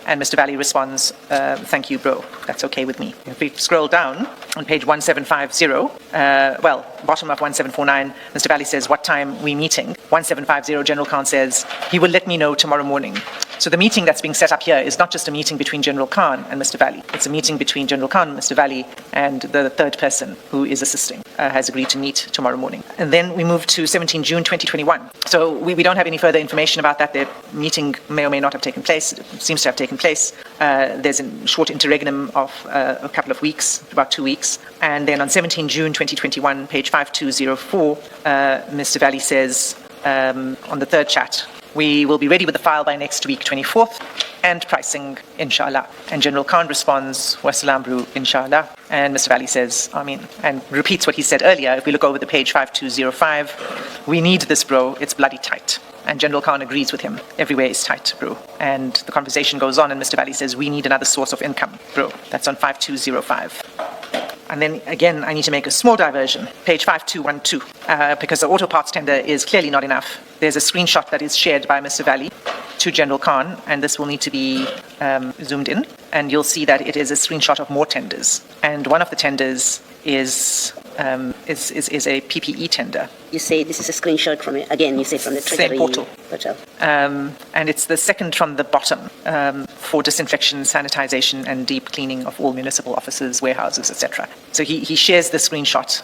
And Mr. Valley responds, "Thank you, bro. That's okay with me." If we scroll down on page 1750, bottom of 1749, Mr. Valley says, "What time we meeting?" 1750, General Khan says, "He will let me know tomorrow morning." So the meeting that's being set up here is not just a meeting between General Khan and Mr. Valley. It's a meeting between General Khan, Mr. Valley, and the third person who is assisting, has agreed to meet tomorrow morning. And then we move to 17 June 2021. So we don't have any further information about that. The meeting may or may not have taken place. It seems to have taken place. There's a short interregnum of a couple of weeks, about 2 weeks. And then on 17 June 2021, page 5204, Mr. Valley says, on the third chat, We will be ready with the file by next week, 24th, and pricing, inshallah. And General Khan responds, Wassalam bro, inshallah. And Mr. Valley says, Amin, and repeats what he said earlier. If we look over the page 5205, we need this, bro. It's bloody tight. And General Khan agrees with him. Everywhere is tight, bro. And the conversation goes on, and Mr. Valley says, we need another source of income, bro. That's on 5205. And then again, I need to make a small diversion, page 5212, because the auto parts tender is clearly not enough. There's a screenshot that is shared by Mr. Valley to General Khan, and this will need to be zoomed in. And you'll see that it is a screenshot of more tenders. And one of the tenders is a PPE tender. You say this is a screenshot from it. Again, you say from the Treasury Same portal. And it's the second from the bottom for disinfection, sanitization, and deep cleaning of all municipal offices, warehouses, etc. So he shares the screenshot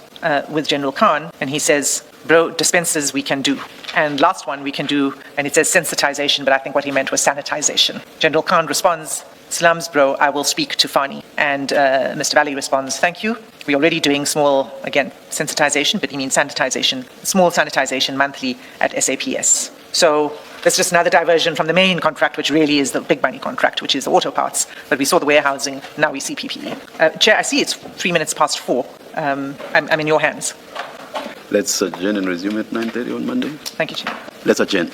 with General Khan, and he says, bro, dispensers we can do. And last one we can do, and it says sensitization, but I think what he meant was sanitization. General Khan responds, Slums, bro, I will speak to Fani. And Mr. Valley responds, thank you. We're already doing small, again, sensitization, but he means sanitization, small sanitization monthly at SAPS. So that's just another diversion from the main contract, which really is the big money contract, which is the auto parts. But we saw the warehousing, now we see PPE. Chair, I see it's 3 minutes past 4. I'm in your hands. Let's adjourn and resume at 9:30 on Monday. Thank you, Chair. Let's adjourn.